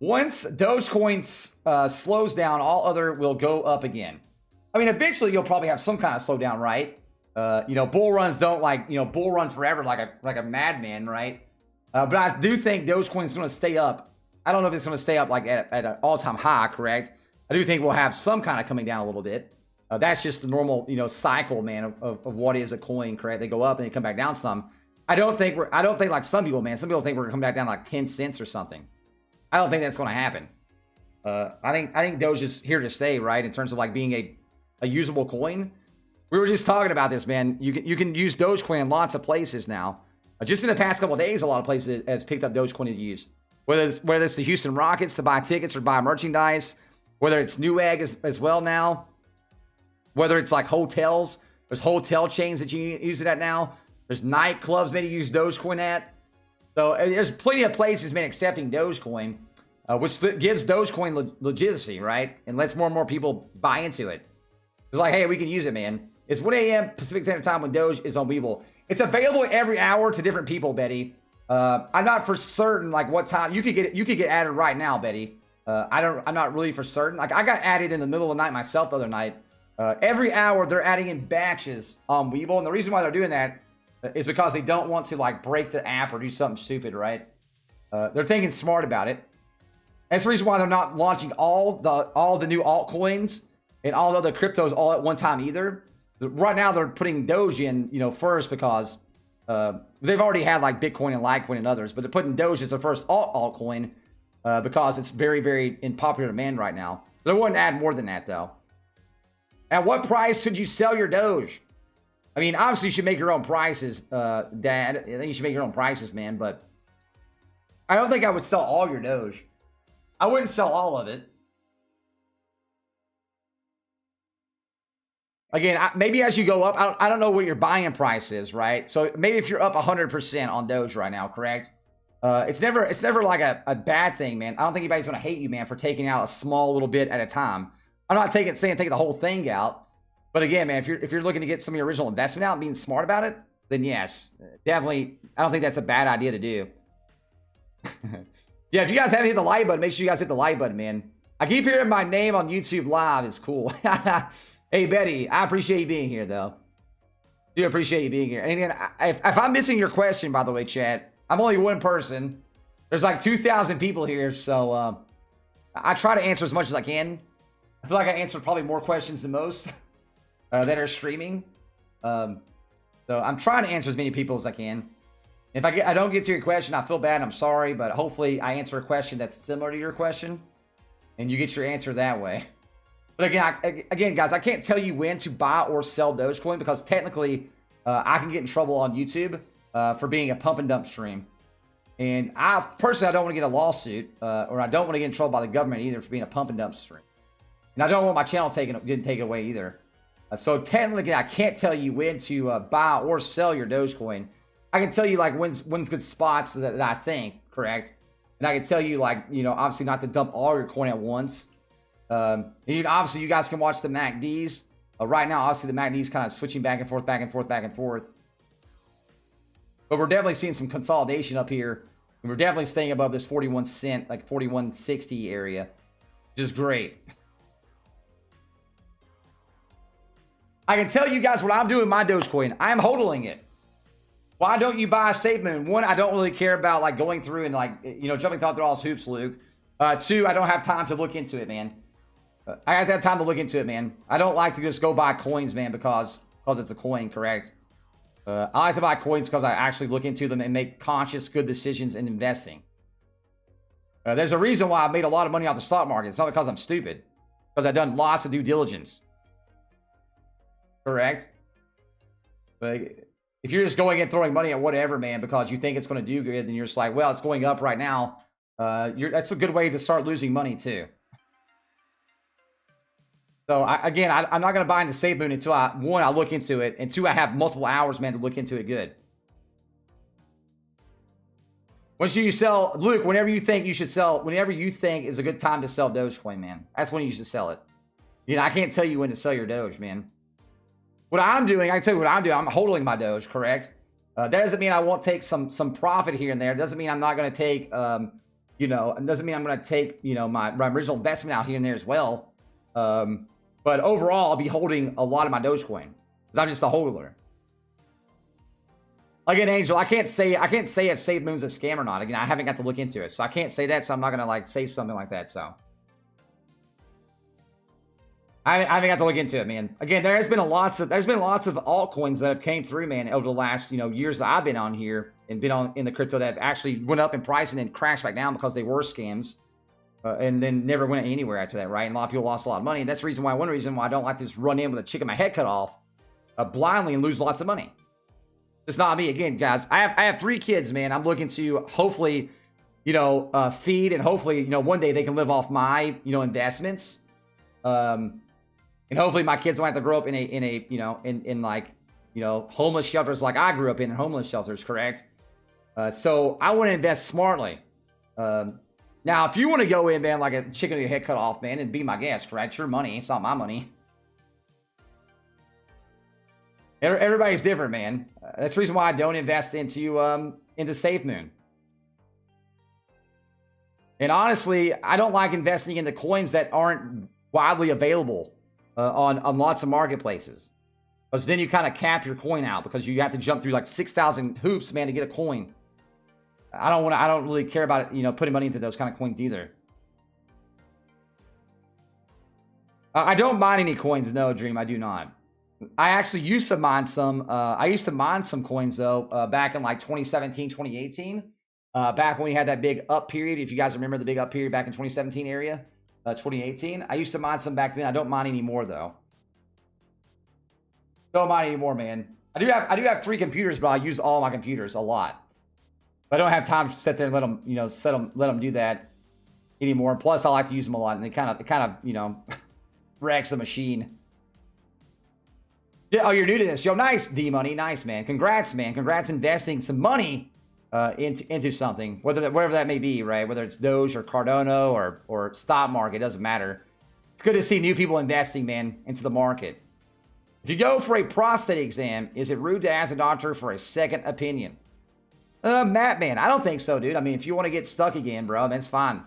Once Dogecoin slows down, all other will go up again. I mean, eventually you'll probably have some kind of slowdown, right? You know, bull runs don't bull run forever like a madman, right? But I do think Dogecoin is going to stay up. I don't know if it's going to stay up like at an all-time high, correct? I do think we'll have some kind of coming down a little bit. That's just the normal, cycle, man, of what is a coin, correct? They go up and they come back down some. I don't think like some people, man. Some people think we're gonna come back down like 10 cents or something. I don't think that's going to happen. I think Doge is here to stay, right? In terms of like being a usable coin. We were just talking about this, man. You can use Dogecoin in lots of places now. Just in the past couple of days, a lot of places has picked up Dogecoin to use. Whether it's the Houston Rockets to buy tickets or buy merchandise, whether it's Newegg as well now. Whether it's like hotels, there's hotel chains that you use it at now. There's nightclubs maybe you use Dogecoin at. So there's plenty of places, man, accepting Dogecoin, which gives Dogecoin legitimacy, right? And lets more and more people buy into it. It's like, hey, we can use it, man. It's 1 a.m. Pacific Standard Time when Doge is on Webull. It's available every hour to different people, Betty. I'm not for certain like what time you could get added right now, Betty. I'm not really for certain. Like I got added in the middle of the night myself the other night. Every hour they're adding in batches on Webull, and the reason why they're doing that is because they don't want to like break the app or do something stupid, right? They're thinking smart about it. That's the reason why they're not launching all the new altcoins and all the other cryptos all at one time either. Right now they're putting Doge in, first because they've already had like Bitcoin and Litecoin and others, but they're putting Doge as the first altcoin because it's very, very in popular demand right now. They wouldn't add more than that though. At what price should you sell your Doge? I mean, obviously you should make your own prices, Dad. I think you should make your own prices, man, but I don't think I would sell all your Doge. I wouldn't sell all of it. Again, maybe as you go up, I don't know what your buying price is, right? So maybe if you're up 100% on Doge right now, correct? It's never like a bad thing, man. I don't think anybody's going to hate you, man, for taking out a small little bit at a time. I'm not saying take the whole thing out. But again, man, if you're looking to get some of your original investment out and being smart about it, then yes, definitely. I don't think that's a bad idea to do. Yeah, if you guys haven't hit the like button, make sure you guys hit the like button, man. I keep hearing my name on YouTube Live. It's cool. Hey, Betty, I appreciate you being here, though. Do appreciate you being here. And again, if I'm missing your question, by the way, chat, I'm only one person. There's like 2,000 people here, so I try to answer as much as I can. I feel like I answered probably more questions than most that are streaming. So I'm trying to answer as many people as I can. If I don't get to your question, I feel bad. I'm sorry, but hopefully I answer a question that's similar to your question, and you get your answer that way. But again, guys, I can't tell you when to buy or sell Dogecoin because technically I can get in trouble on YouTube for being a pump and dump stream. And I personally, I don't want to get a lawsuit, or I don't want to get in trouble by the government either for being a pump and dump stream. And I don't want my channel getting taken away either. So technically, I can't tell you when to buy or sell your Dogecoin. I can tell you like when's good spots that I think, correct? And I can tell you like, you know, obviously not to dump all your coin at once. Obviously, you guys can watch the MACDs. Right now, obviously, the MACDs kind of switching back and forth, back and forth, back and forth. But we're definitely seeing some consolidation up here. And we're definitely staying above this 41 cent, like 41.60 area, which is great. I can tell you guys what I'm doing with my Dogecoin. I am hodling it. Why don't you buy a SafeMoon? One, I don't really care about like going through and like, you know, jumping through all those hoops, Luke. Two, I don't have time to look into it, man. I have to have time to look into it, man. I don't like to just go buy coins, man, because it's a coin, correct? I like to buy coins because I actually look into them and make conscious, good decisions in investing. There's a reason why I made a lot of money off the stock market. It's not because I'm stupid. Because I've done lots of due diligence. Correct? But if you're just going and throwing money at whatever, man, because you think it's going to do good, then you're just like, well, it's going up right now. That's a good way to start losing money, too. So, I'm not going to buy into SafeMoon until I look into it, and two, I have multiple hours, man, to look into it good. When should you sell, Luke, whenever you think you should sell, whenever you think is a good time to sell Dogecoin, man. That's when you should sell it. You know, I can't tell you when to sell your Doge, man. What I'm doing, I can tell you what I'm doing. I'm holding my Doge, correct? That doesn't mean I won't take some profit here and there. It doesn't mean I'm not going to take, you know, it doesn't mean I'm going to take, you know, my original investment out here and there as well. But overall, I'll be holding a lot of my Dogecoin because I'm just a holder. Again, Angel, I can't say if SafeMoon's a scam or not. Again, I haven't got to look into it, so I can't say that. So I'm not gonna like say something like that. So I haven't got to look into it, man. Again, there's been lots of altcoins that have came through, man, over the last years that I've been on here and been on in the crypto that actually went up in price and then crashed back down because they were scams. And then never went anywhere after that, right? And a lot of people lost a lot of money. And that's the reason why, one reason why I don't like to just run in with a chicken my head cut off blindly and lose lots of money. It's not me. Again, guys, I have 3 kids, man. I'm looking to hopefully, feed and hopefully, one day they can live off my, investments. And hopefully my kids don't have to grow up in homeless shelters like I grew up in homeless shelters, correct? So I want to invest smartly. Now, if you want to go in, man, like a chicken with your head cut off, man, and be my guest, right? It's your money. It's not my money. Everybody's different, man. That's the reason why I don't invest into SafeMoon. And honestly, I don't like investing into coins that aren't widely available on lots of marketplaces. Because then you kind of cap your coin out because you have to jump through like 6,000 hoops, man, to get a coin. I don't really care about putting money into those kind of coins either. I don't mine any coins, no, Dream. I do not. I actually used to mine some. I used to mine some coins though, back in like 2017, 2018. Back when we had that big up period. If you guys remember the big up period back in 2017 area, 2018. I used to mine some back then. I don't mine anymore though. Don't mine anymore, man. I do have 3 computers, but I use all my computers a lot. I don't have time to sit there and let them do that anymore. And plus, I like to use them a lot, and it kind of wrecks the machine. Yeah, oh, you're new to this, yo. Nice, D Money, nice, man. Congrats, man. Congrats, investing some money into something, whatever that may be, right? Whether it's Doge or Cardano or stock market, doesn't matter. It's good to see new people investing, man, into the market. If you go for a prostate exam, is it rude to ask a doctor for a second opinion? Matt, man, I don't think so, dude. I mean, if you want to get stuck again, bro, that's fine.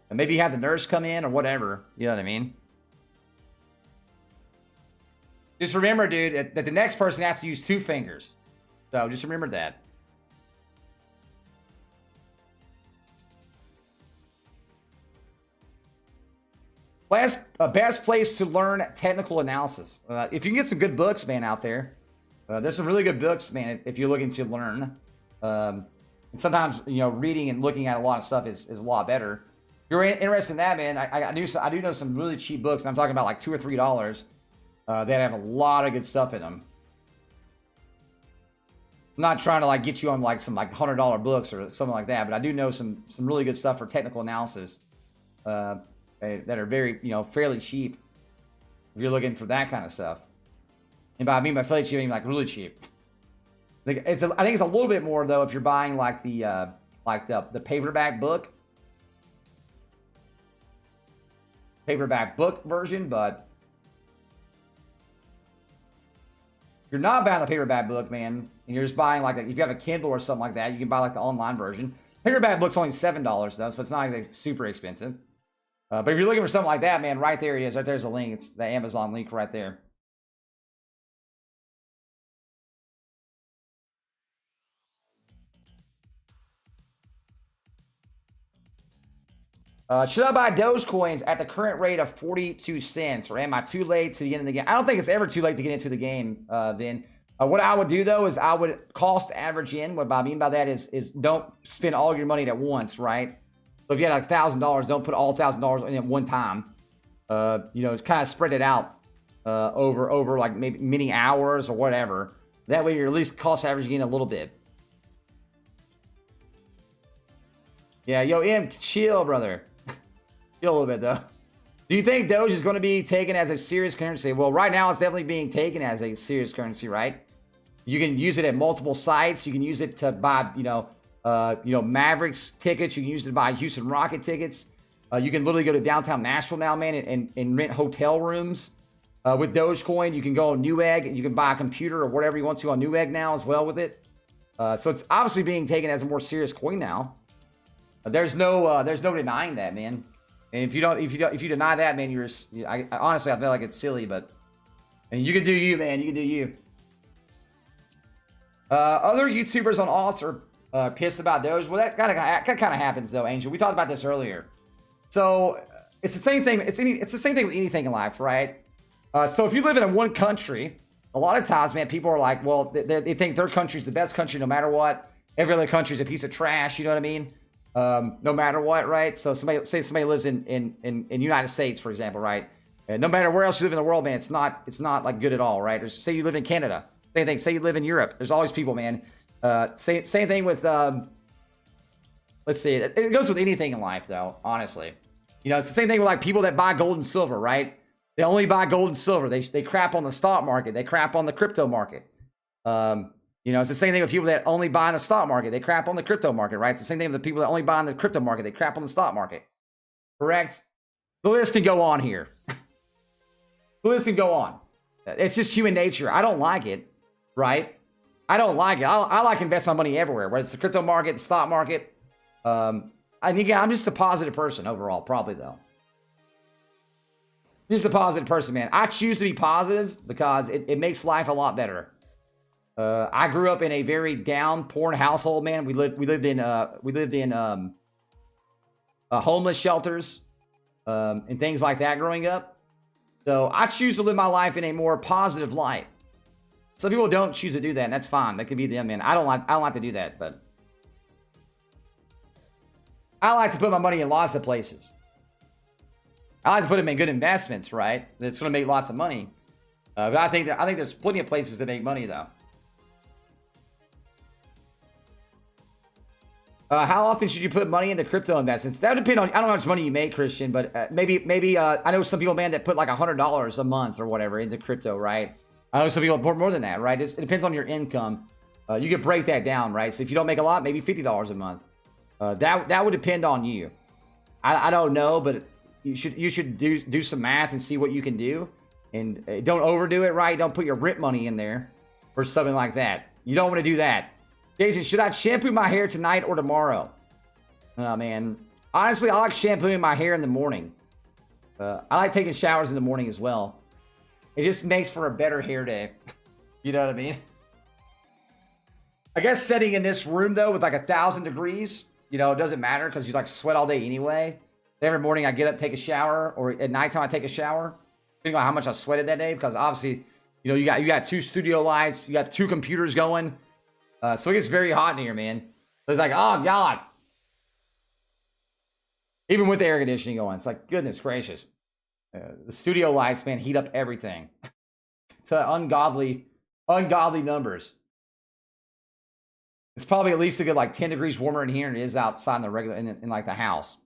And maybe you have the nurse come in or whatever. You know what I mean? Just remember, dude, that the next person has to use 2 fingers. So just remember that. Best place to learn technical analysis. If you can get some good books, man, out there. There's some really good books, man, if you're looking to learn. And sometimes reading and looking at a lot of stuff is a lot better. If you're interested in that, man, I do know some really cheap books, and I'm talking about like $2 or $3 that have a lot of good stuff in them. I'm not trying to like get you on like some like $100 books or something like that, but I do know some really good stuff for technical analysis that are very, you know, fairly cheap if you're looking for that kind of stuff. And by fairly cheap, I mean like really cheap. Like I think it's a little bit more though if you're buying like the paperback book version, but if you're not buying the paperback book, man, and you're just buying like if you have a Kindle or something like that, you can buy like the online version. Paperback book's only $7 though, so it's not like super expensive. But if you're looking for something like that, man, right there it is. Right there's a link. It's the Amazon link right there. Should I buy Dogecoins at the current rate of 42 cents, or am I too late to get into the game? I don't think it's ever too late to get into the game, Vin. What I would do, though, is I would cost average in. What I mean by that is don't spend all your money at once, right? So if you had like $1,000, don't put all $1,000 in at one time. You know, kind of spread it out over like maybe many hours or whatever. That way you're at least cost averaging in a little bit. Yeah, yo, M, chill, brother. Chill a little bit, though. Do you think Doge is going to be taken as a serious currency? Well, right now it's definitely being taken as a serious currency, right? You can use it at multiple sites. You can use it to buy, you know, Mavericks tickets. You can use it to buy Houston Rocket tickets. You can literally go to downtown Nashville now, man, and rent hotel rooms with Dogecoin. You can go on Newegg. You can buy a computer or whatever you want to on Newegg now as well with it. So it's obviously being taken as a more serious coin now. There's no denying that, man. And if you deny that, man, honestly, I feel like it's silly, but and you can do you, man. You can do you. Other YouTubers on alts are pissed about Doge. Well, that kind of happens though, Angel. We talked about this earlier. So it's the same thing. It's the same thing with anything in life, right? So if you live in one country, a lot of times, man, people are like, well, they think their country's the best country no matter what. Every other country's a piece of trash. You know what I mean? No matter what, right? So somebody lives in United States, for example, right? And no matter where else you live in the world, man, it's not like good at all, right? Or say you live in Canada, same thing. Say you live in Europe, there's always people, man. Same thing with let's see, it goes with anything in life, though. Honestly, you know, it's the same thing with like people that buy gold and silver, right? They only buy gold and silver. They crap on the stock market. They crap on the crypto market. You know, it's the same thing with people that only buy in the stock market. They crap on the crypto market, right? It's the same thing with the people that only buy in the crypto market. They crap on the stock market. Correct? The list can go on here. The list can go on. It's just human nature. I don't like it, right? I don't like it. I like to invest my money everywhere, whether it's the crypto market, the stock market. I think I'm just a positive person overall, probably, though. Just a positive person, man. I choose to be positive because it makes life a lot better. I grew up in a very downpour household, man. We lived in homeless shelters and things like that growing up. So I choose to live my life in a more positive light. Some people don't choose to do that, and that's fine. That could be them, man. I don't like to do that, but I like to put my money in lots of places. I like to put them in good investments, right? That's going to make lots of money. But I think there's plenty of places to make money, though. How often should you put money into crypto investments? That would depend on, I don't know how much money you make, Christian, but maybe I know some people, man, that put like $100 a month or whatever into crypto, right? I know some people put more than that, right? It depends on your income. You could break that down, right? So if you don't make a lot, maybe $50 a month. That would depend on you. I don't know, but you should do some math and see what you can do. And don't overdo it, right? Don't put your rent money in there for something like that. You don't want to do that. Jason, should I shampoo my hair tonight or tomorrow? Oh, man. Honestly, I like shampooing my hair in the morning. I like taking showers in the morning as well. It just makes for a better hair day. You know what I mean? I guess sitting in this room, though, with like 1,000 degrees, you know, it doesn't matter because you like sweat all day anyway. Every morning I get up, take a shower, or at nighttime I take a shower. Depending on how much I sweated that day, because obviously, you know, you got 2 studio lights, you got 2 computers going. So it gets very hot in here, man. It's like, oh, God. Even with the air conditioning going, it's like, goodness gracious. The studio lights, man, heat up everything. It's ungodly numbers. It's probably at least a good like 10 degrees warmer in here than it is outside in the regular in like the house.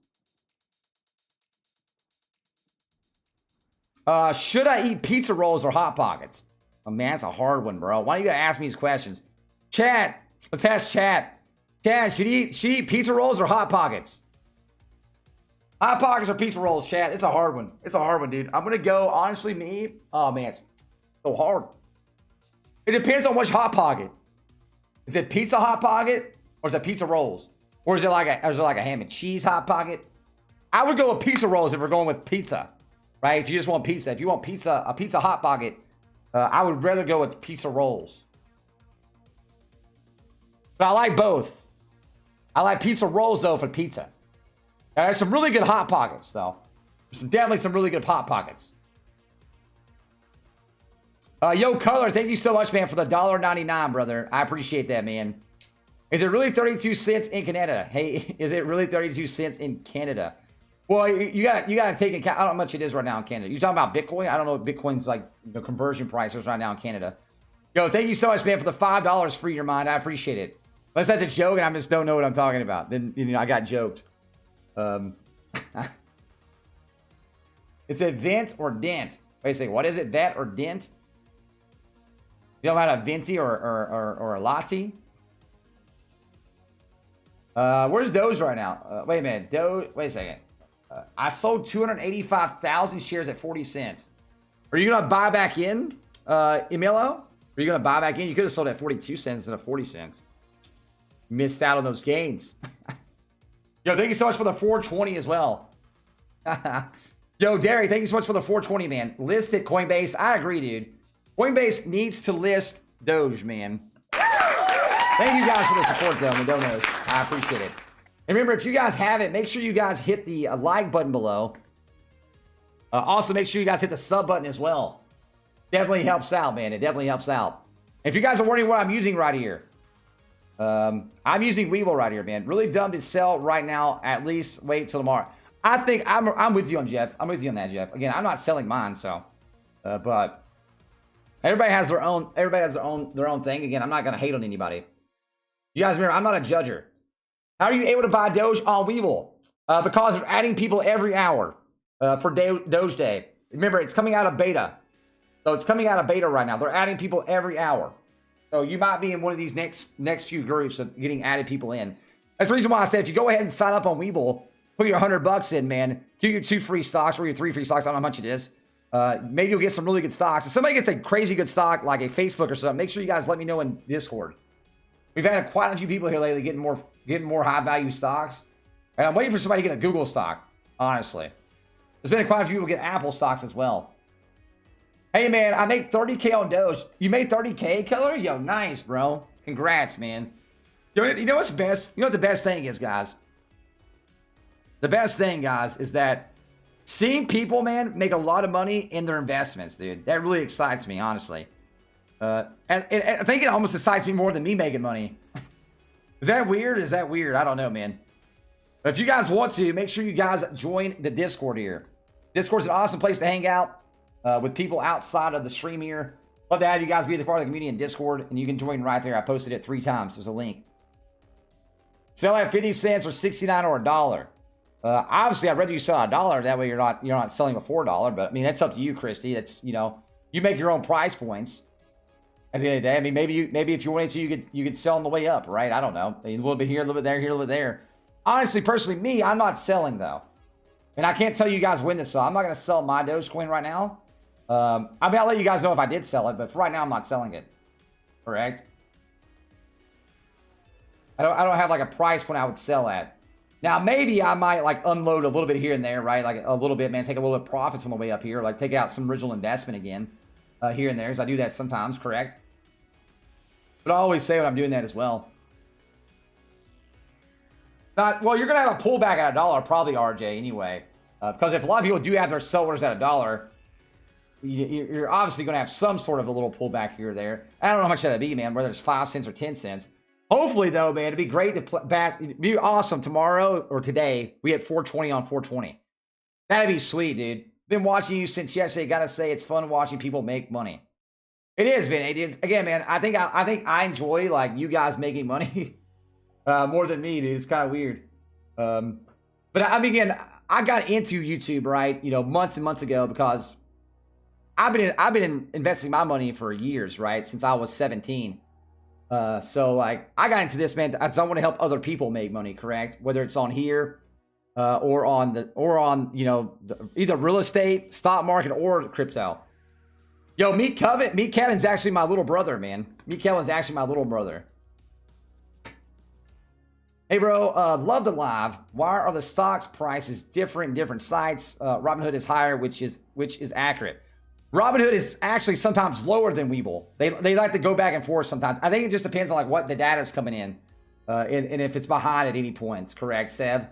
Should I eat pizza rolls or Hot Pockets? Oh man, that's a hard one, bro. Why don't you gotta ask me these questions? Chat, let's ask chat. Chat, should he eat pizza rolls or Hot Pockets? Hot Pockets or pizza rolls, chat? It's a hard one. It's a hard one, dude. I'm gonna go, honestly, me. Oh man, it's so hard. It depends on which Hot Pocket. Is it pizza Hot Pocket or is it pizza rolls? Or is it like a ham and cheese Hot Pocket? I would go with pizza rolls if we're going with pizza, right? If you just want pizza. If you want pizza, a pizza Hot Pocket, I would rather go with pizza rolls. But I like both. I like pizza rolls, though, for pizza. There's some really good Hot Pockets, though. There's definitely some really good Hot Pockets. Yo, Color, thank you so much, man, for the $1.99, brother. I appreciate that, man. Is it really 32 cents in Canada? Hey, is it really 32 cents in Canada? Well, you got to take into account. I don't know how much it is right now in Canada. You talking about Bitcoin? I don't know what Bitcoin's like the conversion prices right now in Canada. Yo, thank you so much, man, for the $5 free your mind. I appreciate it. Unless that's a joke and I just don't know what I'm talking about. Then I got joked. It's a vent or dent. Wait a second. What is it? Vet or dent? You know about a venti or a latte? Where's Doge right now? Wait a minute. Doge. Wait a second. I sold 285,000 shares at 40 cents. Are you gonna buy back in, Emilio? Are you gonna buy back in? You could have sold at 42 cents instead of 40 cents. Missed out on those gains. Yo, thank you so much for the 420 as well. Yo, Derek, thank you so much for the 420, man. List at Coinbase. I agree, dude. Coinbase needs to list Doge, man. Thank you guys for the support, though, and the donos. I appreciate it. And remember, if you guys have it, make sure you guys hit the like button below. Also, make sure you guys hit the sub button as well. Definitely helps out, man. It definitely helps out. If you guys are wondering what I'm using right here, I'm using Weevil right here, man. Really dumb to sell right now. At least wait till tomorrow. I think I'm with you on Jeff. I'm with you on that, Jeff. Again, I'm not selling mine, so but everybody has their own. Everybody has their own thing. Again, I'm not gonna hate on anybody. You guys remember, I'm not a judger. How are you able to buy Doge on Weevil? Because they're adding people every hour for Doge Day. Remember, it's coming out of beta. So it's coming out of beta right now. They're adding people every hour. So you might be in one of these next few groups of getting added people in. That's the reason why I said if you go ahead and sign up on Weevil, put your $100 in, man. Get your 2 free stocks or your 3 free stocks. I don't know how much it is. Maybe you'll get some really good stocks. If somebody gets a crazy good stock like a Facebook or something, make sure you guys let me know in Discord. We've had quite a few people here lately getting more high value stocks. And I'm waiting for somebody to get a Google stock, honestly. There's been quite a few people get Apple stocks as well. Hey, man, I make 30K on Doge. You made 30K, Killer? Yo, nice, bro. Congrats, man. You know what's best? You know what the best thing is, guys? The best thing, guys, is that seeing people, man, make a lot of money in their investments, dude. That really excites me, honestly. And I think it almost excites me more than me making money. Is that weird? Is that weird? I don't know, man. But if you guys want to, make sure you guys join the Discord here. Discord's an awesome place to hang out with people outside of the stream here. Love to have you guys be a part of the community in Discord, and you can join right there. I posted it 3 times. There's a link. Sell at 50 cents or 69 or $1. Obviously, I'd rather you sell at $1. That way, you're not selling a $4. But I mean, that's up to you, Christy. That's you make your own price points. At the end of the day, I mean, maybe if you wanted to, you could sell on the way up, right? I don't know. A little bit here, a little bit there, here, a little bit there. Honestly, personally, me, I'm not selling though, and I can't tell you guys when to sell. I'm not going to sell my Dogecoin right now. I mean, I'll let you guys know if I did sell it, but for right now, I'm not selling it. Correct? I don't have like a price point I would sell at. Now, maybe I might like unload a little bit here and there, right? Like a little bit, man. Take a little bit of profits on the way up here. Like take out some original investment again. Here and there, as I do that sometimes, correct? But I always say when I'm doing that as well. Well, you're gonna have a pullback at $1, probably, RJ, anyway. Because if a lot of people do have their sellers at $1, you're obviously gonna have some sort of a little pullback here or there. I don't know how much that'd be, man. Whether it's 5 cents or 10 cents. Hopefully, though, man, it'd be great to it'd be awesome tomorrow or today. We had 420 on 420. That'd be sweet, dude. Been watching you since yesterday. Gotta say, it's fun watching people make money. It is, man. It is. Again, man, I think I enjoy like you guys making money. more than me, dude. It's kind of weird. But I mean, again, I got into YouTube, right? You know, months and months ago because I've been investing my money for years, right? Since I was 17. So like I got into this, man. I want to help other people make money, correct? Whether it's on here, or on you know either real estate, stock market, or crypto. Yo, meet Kevin. Meet Kevin's actually my little brother, man. Meet Kevin's actually my little brother. Hey, bro. Love the live. Why are the stocks prices different in different sites? Robinhood is higher, which is accurate. Robinhood is actually sometimes lower than Webull. They like to go back and forth sometimes. I think it just depends on like what the data is coming in, and if it's behind at any points. Correct, Seb?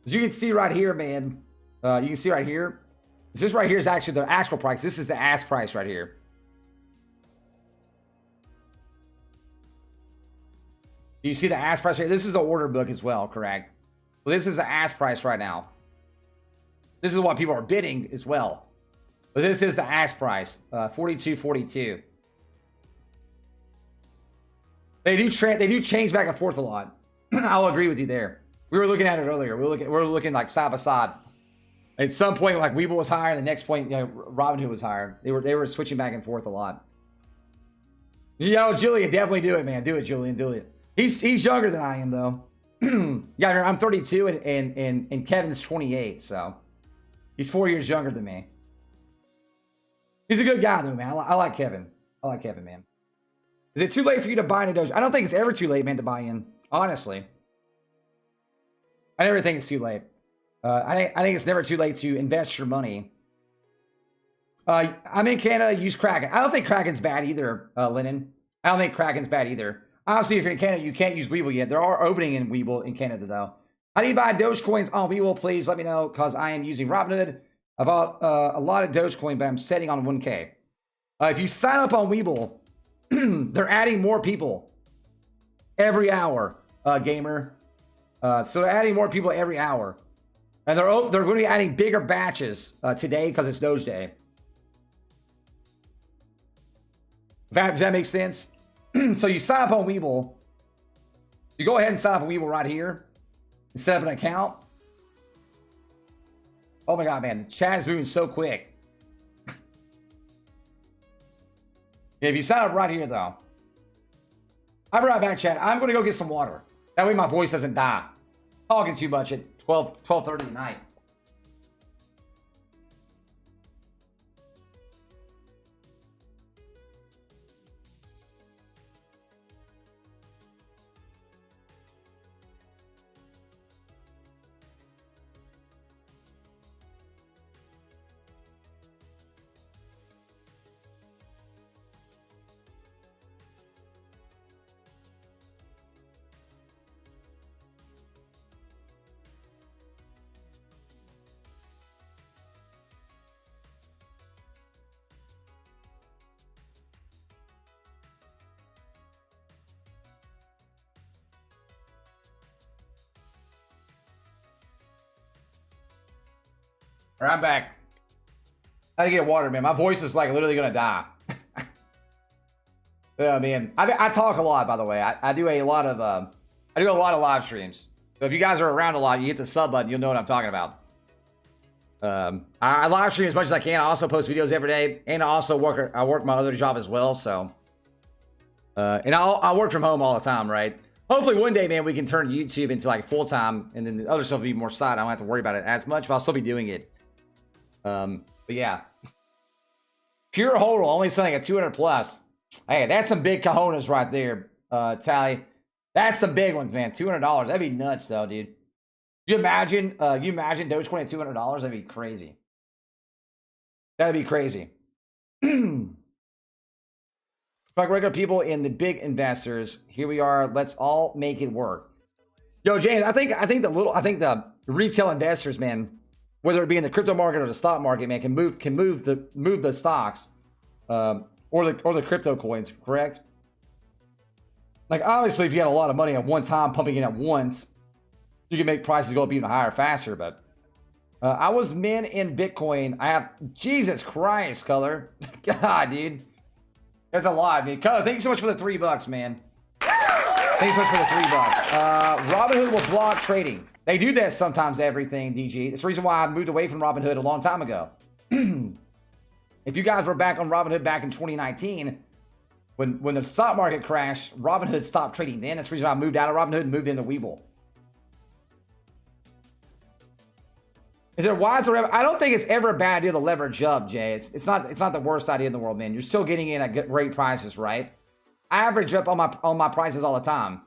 As you can see right here, man. You can see right here. This right here is actually the actual price. This is the ask price right here. Do you see the ask price right here? This is the order book as well, correct? Well, this is the ask price right now. This is what people are bidding as well. But this is the ask price, 42.42. They do change back and forth a lot. I'll agree with you there. We were looking at it earlier. We're looking like side by side. At some point, like Webull was higher, and the next point, you know, Robinhood was higher. They were switching back and forth a lot. Yo, Julian, definitely do it, man. Do it, Julian. Do it. He's younger than I am, though. Yeah, I'm 32, and Kevin's 28, so he's 4 years younger than me. He's a good guy, though, man. I like Kevin. I like Kevin, man. Is it too late for you to buy into Doge? I don't think it's ever too late, man, to buy in. Honestly, I never think it's too late. I think it's never too late to invest your money. I'm in Canada. Use Kraken. I don't think Kraken's bad either, Lennon. I don't think Kraken's bad either. Honestly, if you're in Canada, you can't use Webull yet. There are opening in Webull in Canada, though. How do you buy Dogecoins on Webull? Please let me know, because I am using Robinhood. I bought a lot of Dogecoin, but I'm setting on 1K. If you sign up on Webull, they're adding more people every hour, gamer. So they're adding more people every hour. And they're going to be adding bigger batches today because it's Doge Day. Does that make sense? So you sign up on Webull. You go ahead and sign up on Webull right here. And set up an account. Oh my God, man. The chat is moving so quick. Yeah, if you sign up right here, though. I'll be right back, chat. I'm going to go get some water. That way my voice doesn't die. Talking too much at 12:30 at night. All right, I'm back. I gotta get water, man. My voice is like literally gonna die. Yeah, man. I talk a lot, by the way. I do a lot of live streams. So if you guys are around a lot, you hit the sub button, you'll know what I'm talking about. I live stream as much as I can. I also post videos every day, and I also work my other job as well. So, and I work from home all the time, right? Hopefully one day, man, we can turn YouTube into like full time, and then the other stuff will be more side. I don't have to worry about it as much, but I'll still be doing it. But yeah, pure hodl only selling at 200 plus. Hey, that's some big cojones right there, Tally. That's some big ones, man. $200. That'd be nuts, though, dude. You imagine Dogecoin at $200? That'd be crazy. That'd be crazy. Like regular people and the big investors, here we are. Let's all make it work. Yo, James, I think the retail investors, man, whether it be in the crypto market or the stock market, man, can move the stocks, or the crypto coins, correct? Like obviously, if you had a lot of money at one time pumping in at once, you can make prices go up even higher, faster. But I was min in Bitcoin. I have Jesus Christ, Color. God, dude, that's a lot, man. Color, thank you so much for the $3, man. Thanks so much for the $3. Robinhood will block trading. They do that sometimes to everything, DG. It's the reason why I moved away from Robinhood a long time ago. If you guys were back on Robinhood back in 2019, when the stock market crashed, Robinhood stopped trading then. That's the reason why I moved out of Robinhood and moved into Webull. Is it wise to I don't think it's ever a bad idea to leverage up, Jay. It's not the worst idea in the world, man. You're still getting in at great prices, right? I average up on my prices all the time.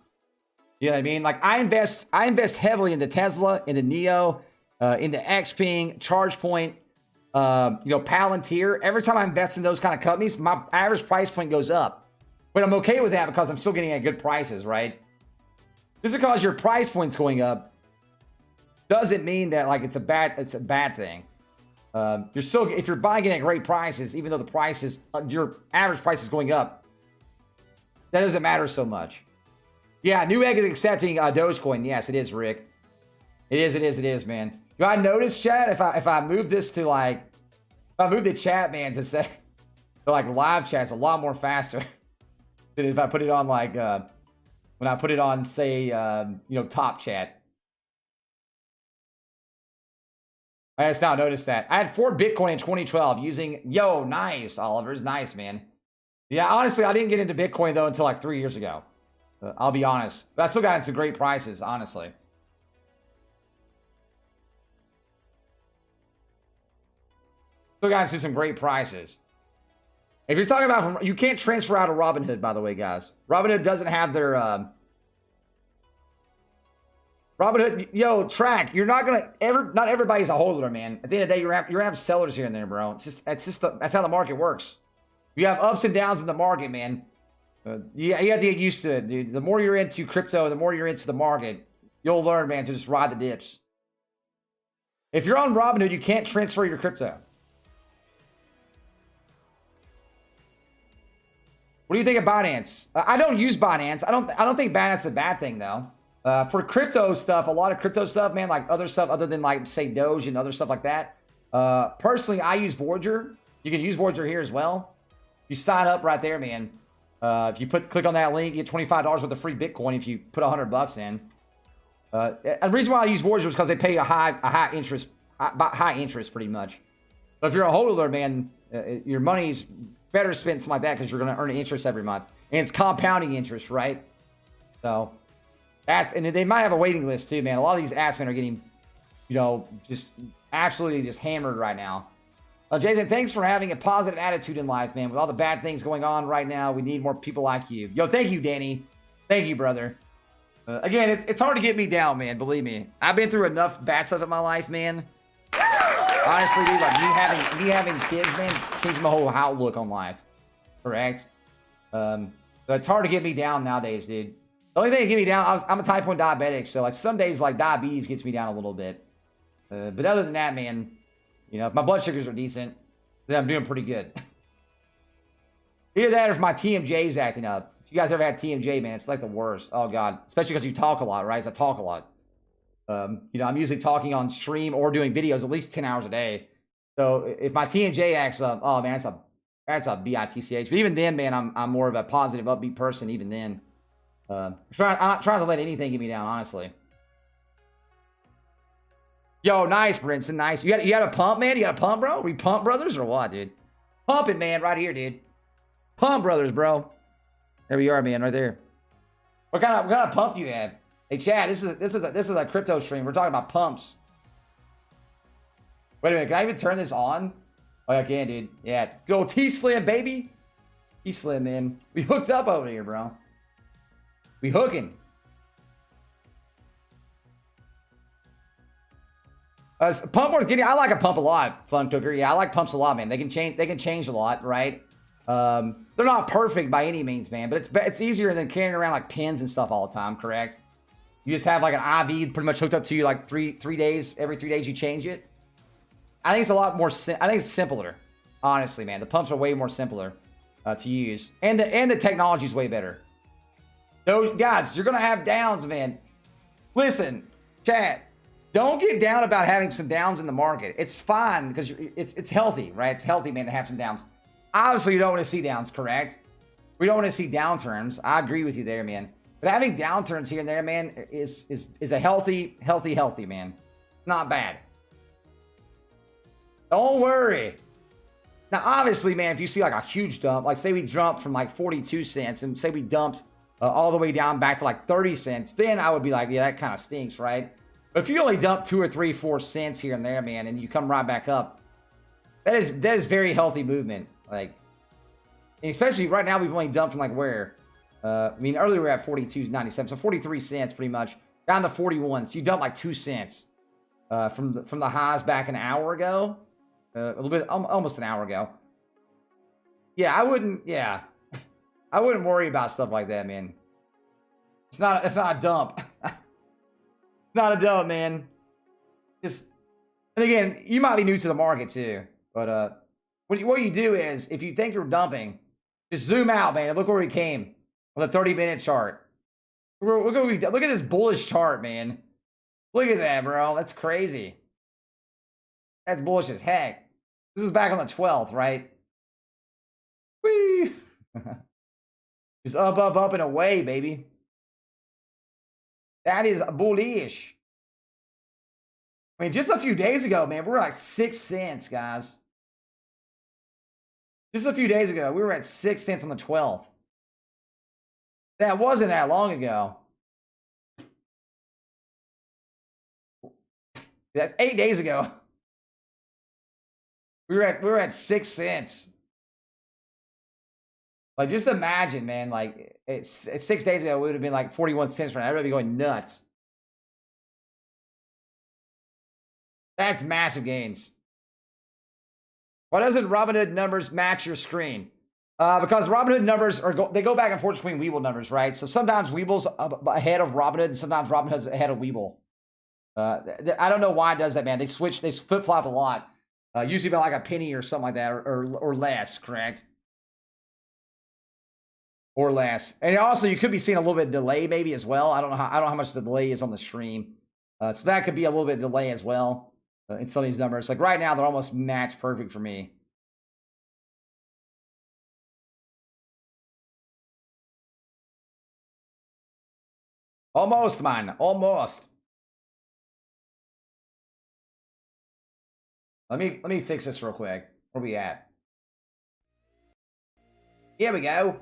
You know what I mean? Like I invest heavily into Tesla, into Neo, into Xpeng, ChargePoint, Palantir. Every time I invest in those kind of companies, my average price point goes up. But I'm okay with that because I'm still getting at good prices, right? Just because your price point's going up doesn't mean that like it's a bad thing. You're still, if you're buying it at great prices, even though the prices, your average price is going up, that doesn't matter so much. Yeah, Newegg is accepting Dogecoin. Yes, it is, Rick. It is, man. You know, I noticed, chat, if I move this to like, if I move the chat, man, to say, to like live chat, it's a lot more faster than if I put it on like, when I put it on, say, top chat. I just now noticed that. I had 4 Bitcoin in 2012 using, nice, Oliver's, nice, man. Yeah, honestly, I didn't get into Bitcoin, though, until like 3 years ago. I'll be honest. But I still got into great prices, honestly. Still got into some great prices. If you're talking about, you can't transfer out of Robinhood, by the way, guys. Robinhood doesn't have their... Robinhood, track. You're not gonna not everybody's a holder, man. At the end of the day, you're gonna have sellers here and there, bro. That's how the market works. You have ups and downs in the market, man. You have to get used to it, dude. The more you're into crypto, the more you're into the market, you'll learn, man, to just ride the dips. If you're on Robinhood, you can't transfer your crypto. What do you think of Binance? I don't use Binance. I don't think Binance is a bad thing, though. For crypto stuff, a lot of crypto stuff, man, like other stuff other than like, say, Doge and other stuff like that. Personally, I use Voyager. You can use Voyager here as well. You sign up right there, man. If you click on that link, you get $25 worth of free Bitcoin if you put $100 in. The reason why I use Voyager is because they pay a high interest pretty much. But if you're a holder, man, your money's better spent something like that because you're going to earn interest every month. And it's compounding interest, right? So... and they might have a waiting list too, man. A lot of these apps, man, are getting, just absolutely just hammered right now. Jason, thanks for having a positive attitude in life, man. With all the bad things going on right now, we need more people like you. Thank you, Danny. Thank you, brother. Again, it's hard to get me down, man. Believe me. I've been through enough bad stuff in my life, man. Honestly, dude, like me having kids, man, changed my whole outlook on life. Correct? So it's hard to get me down nowadays, dude. The only thing that get me down, I'm a type 1 diabetic, so like some days like diabetes gets me down a little bit. But other than that, man, if my blood sugars are decent, then I'm doing pretty good. Either that or if my TMJ's acting up. If you guys ever had TMJ, man, it's like the worst. Oh, God. Especially because you talk a lot, right? I talk a lot. I'm usually talking on stream or doing videos at least 10 hours a day. So if my TMJ acts up, oh, man, that's a bitch. But even then, man, I'm more of a positive, upbeat person even then. I'm not trying to let anything get me down, honestly. Nice, Brinson, nice. You got a pump, man? You got a pump, bro? We pump brothers or what, dude? Pump it, man, right here, dude. Pump brothers, bro. There we are, man, right there. What kind of pump you have? Hey, Chad, this is a crypto stream. We're talking about pumps. Wait a minute, can I even turn this on? Oh, I can, dude. Yeah, go T-Slim, baby. T-Slim, man. We hooked up over here, bro. We hooking. Pump worth getting. I like a pump a lot, Fun Cooker. Yeah, I like pumps a lot, man. They can change a lot, right? They're not perfect by any means, man, but it's easier than carrying around like pins and stuff all the time, correct? You just have like an IV pretty much hooked up to you like three days. Every 3 days you change it. I think it's a lot more. I think it's simpler, honestly, man. The pumps are way more simpler to use, and the technology is way better. Those guys, you're gonna have downs, man. Listen, chat, don't get down about having some downs in the market. It's fine because it's healthy, right? It's healthy, man, to have some downs. Obviously, you don't want to see downs, correct? We don't want to see downturns. I agree with you there, man. But having downturns here and there, man, is a healthy, man. Not bad. Don't worry. Now, obviously, man, if you see like a huge dump, like say we jumped from like 42 cents and say we dumped all the way down back to like 30 cents, then I would be like, yeah, that kind of stinks, right? But if you only dump 2 or 3, 4 cents here and there, man, and you come right back up, that is very healthy movement. Like, especially right now, we've only dumped from like where? I mean, earlier we were at 42.97, so 43 cents pretty much, down to 41. So you dump like 2 cents from the highs back an hour ago, a little bit, almost an hour ago. Yeah, I wouldn't worry about stuff like that, man. It's not a dump. It's not a dump, man. Just, and again, you might be new to the market too, but what you do is, if you think you're dumping, just zoom out, man, and look where we came on the 30-minute chart. Look at this bullish chart, man. Look at that, bro. That's crazy. That's bullish as heck. This is back on the 12th, right? Whee! Just up, and away, baby. That is bullish. I mean, just a few days ago, man, we were like 6 cents, guys. Just a few days ago, we were at 6 cents on the 12th. That wasn't that long ago. That's 8 days ago. We were at 6 cents. Like, just imagine, man. Like, it's 6 days ago, we would have been like 41 cents right now. Everybody would be going nuts. That's massive gains. Why doesn't Robinhood numbers match your screen? Because Robinhood numbers they go back and forth between Webull numbers, right? So sometimes Webull's ahead of Robinhood, and sometimes Robinhood's ahead of Webull. I don't know why it does that, man. They flip-flop a lot. Usually about like a penny or something like that, or less, correct? Or less. And also, you could be seeing a little bit of delay maybe as well. I don't know how much the delay is on the stream. So that could be a little bit of delay as well in some of these numbers. Like right now, they're almost match perfect for me. Almost, man. Almost. Let me fix this real quick. Where we at? Here we go.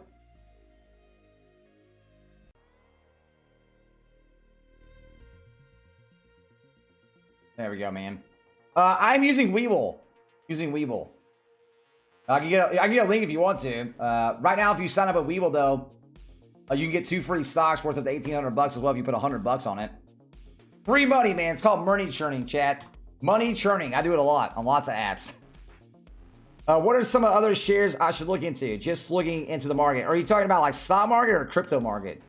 There we go, man. I'm using Webull. I can get a link if you want to. Right now, if you sign up at Webull, though, you can get 2 free stocks worth up to $1,800 as well if you put $100 on it. Free money, man. It's called money churning, chat. Money churning. I do it a lot on lots of apps. What are some of the other shares I should look into? Just looking into the market. Are you talking about like stock market or crypto market?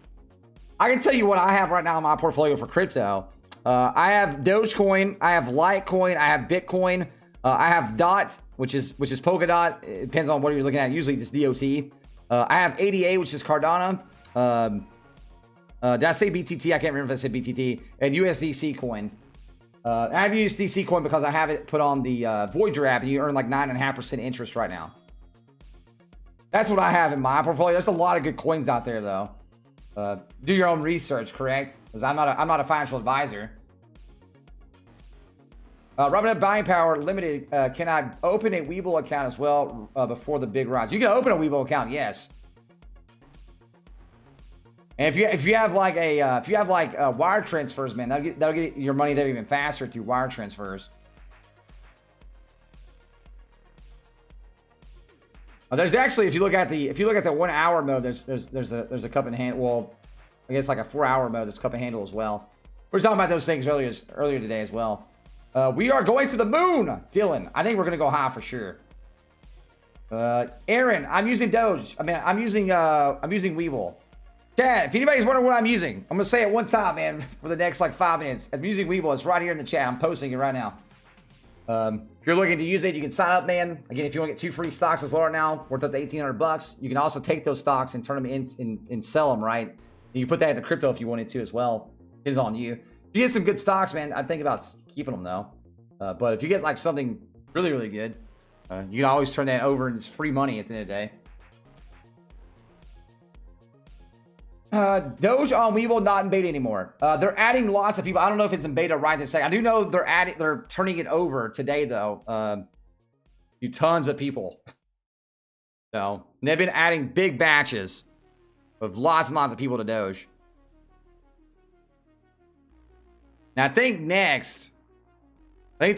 I can tell you what I have right now in my portfolio for crypto. I have Dogecoin. I have Litecoin. I have Bitcoin. I have DOT, which is Polkadot. It depends on what you're looking at. Usually it's DOT. I have ADA, which is Cardano. Did I say BTT? I can't remember if I said BTT. And USDC coin. I have USDC coin because I have it put on the Voyager app, and you earn like 9.5% interest right now. That's what I have in my portfolio. There's a lot of good coins out there, though. Do your own research, correct? Because I'm not a financial advisor. Robinhood Buying Power Limited. Can I open a Webull account as well before the big rise? You can open a Webull account, yes. And if you have like wire transfers, man, that'll get your money there even faster through wire transfers. There's actually, if you look at the 1 hour mode, there's a cup and handle. Well, I guess like a 4 hour mode. There's cup and handle as well. We were talking about those things earlier today as well. We are going to the moon, Dylan. I think we're gonna go high for sure. Aaron, I'm using Doge. I'm using Webull. Chat, if anybody's wondering what I'm using, I'm gonna say it one time, man, for the next like 5 minutes. I'm using Webull. It's right here in the chat. I'm posting it right now. If you're looking to use it, you can sign up, man. Again, if you want to get 2 free stocks as well right now, worth up to $1,800, you can also take those stocks and turn them in and sell them, right? You can put that into crypto if you wanted to as well. Depends on you. If you get some good stocks, man, I'd think about keeping them though. But if you get like something really, really good, you can always turn that over and it's free money at the end of the day. Doge on Webull not in beta anymore. They're adding lots of people. I don't know if it's in beta right this second. I do know they're turning it over today though. Tons of people. So they've been adding big batches of lots and lots of people to Doge. Now I think the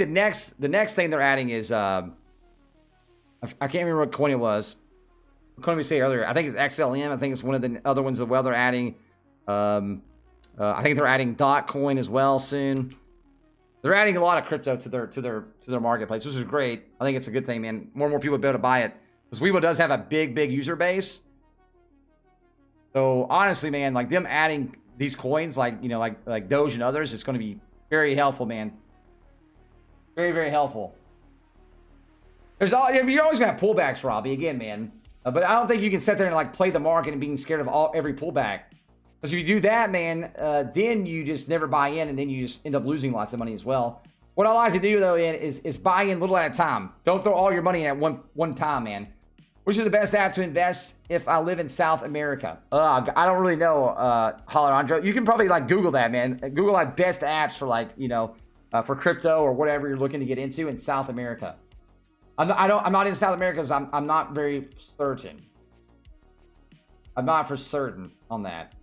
next thing they're adding is I can't remember what coin it was. What coin did we say earlier? I think it's XLM. I think it's one of the other ones as well. They're adding. I think they're adding Dogecoin as well soon. They're adding a lot of crypto to their marketplace, which is great. I think it's a good thing, man. More and more people will be able to buy it because Webull does have a big user base. So honestly, man, like them adding these coins, like like Doge and others, it's going to be very helpful, man. Very helpful. You're always gonna have pullbacks, Robbie. Again, man. But I don't think you can sit there and like play the market and being scared of every pullback. Because if you do that, man, then you just never buy in, and then you just end up losing lots of money as well. What I like to do though, man, is buy in little at a time. Don't throw all your money in at one time, man. Which is the best app to invest if I live in South America? I don't really know, Holler You can probably like Google that, man. Google like best apps for like for crypto or whatever you're looking to get into in South America. I'm not in South America because I'm not very certain. I'm not for certain on that.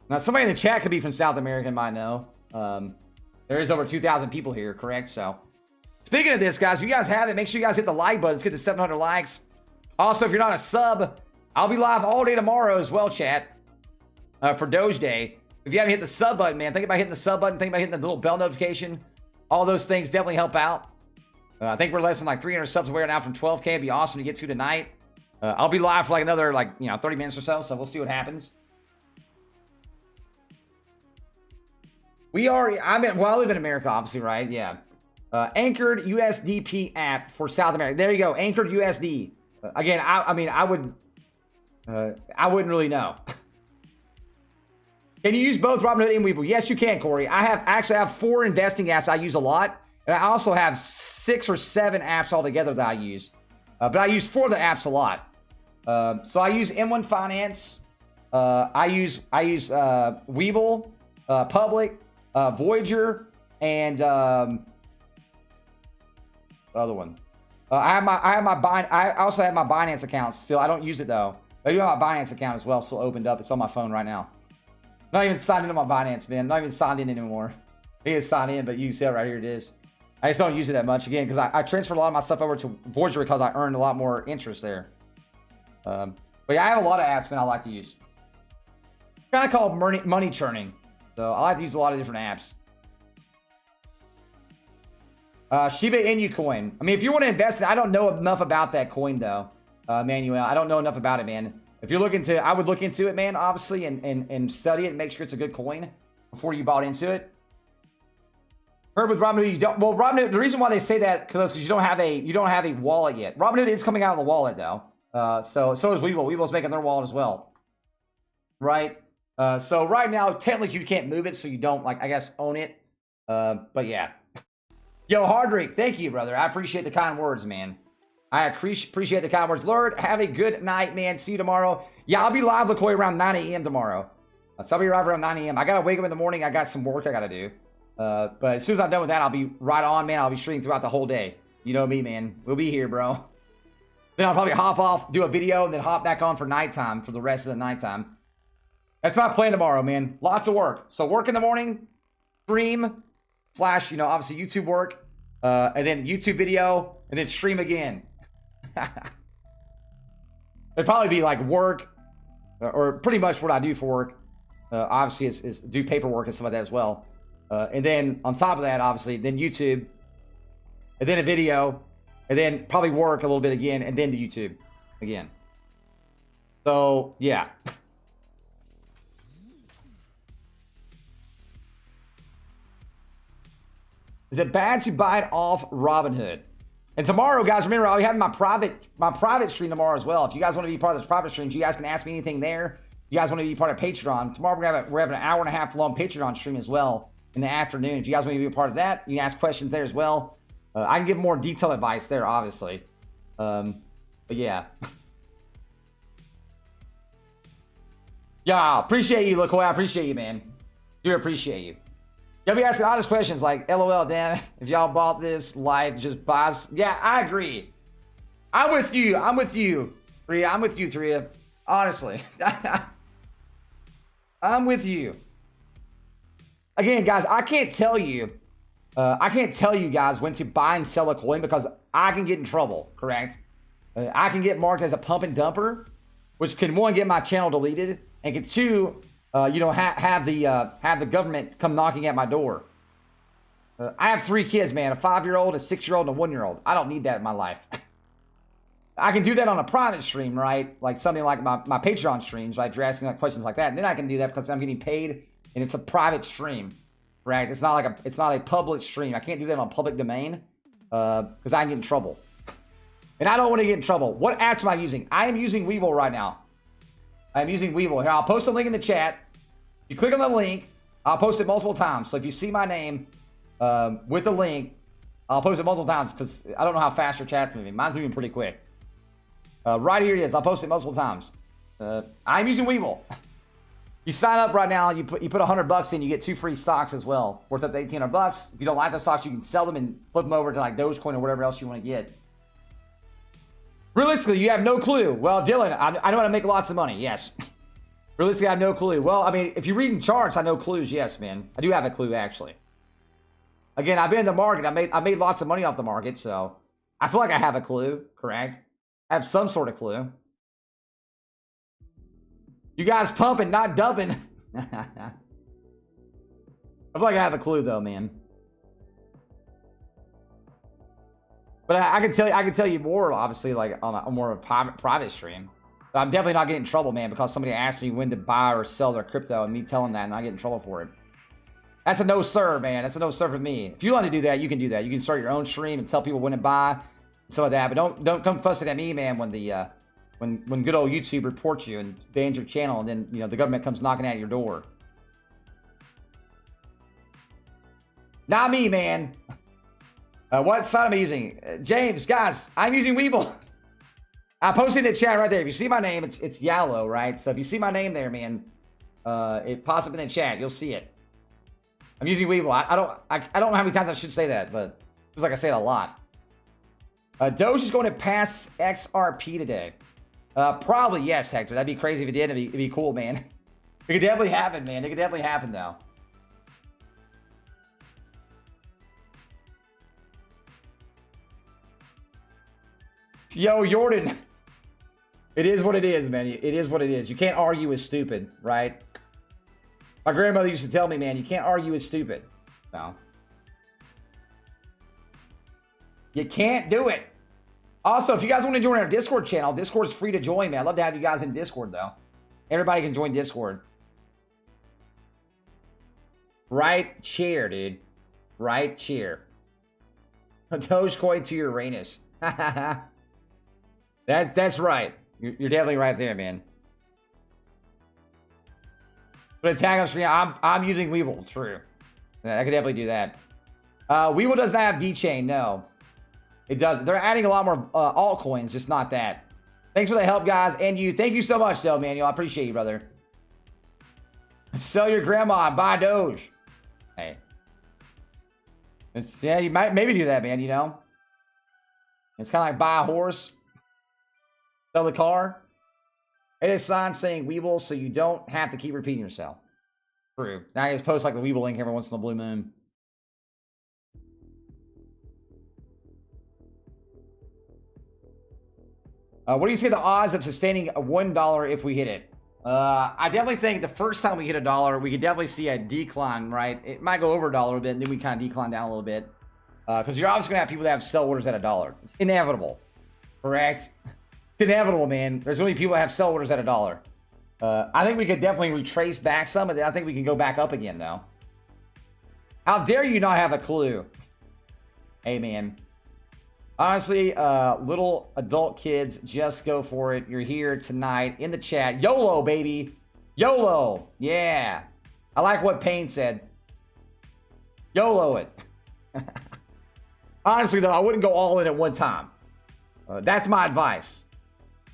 Now, somebody in the chat could be from South America and might know. There is over 2,000 people here, correct? So, speaking of this, guys, if you guys have it, make sure you guys hit the like button. Let's get to 700 likes. Also, if you're not a sub, I'll be live all day tomorrow as well, chat, for Doge Day. If you haven't hit the sub button, man, think about hitting the sub button. Think about hitting the little bell notification. All those things definitely help out. I think we're less than like 300 subs away now from 12K. It'd be awesome to get to tonight. I'll be live for like another 30 minutes or so. So we'll see what happens. I live in America, obviously, right? Yeah. Anchored USDP app for South America. There you go. Anchored USD. Again, I wouldn't really know. Can you use both Robinhood and Webull? Yes, you can, Corey. I have 4 investing apps I use a lot. And I also have 6 or 7 apps altogether that I use. But I use 4 of the apps a lot. So I use M1 Finance. I use Webull, Public, Voyager, and the other one. I also have my Binance account still. I don't use it though. I do have my Binance account as well, still opened up. It's on my phone right now. Not even signed into my Binance, man. Not even signed in anymore. It is signed in, but you can see it right here. It is. I just don't use it that much again because I transferred a lot of my stuff over to Voyager because I earned a lot more interest there. But yeah, I have a lot of apps, man, I like to use. Kind of called money churning. So I like to use a lot of different apps. Shiba Inu coin. I mean, if you want to invest in it, I don't know enough about that coin though, Manuel. I don't know enough about it, man. If you're looking to, I would look into it, man, obviously, and study it and make sure it's a good coin before you bought into it. Heard with Robinhood, you don't. Well, Robinhood. The reason why they say that because you don't have a wallet yet. Robinhood is coming out of the wallet though. So is Webull. Webull's making their wallet as well, right? So right now, technically you can't move it, so you don't I guess own it. But yeah. Yo, Hardrick, thank you, brother. I appreciate the kind words, man. I appreciate the kind words. Lord, have a good night, man. See you tomorrow. Yeah, I'll be live, LaCoy, around 9 a.m. tomorrow. So I'll be live around 9 a.m. I gotta wake up in the morning. I got some work I gotta do. But as soon as I'm done with that, I'll be right on, man. I'll be streaming throughout the whole day. You know me, man. We'll be here, bro. Then I'll probably hop off, do a video, and then hop back on for nighttime for the rest of the nighttime. That's my plan tomorrow, man. Lots of work. So work in the morning, stream, / obviously YouTube work, and then YouTube video, and then stream again. It'd probably be like work, or pretty much what I do for work. Obviously, is do paperwork and stuff like that as well. And then on top of that, obviously, then YouTube, and then a video, and then probably work a little bit again, and then the YouTube again. So, yeah. Is it bad to buy it off Robinhood? And tomorrow, guys, remember, I'll be having my private stream tomorrow as well. If you guys want to be part of this private streams, you guys can ask me anything there. If you guys want to be part of Patreon, tomorrow we're having an hour and a half long Patreon stream as well in the afternoon. If you guys want to be a part of that, you can ask questions there as well. I can give more detailed advice there, obviously. But yeah. Yeah, appreciate you, LaCoy. I appreciate you, man. Do appreciate you. You'll be asking honest questions like, LOL, damn, if y'all bought this, life just buys. Yeah, I agree. I'm with you. I'm with you, Tria. I'm with you, Tria. Honestly. I'm with you. Again, guys, I can't tell you guys when to buy and sell a coin because I can get in trouble, correct? I can get marked as a pump and dumper, which can, one, get my channel deleted, and can, two, have the government come knocking at my door. I have 3 kids, man, a 5-year-old, a 6-year-old, and a 1-year-old. I don't need that in my life. I can do that on a private stream, right? Like something like my Patreon streams, right? If you're asking questions like that, and then I can do that because I'm getting paid, and it's a private stream, right? It's not a public stream. I can't do that on public domain because I can get in trouble. And I don't want to get in trouble. What apps am I using? I am using Webull right now. I'm using Webull. Here, I'll post a link in the chat. You click on the link, I'll post it multiple times. So if you see my name with the link, I'll post it multiple times because I don't know how fast your chat's moving. Mine's moving pretty quick. Right here it is. I'll post it multiple times. I'm using Webull. You sign up right now. You put $100 in. You get 2 free stocks as well, worth up to $1,800. If you don't like the stocks, you can sell them and flip them over to like Dogecoin or whatever else you want to get. Realistically, you have no clue. Well, Dylan, I know how to make lots of money. Yes. Realistically, I have no clue. Well, I mean, if you're reading charts, I know clues. Yes, man. I do have a clue, actually. Again, I've been in the market. I made lots of money off the market, so I feel like I have a clue, correct? I have some sort of clue. You guys pumping, not dumping. I feel like I have a clue, though, man. But I can tell you more, obviously, like on a more of a private stream. But I'm definitely not getting in trouble, man, because somebody asked me when to buy or sell their crypto, and me telling that, and I get in trouble for it. That's a no sir, man. That's a no sir for me. If you want to do that, you can do that. You can start your own stream and tell people when to buy, and stuff like that. But don't come fussing at me, man, when the when good old YouTube reports you and bans your channel, and then the government comes knocking at your door. Not me, man. What site am I using? James, guys, I'm using Webull. I posted in the chat right there. If you see my name, it's yellow, right? So if you see my name there, man, it pops up in the chat. You'll see it. I'm using Webull. I don't know how many times I should say that, but it's like I say it a lot. Doge is going to pass XRP today. Probably yes, Hector. That'd be crazy if it did. It'd be cool, man. It could definitely happen, man. It could definitely happen, though. Yo, Jordan. It is what it is, man. It is what it is. You can't argue with stupid, right? My grandmother used to tell me, man, you can't argue with stupid. No. You can't do it. Also, if you guys want to join our Discord channel, Discord is free to join, man. I'd love to have you guys in Discord, though. Everybody can join Discord. Right chair, dude. Right chair. Dogecoin to Uranus. That's right. You're definitely right there, man. But attack on screen, I'm using Webull. True. I could definitely do that. Webull does not have VeChain, no. It doesn't. They're adding a lot more altcoins, just not that. Thanks for the help, guys. And you. Thank you so much, though, Manuel. I appreciate you, brother. Sell your grandma and buy Doge. Hey. Yeah, you might maybe do that, man, It's kind of like buy a horse. Sell the car. It is sign saying Webull, so you don't have to keep repeating yourself. True. Now I just post like the Webull link every once in a blue moon. What do you say the odds of sustaining a $1 if we hit it? I definitely think the first time we hit $1, we could definitely see a decline, right? It might go over $1 a little bit, and then we kind of decline down a little bit. Because you're obviously going to have people that have sell orders at $1. It's inevitable. Correct? It's inevitable, man. There's going to be people that have sell orders at $1. I think we could definitely retrace back some, and then I think we can go back up again, though. How dare you not have a clue? Hey, man. Honestly, little adult kids, just go for it. You're here tonight in the chat. YOLO, baby. YOLO. Yeah. I like what Payne said. YOLO it. Honestly, though, I wouldn't go all in at one time. That's my advice.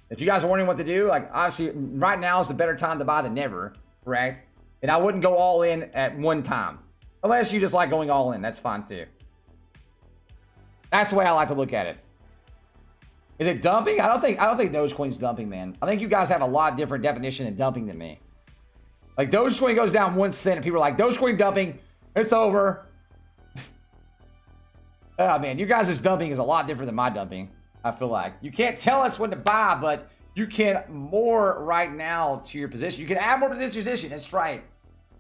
If you guys are wondering what to do, like obviously right now is the better time to buy than never, correct? And I wouldn't go all in at one time. Unless you just like going all in, that's fine too. That's the way I like to look at it. Is it dumping? I don't think Dogecoin's dumping, man. I think you guys have a lot different definition of dumping than me. Like Dogecoin goes down 1 cent and people are like, Dogecoin dumping, it's over. Oh man, you guys' dumping is a lot different than my dumping. I feel like you can't tell us when to buy, but you can more right now to your position. You can add more position. That's right,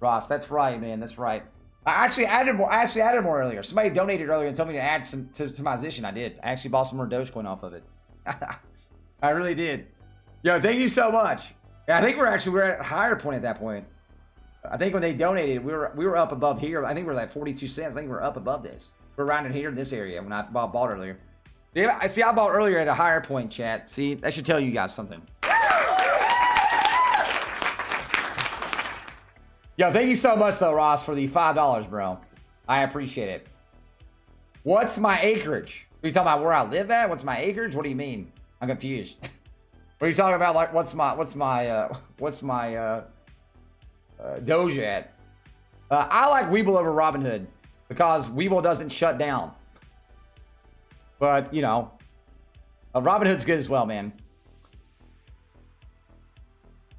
Ross. That's right, man. That's right. I actually added more earlier. Somebody donated earlier and told me to add some to my position. I did. I actually bought some more Dogecoin off of it. I really did. Yo, thank you so much. Yeah, I think we're at a higher point at that point. I think when they donated, we were up above here. I think we were like 42 cents. I think we're up above this. We're around in here in this area when I bought earlier. Yeah, I see. I bought earlier at a higher point, chat. See, that should tell you guys something. Yo, thank you so much though, Ross, for the $5, bro. I appreciate it. What's my acreage? Are you talking about where I live at? What's my acreage? What do you mean? I'm confused. What are you talking about? Like, what's my Doge at? I like Webull over Robinhood because Webull doesn't shut down. But, you know, Robinhood's good as well, man.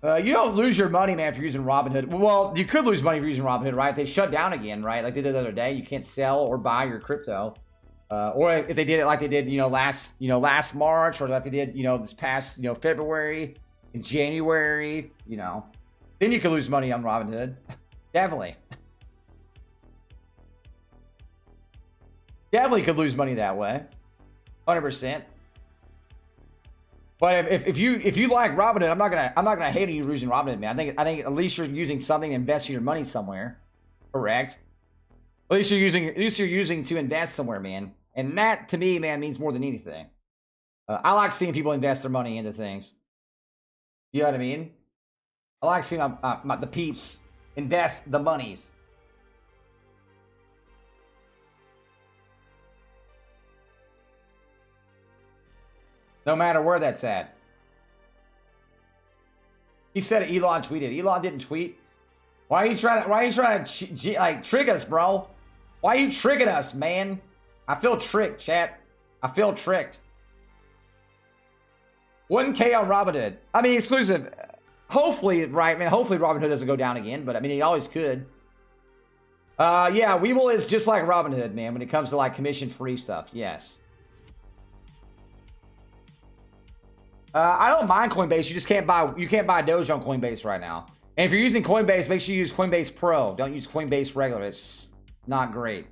You don't lose your money, man, if you're using Robinhood. Well, you could lose money if you're using Robinhood, right? If they shut down again, right? Like they did the other day. You can't sell or buy your crypto. Or if they did it like they did, last March, or like they did, this past, February and January, then you could lose money on Robinhood. Definitely. Definitely could lose money that way. 100%. But if you like Robinhood, I'm not gonna hate you using Robinhood, man. I think at least you're using something, investing your money somewhere. Correct. At least you're using to invest somewhere, man. And that to me, man, means more than anything. I like seeing people invest their money into things. You know what I mean? I like seeing the peeps invest the monies. No matter where that's at. He said Elon tweeted. Elon didn't tweet. Why are you trying to trick us, bro? Why are you tricking us, man? I feel tricked, chat. I feel tricked. 1K on Robinhood. I mean, exclusive. Hopefully, right, man. Hopefully Robinhood doesn't go down again, but I mean, he always could. Yeah, Webull is just like Robinhood, man, when it comes to like commission-free stuff. Yes. I don't mind Coinbase. You just can't buy Doge on Coinbase right now. And if you're using Coinbase, make sure you use Coinbase Pro. Don't use Coinbase regular. It's not great.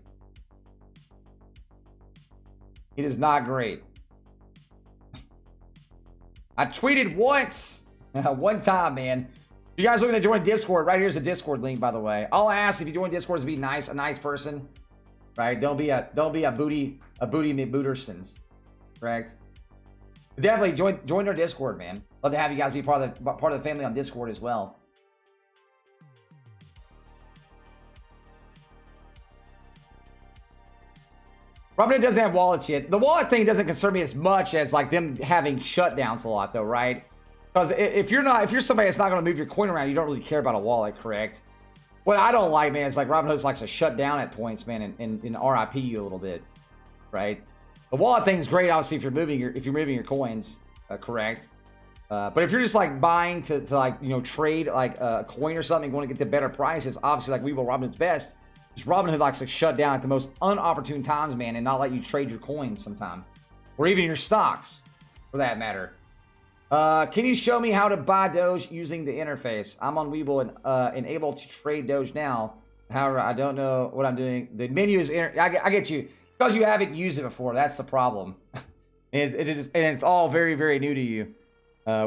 It is not great. I tweeted once. One time, man. You guys looking to join Discord? Right here's the Discord link, by the way. All I ask if you join Discord is to be nice, a nice person. Right? Don't be a booty McBootersons. Correct? Definitely join our Discord, man. Love to have you guys be part of the family on Discord as well. Robinhood doesn't have wallets yet. The wallet thing doesn't concern me as much as like them having shutdowns a lot, though, right? Because if you're somebody that's not going to move your coin around, you don't really care about a wallet, correct? What I don't like, man, is like Robinhood likes to shut down at points, man, and RIP you a little bit, right? The wallet thing's great, obviously, if you're moving your coins, correct. But if you're just like buying to like trade like a coin or something, you want to get the better prices, obviously like Webull, Robinhood's best. Just Robinhood likes to shut down at the most unopportune times, man, and not let you trade your coins sometime, or even your stocks, for that matter. Can you show me how to buy Doge using the interface? I'm on Webull and able to trade Doge now. However, I don't know what I'm doing. The menu is I get you. Because you haven't used it before, that's the problem. And it's all very, very new to you,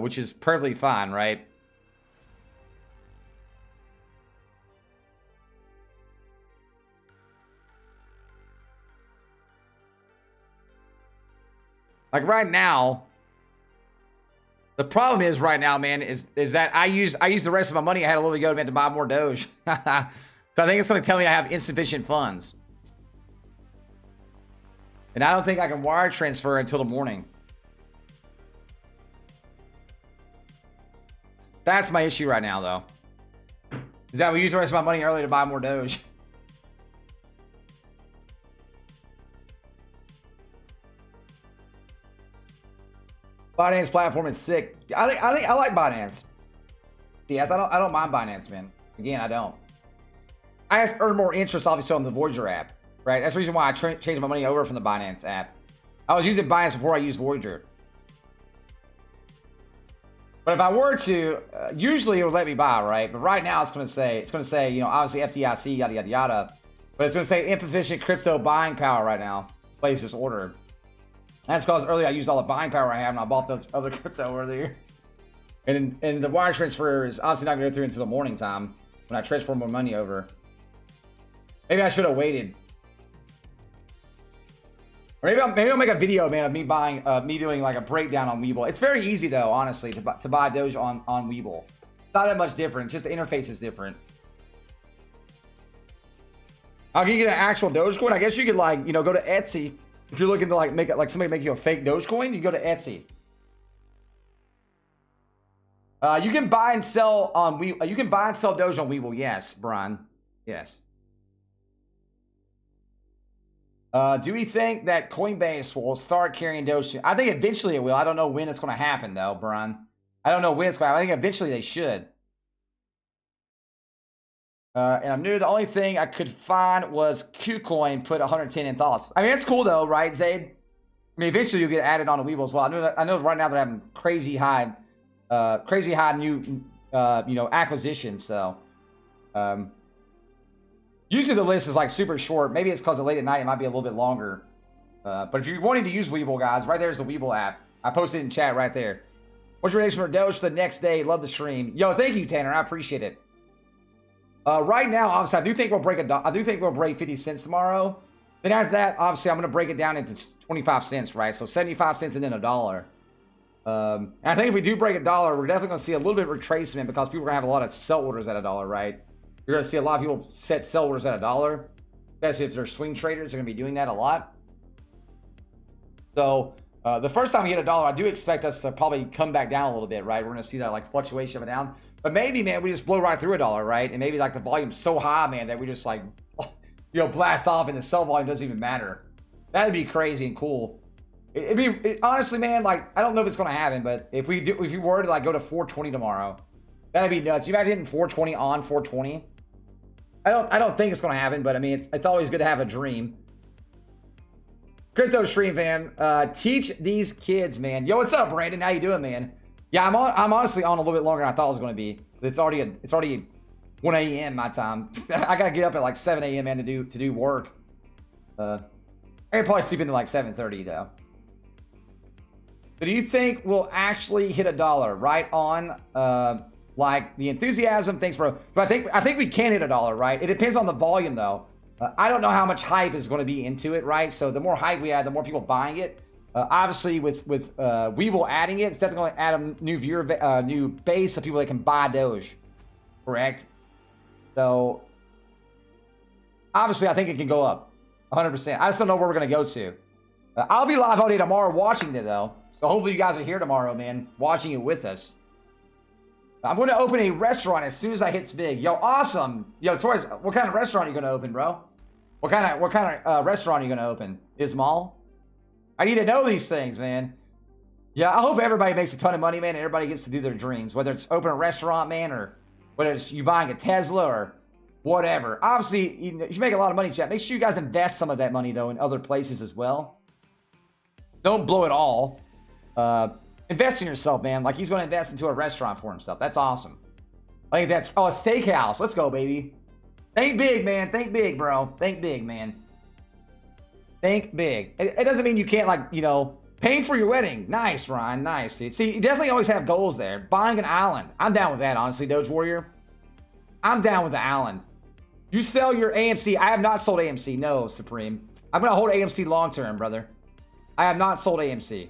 which is perfectly fine, right? Like right now, the problem is right now, man, is that I use the rest of my money I had a little bit ago to buy more Doge. So I think it's going to tell me I have insufficient funds. And I don't think I can wire transfer until the morning. That's my issue right now, though. Is that we use the rest of my money early to buy more Doge. Binance platform is sick. I like Binance. Yes, I don't mind Binance, man. Again, I don't. I just earn more interest, obviously, on the Voyager app, right? That's the reason why I changed my money over from the Binance app. I was using Binance before I used Voyager. But if I were to, usually it would let me buy, right? But right now it's going to say, you know, obviously FDIC, yada, yada, yada. But it's going to say insufficient crypto buying power right now to place this order. That's because earlier I used all the buying power I have and I bought those other crypto earlier. And the wire transfer is obviously not going to go through until the morning time when I transfer more money over. Maybe I should have waited. Or maybe I'll make a video, man, of me buying, me doing like a breakdown on Webull. It's very easy though, honestly, to buy Doge on Webull. It's not that much different. It's just the interface is different. How can you get an actual Dogecoin? I guess you could, like, you know, go to Etsy. If you're looking to like make it, like somebody make you a fake Dogecoin, you go to Etsy. You can buy and sell on you can buy and sell Doge on Webull. Yes, Brian. Yes. Do we think that Coinbase will start carrying Doge? I think eventually it will. I don't know when it's going to happen, though, Brian. I don't know when it's going to happen. I think eventually they should. And I'm new. The only thing I could find was KuCoin put 110 in thoughts. I mean, it's cool, though, right, Zabe? I mean, eventually you'll get added on to Webull as well. I know right now they're having crazy high new, you know, acquisitions. So, usually the list is like super short. Maybe it's because of late at night. It might be a little bit longer. But if you're wanting to use Webull, guys, right there's the Webull app. I posted it in chat right there. What's your reaction for Doge the next day? Love the stream. Yo, thank you, Tanner. I appreciate it. Right now, obviously, I do think we'll break 50 cents tomorrow. Then after that, obviously, I'm going to break it down into 25 cents, right? So 75 cents and then $1. And I think if we do break $1, we're definitely going to see a little bit of retracement because people are going to have a lot of sell orders at $1, right? You're going to see a lot of people set sell orders at $1, especially if they're swing traders. They're going to be doing that a lot. So the first time we hit $1, I do expect us to probably come back down a little bit, right? We're going to see that like fluctuation up and down. But maybe, man, we just blow right through $1, right? And maybe like the volume's so high, man, that we just like, you know, blast off and the sell volume doesn't even matter. That'd be crazy and cool. It'd be honestly, man, like, I don't know if it's going to happen, but if you were to like go to 420 tomorrow, that'd be nuts. You imagine hitting 420 on 420? I don't think it's going to happen, but I mean, it's always good to have a dream. Crypto stream, fam. Teach these kids, man. Yo, what's up, Brandon? How you doing, man? Yeah, I'm honestly on a little bit longer than I thought it was going to be. It's already 1 a.m. my time. I gotta get up at like 7 a.m. man to do work. I could probably sleep into like 7:30 though. But do you think we'll actually hit $1? Right on. Like the enthusiasm, thanks, bro. But I think we can hit $1, right? It depends on the volume though. I don't know how much hype is going to be into it, right? So the more hype we add, the more people buying it. Obviously, with Webull adding it, it's definitely going to add a new base of people that can buy Doge. Correct? So, obviously, I think it can go up 100%. I just don't know where we're going to go to. I'll be live all day tomorrow watching it, though. So, hopefully, you guys are here tomorrow, man, watching it with us. I'm going to open a restaurant as soon as I hit big. Yo, awesome. Yo, Torres, what kind of restaurant are you going to open, bro? What kind of restaurant are you going to open? Ismal? I need to know these things, man. Yeah, I hope everybody makes a ton of money, man, and everybody gets to do their dreams. Whether it's open a restaurant, man, or whether it's you buying a Tesla or whatever. Obviously, you should make a lot of money, chat. Make sure you guys invest some of that money, though, in other places as well. Don't blow it all. Invest in yourself, man. Like, he's going to invest into a restaurant for himself. That's awesome. I think that's... Oh, a steakhouse. Let's go, baby. Think big, man. Think big, bro. Think big, man. Think big. It doesn't mean you can't, like, you know, paying for your wedding. Nice, Ryan. Nice. See, you definitely always have goals there. Buying an island. I'm down with that, honestly, Doge Warrior. I'm down with the island. You sell your AMC. I have not sold AMC. No, Supreme. I'm going to hold AMC long-term, brother. I have not sold AMC.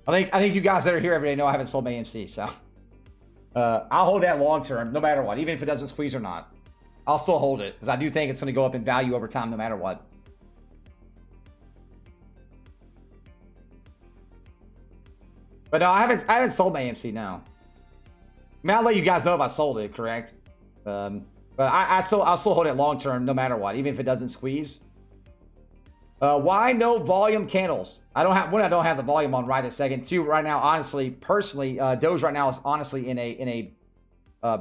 I think you guys that are here every day know I haven't sold my AMC, so. I'll hold that long-term, no matter what. Even if it doesn't squeeze or not. I'll still hold it, because I do think it's going to go up in value over time, no matter what. But no, I haven't sold my AMC now. mean, I'll let you guys know if I sold it, correct? But I'll still hold it long term, no matter what, even if it doesn't squeeze. Why no volume candles? I don't have the volume on right a second. Two, right now, honestly, personally, Doge right now is honestly in a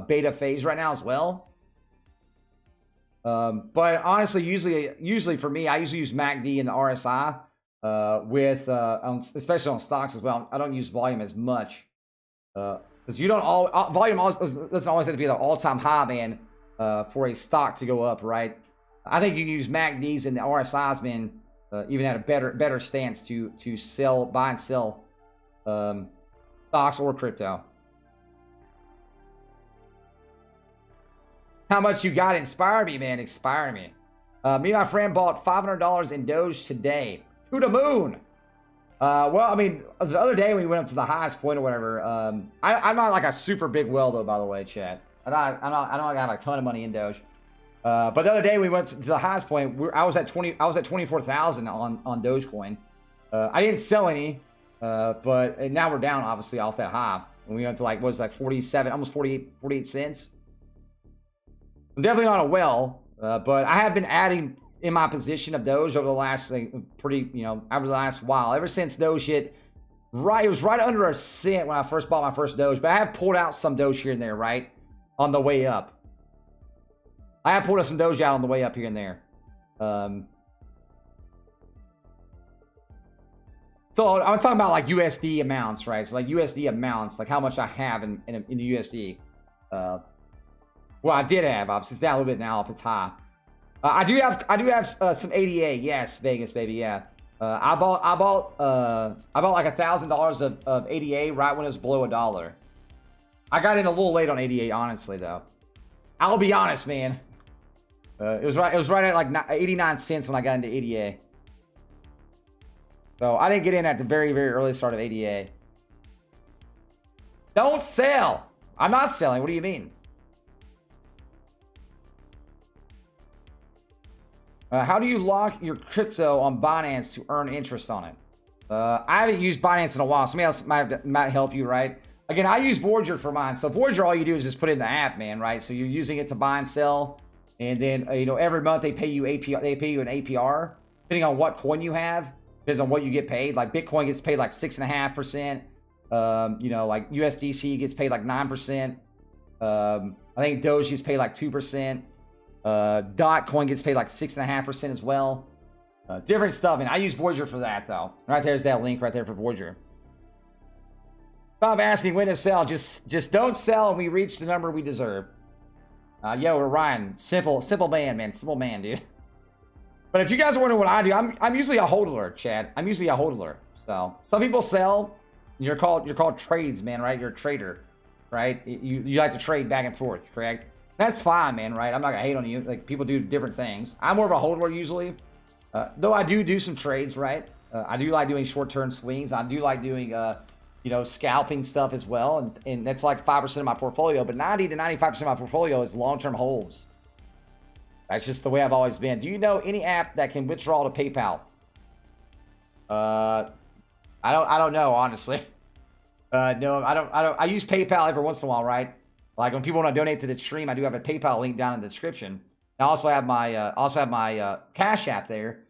beta phase right now as well. But honestly, usually for me, I usually use MACD and the RSI especially on stocks as well. I don't use volume as much because you don't volume doesn't always have to be the all-time high, man, for a stock to go up, right? I think you can use MACDs and the RSIs, man, even at a better stance to buy and sell stocks or crypto. How much you got? Inspire me, man. Inspire me. Me and my friend bought $500 in Doge today. To the moon. Well, I mean, the other day when we went up to the highest point or whatever, I'm not like a super big well though, by the way, chat. I don't have a ton of money in Doge. But the other day we went to the highest point. I was at 24,000 on Dogecoin. I didn't sell any, but now we're down obviously off that high. And we went to like 47, almost 48 cents. I'm definitely not a well, but I have been adding in my position of Doge over the last over the last while. Ever since Doge hit it was right under a cent when I first bought my first Doge, but I have pulled out some Doge here and there, right? On the way up. I have pulled out some Doge out on the way up here and there. So I'm talking about like USD amounts, right? So like USD amounts, like how much I have in the USD. Well, I did have, obviously it's down a little bit now off its high. I do have some ADA. Yes, Vegas, baby. Yeah. I bought like $1,000 of ADA right when it was below $1. I got in a little late on ADA, honestly, though. I'll be honest, man. It was right at like 89 cents when I got into ADA. So I didn't get in at the very, very early start of ADA. Don't sell. I'm not selling. What do you mean? How do you lock your crypto on Binance to earn interest on it? I haven't used Binance in a while. Somebody else might help you, right? Again, I use Voyager for mine. So Voyager, all you do is just put it in the app, man, right? So you're using it to buy and sell, and then every month they pay you APR. They pay you an APR depending on what coin you have. Depends on what you get paid. Like Bitcoin gets paid like 6.5%. Like USDC gets paid like 9%. I think Doge gets paid like 2%. Dogecoin gets paid like 6.5% as well. Different stuff, and I use Voyager for that though. Right there's that link right there for Voyager. Stop asking when to sell. Just don't sell, and we reach the number we deserve. Yo, we're Ryan. Simple man, man. Simple man, dude. But if you guys are wondering what I do, I'm usually a hodler, Chad. I'm usually a hodler. So some people sell. You're called trades, man, right? You're a trader, right? You like to trade back and forth, correct? That's fine, man, right? I'm not gonna hate on you. Like, people do different things. I'm more of a hodler usually. Though I do some trades, right? I do like doing short-term swings. I do like doing, scalping stuff as well. And that's like 5% of my portfolio. But 90 to 95% of my portfolio is long-term holds. That's just the way I've always been. Do you know any app that can withdraw to PayPal? I don't know, honestly. No, I don't. I use PayPal every once in a while, right? Like when people want to donate to the stream, I do have a PayPal link down in the description. I also have my Cashapp there,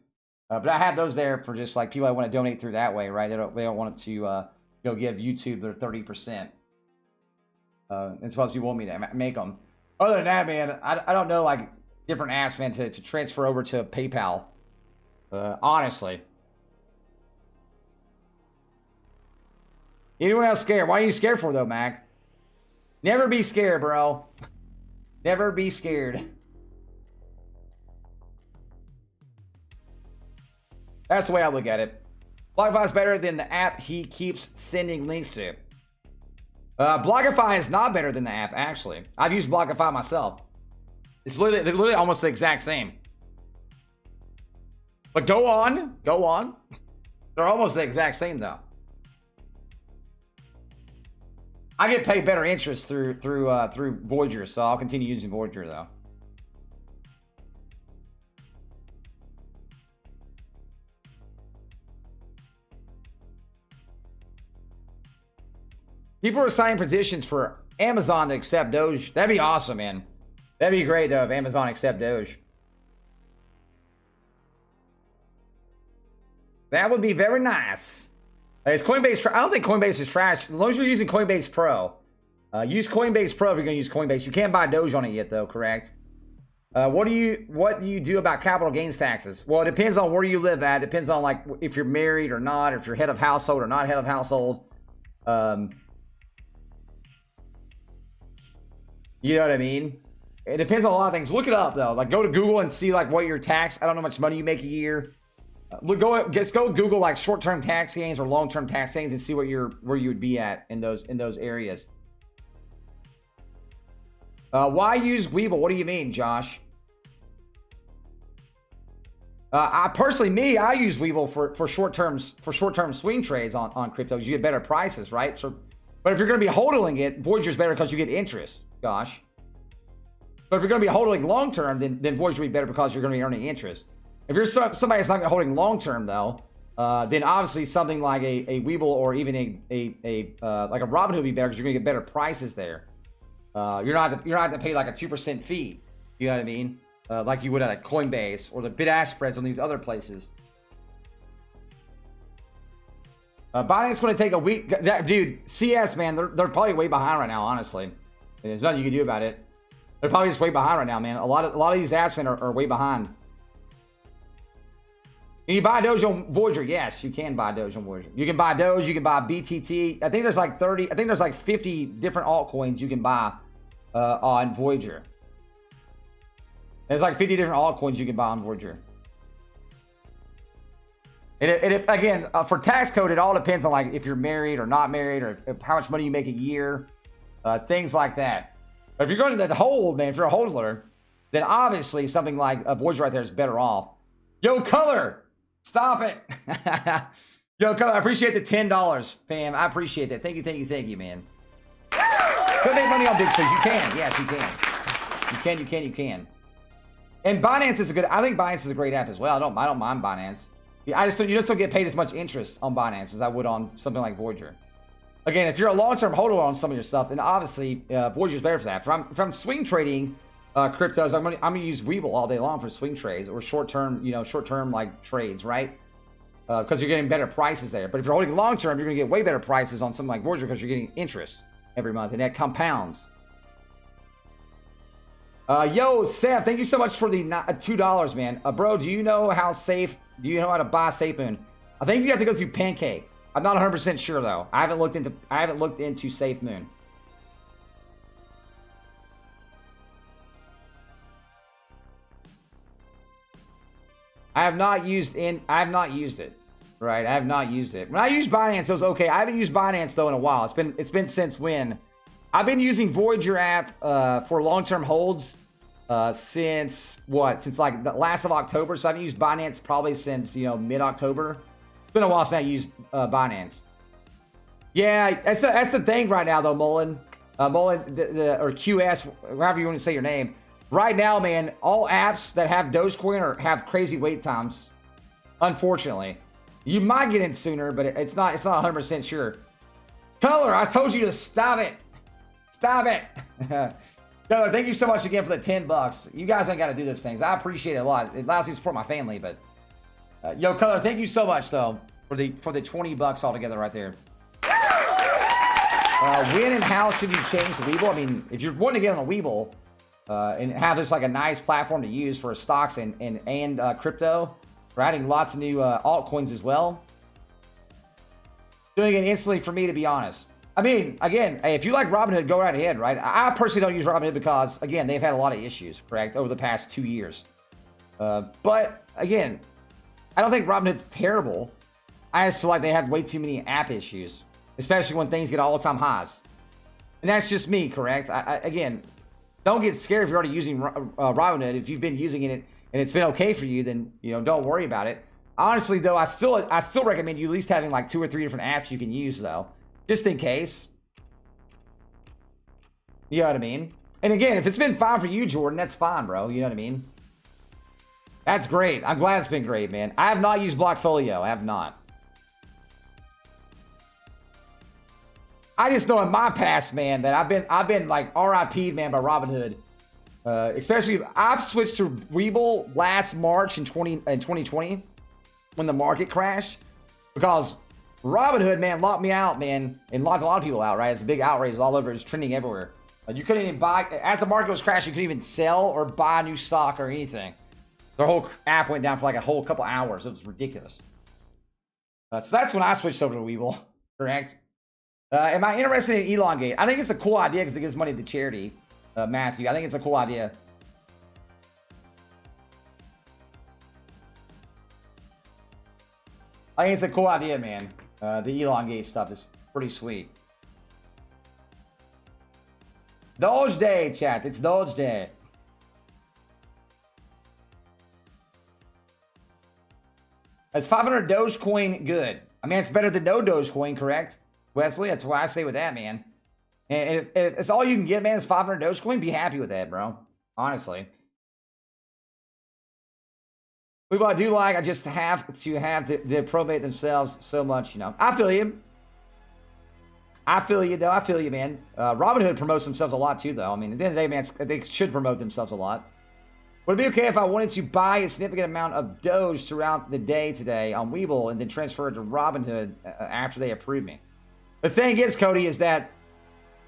but I have those there for just like people that want to donate through that way, right? They don't want it to give YouTube their 30%. And suppose people want me to make them. Other than that, man, I don't know like different apps, man, to transfer over to PayPal. Honestly. Anyone else scared? Why are you scared for though, Mac? Never be scared, bro. Never be scared. That's the way I look at it. BlockFi is better than the app he keeps sending links to. BlockFi is not better than the app, actually. I've used BlockFi myself. It's literally almost the exact same. But go on. They're almost the exact same, though. I get paid better interest through Voyager, so I'll continue using Voyager though. People are signing petitions for Amazon to accept Doge. That'd be awesome, man. That'd be great, though, if Amazon accept Doge. That would be very nice. Is Coinbase? I don't think Coinbase is trash. As long as you're using Coinbase Pro. Use Coinbase Pro if you're going to use Coinbase. You can't buy Doge on it yet, though, correct? What do you do about capital gains taxes? Well, it depends on where you live at. It depends on, like, if you're married or not, if you're head of household or not head of household. You know what I mean? It depends on a lot of things. Look it up, though. Like, go to Google and see, like, what your tax. I don't know how much money you make a year. Go Google, like, short-term tax gains or long-term tax gains and see where you would be at in those areas. Why use Webull? What do you mean, Josh? I use Webull for short-term swing trades on crypto. You get better prices, right? So, but if you're going to be holding it, Voyager's better because you get interest. Gosh. But if you're going to be holding long-term, then Voyager will be better because you're going to be earning interest. If you're somebody that's not holding long-term, though, then obviously something like a Webull or even like a Robinhood would be better because you're going to get better prices there. You're not going to pay like a 2% fee. You know what I mean? Like you would at a Coinbase or the bid-ask spreads on these other places. Binance going to take a week. Dude, CS, man, they're probably way behind right now, honestly. There's nothing you can do about it. They're probably just way behind right now, man. A lot of these apps, man, are way behind. Can you buy Doge on Voyager? Yes, you can buy Doge on Voyager. You can buy Doge, you can buy BTT. I think there's like 50 different altcoins you can buy on Voyager. There's like 50 different altcoins you can buy on Voyager. Again, for tax code, it all depends on like if you're married or not married or if how much money you make a year, things like that. But if you're going to hold, man, if you're a holder, then obviously something like a Voyager right there is better off. Yo, Color, stop it. Yo, Color, I appreciate the $10, fam. I appreciate that. Thank you, man. Go make money on big space. You can. Yes, you can. You can. And Binance is I think Binance is a great app as well. I don't mind Binance. You just don't get paid as much interest on Binance as I would on something like Voyager. Again, if you're a long-term holder on some of your stuff, then obviously Voyager's better for that. If I'm swing trading cryptos, I'm gonna use Webull all day long for swing trades or short-term like trades, right? Because you're getting better prices there. But if you're holding long-term, you're gonna get way better prices on something like Voyager because you're getting interest every month, and that compounds. Yo, Seth, thank you so much for the $2, man. Bro, do you know how to buy SafeMoon? I think you have to go through Pancake. I'm not 100% sure though. I haven't looked into SafeMoon. I have not used it. Right? I have not used it. When I used Binance, it was okay. I haven't used Binance though in a while. It's been since when? I've been using Voyager app for long-term holds since like the last of October. So I've used Binance probably since mid-October. It's been a while since I used Binance. Yeah, that's the thing right now though, Mullen. Mullen or QS, however you want to say your name. Right now, man, all apps that have Dogecoin have crazy wait times. Unfortunately, you might get in sooner, but it's not 100% sure. Color, I told you to stop it. Stop it. Color, thank you so much again for the $10. You guys ain't got to do those things. I appreciate it a lot. It allows me to support my family, but yo, Color, thank you so much though for the $20 altogether right there. When and how should you change the Webull? I mean, if you're wanting to get on a Webull and have this like a nice platform to use for stocks and crypto, we're adding lots of new altcoins as well. Doing it instantly for me, to be honest. I mean, again, hey, if you like Robinhood, go right ahead, right? I personally don't use Robinhood because, again, they've had a lot of issues, correct, over the past 2 years. But, again, I don't think Robinhood's terrible. I just feel like they have way too many app issues, especially when things get all-time highs. And that's just me, correct? Again, don't get scared if you're already using Robinhood. If you've been using it and it's been okay for you, then, don't worry about it. Honestly, though, I still recommend you at least having like 2 or 3 different apps you can use, though. Just in case. You know what I mean? And again, if it's been fine for you, Jordan, that's fine, bro. You know what I mean? That's great. I'm glad it's been great, man. I have not used Blockfolio. I have not. I just know in my past, man, that I've been like RIP'd, man, by Robinhood. Especially, I've switched to Webull last March in 2020 when the market crashed, because Robinhood, man, locked me out, man, and locked a lot of people out, right? It's a big outrage all over. It's trending everywhere. You couldn't even buy, as the market was crashing, you couldn't even sell or buy new stock or anything. Their whole app went down for like a whole couple hours. It was ridiculous. So that's when I switched over to Webull, correct? Am I interested in Elongate? I think it's a cool idea because it gives money to charity, Matthew. I think it's a cool idea. I think it's a cool idea, man. The Elongate stuff is pretty sweet. Doge Day, chat. It's Doge Day. Is 500 Dogecoin good? I mean, it's better than no Dogecoin, correct, Wesley? That's what I say with that, man. And if it's all you can get, man, is 500 Dogecoin, be happy with that, bro. Honestly. But I do like, I just have to have the probate themselves so much, you know. I feel you. I feel you, though. I feel you, man. Robinhood promotes themselves a lot, too, though. I mean, at the end of the day, man, they should promote themselves a lot. Would it be okay if I wanted to buy a significant amount of Doge throughout the day today on Webull and then transfer it to Robinhood after they approve me? The thing is, Cody, is that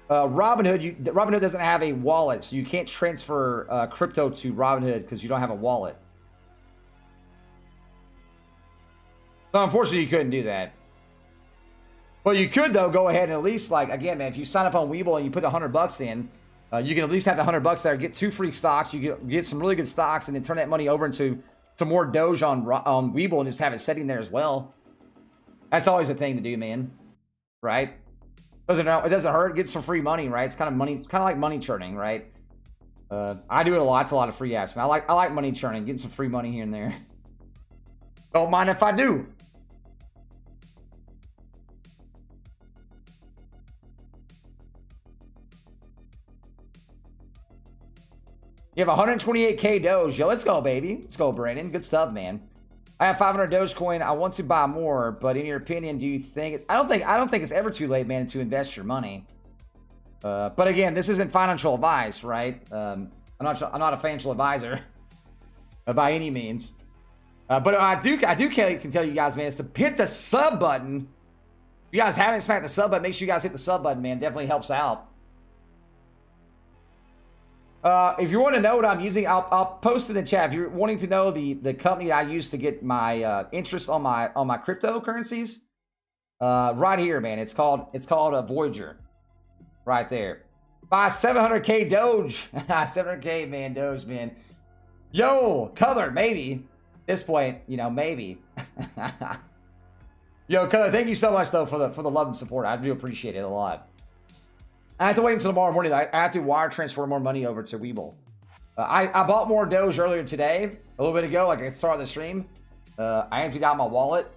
Robinhood doesn't have a wallet, so you can't transfer crypto to Robinhood because you don't have a wallet. So unfortunately, you couldn't do that. But you could, though, go ahead and at least, like, again, man, if you sign up on Webull and you put $100 in, you can at least have the $100 there, get 2 free stocks, you get some really good stocks, and then turn that money over into some more Doge on Webull and just have it sitting there as well. That's always a thing to do, man. Right? It doesn't hurt. Get some free money, right? It's kind of like money churning, right? I do it a lot. It's a lot of free apps. Man, I like money churning, getting some free money here and there. Don't mind if I do. You have 128k Doge. Yo, let's go, baby. Let's go, Brandon. Good stuff, man. I have 500 Dogecoin. I want to buy more, but in your opinion, do you think... I don't think it's ever too late, man, to invest your money. But again, this isn't financial advice, right? I'm not a financial advisor by any means. But I can tell you guys, man, is to hit the sub button. If you guys haven't smacked the sub button, make sure you guys hit the sub button, man. Definitely helps out. If you want to know what I'm using, I'll post in the chat. If you're wanting to know the company I use to get my interest on my cryptocurrencies, right here, man. It's called Voyager, right there. Buy 700k Doge, 700k, man, Doge, man. Yo, color, maybe. At this point, you know, maybe. Yo, color, thank you so much though for the love and support. I do appreciate it a lot. I have to wait until tomorrow morning. I have to wire transfer more money over to Webull. I bought more Doge earlier today, a little bit ago, like at the start of the stream. I emptied out my wallet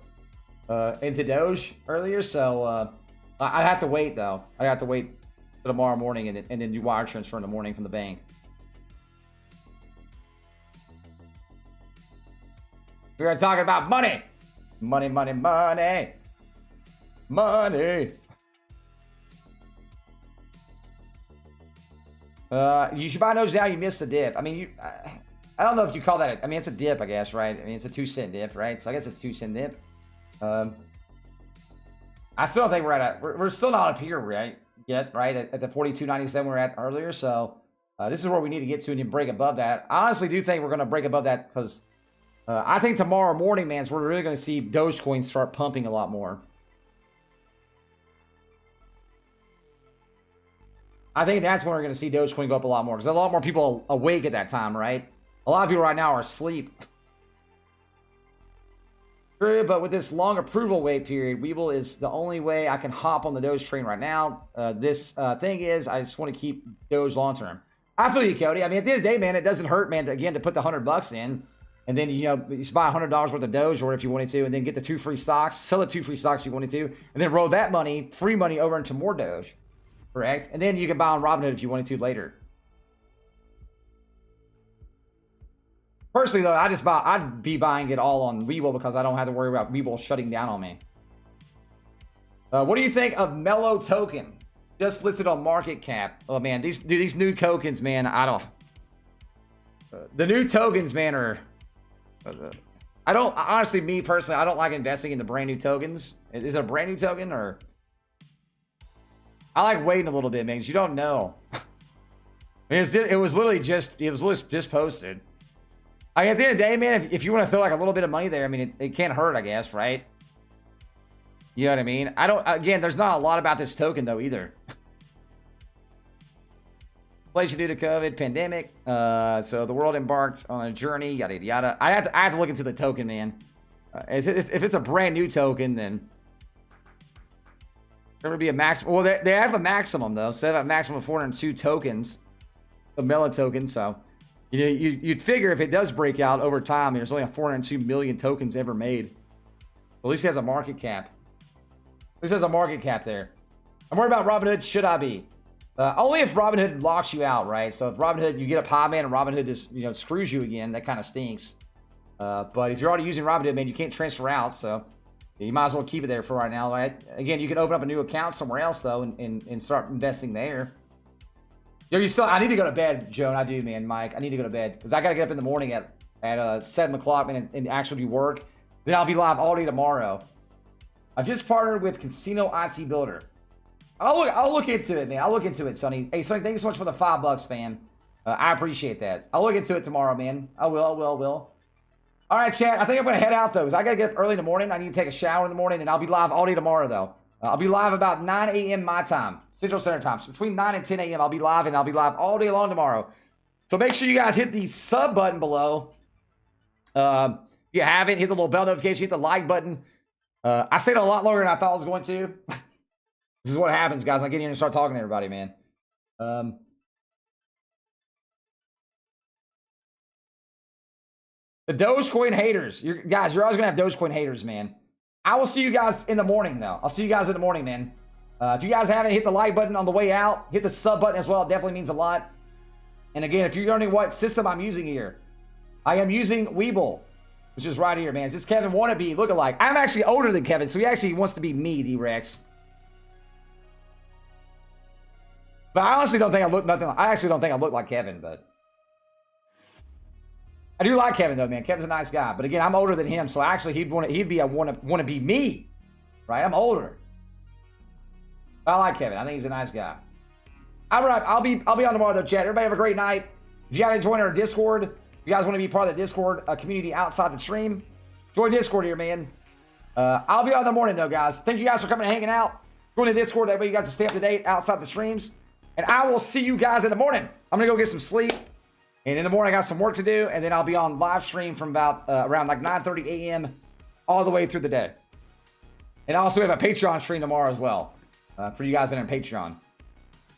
into Doge earlier, so I'd have to wait, though. I'd have to wait till tomorrow morning and then do wire transfer in the morning from the bank. We're going to talk about money. Money, money, money. Money. You should buy Doge now. You missed the dip. I mean, I don't know if you call that. I mean, it's a dip, I guess, right? I mean, it's a 2-cent dip, right? So I guess it's a 2-cent dip. I still don't think we're still not up here, right? Yet, right? At the 42.97 we were at earlier. So this is where we need to get to and then break above that. I honestly do think we're going to break above that because I think tomorrow morning, man, we're really going to see Dogecoin start pumping a lot more. I think that's when we're going to see Dogecoin go up a lot more because a lot more people awake at that time, right? A lot of people right now are asleep. True, but with this long approval wait period, Webull is the only way I can hop on the Doge train right now. This thing is, I just want to keep Doge long term. I feel you, Cody. I mean, at the end of the day, man, it doesn't hurt, man, to put the $100 in. And then, you know, you buy $100 worth of Doge or if you wanted to, and then get the 2 free stocks, sell the 2 free stocks if you wanted to, and then roll that money, free money, over into more Doge. Correct? And then you can buy on Robinhood if you wanted to later. Personally, though, I'd be buying it all on Webull because I don't have to worry about Webull shutting down on me. What do you think of Mellow Token? Just listed on market cap. Oh man, these new tokens, man. I don't. The new tokens, man, are. I don't honestly, me personally, I don't like investing in the brand new tokens. Is it a brand new token or? I like waiting a little bit, man, because you don't know. I mean, it was literally just posted. I mean, at the end of the day, man, if you want to throw like a little bit of money there, I mean, it can't hurt, I guess, right? You know what I mean? Again, there's not a lot about this token, though, either. Inflation due to COVID, pandemic. So the world embarked on a journey, yada, yada, yada. I have to look into the token, man. If it's a brand new token, then there would be a maximum. Well, they have a maximum, though. So they have a maximum of 402 tokens of Mellow tokens. So you'd figure if it does break out over time, there's only 402 million tokens ever made. At least it has a market cap. At least there's a market cap there. I'm worried about Robinhood. Should I be? Only if Robinhood locks you out, right? So if Robinhood, you get a pod, man, and Robinhood just, screws you again, that kind of stinks. But if you're already using Robinhood, man, you can't transfer out, so you might as well keep it there for right now, right? Again, you can open up a new account somewhere else, though, and start investing there. Yo, I need to go to bed, Joan. I do, man, Mike. I need to go to bed because I got to get up in the morning at 7 o'clock, man, and actually do work. Then I'll be live all day tomorrow. I just partnered with Casino IT Builder. I'll look into it, man. I'll look into it, Sonny. Hey, Sonny, thank you so much for the $5, fam. I appreciate that. I'll look into it tomorrow, man. I will. All right, chat. I think I'm going to head out, though, because I got to get up early in the morning. I need to take a shower in the morning, and I'll be live all day tomorrow, though. I'll be live about 9 a.m. my time, Central Standard Time. So between 9 and 10 a.m., I'll be live, and I'll be live all day long tomorrow. So make sure you guys hit the sub button below. If you haven't, hit the little bell notification, hit the like button. I stayed a lot longer than I thought I was going to. This is what happens, guys. I get in and start talking to everybody, man. The Dogecoin haters. Guys, you're always going to have Dogecoin haters, man. I will see you guys in the morning, though. I'll see you guys in the morning, man. If you guys haven't hit the like button on the way out, hit the sub button as well. It definitely means a lot. And again, if you're wondering what system I'm using here, I am using Webull, which is right here, man. Is this Kevin wannabe lookalike? I'm actually older than Kevin, so he actually wants to be me, D-Rex. But I honestly don't think I look nothing. I actually don't think I look like Kevin, but I do like Kevin though, man. Kevin's a nice guy, but again, I'm older than him, so actually he'd want to be me, right? I'm older. But I like Kevin. I think he's a nice guy. All right, I'll be on tomorrow though, chat. Everybody have a great night. If you haven't joined our Discord, if you guys want to be part of the Discord community outside the stream, join Discord here, man. I'll be on in the morning though, guys. Thank you guys for coming and hanging out. Join the Discord. That way you guys can stay up to date outside the streams. And I will see you guys in the morning. I'm going to go get some sleep. And in the morning, I got some work to do. And then I'll be on live stream from about around like 9:30 a.m. all the way through the day. And I also have a Patreon stream tomorrow as well for you guys that are in Patreon.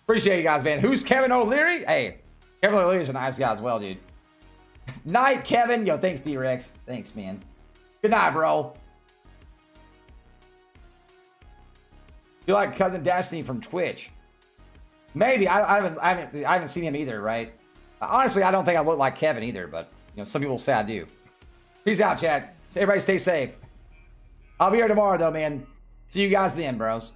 Appreciate you guys, man. Who's Kevin O'Leary? Hey, Kevin O'Leary is a nice guy as well, dude. Night, Kevin. Yo, thanks, D-Rex. Thanks, man. Good night, bro. You like Cousin Destiny from Twitch? Maybe. I haven't seen him either, right? Honestly, I don't think I look like Kevin either, but some people say I do. Peace out, chat. Everybody stay safe. I'll be here tomorrow though, man. See you guys then, bros.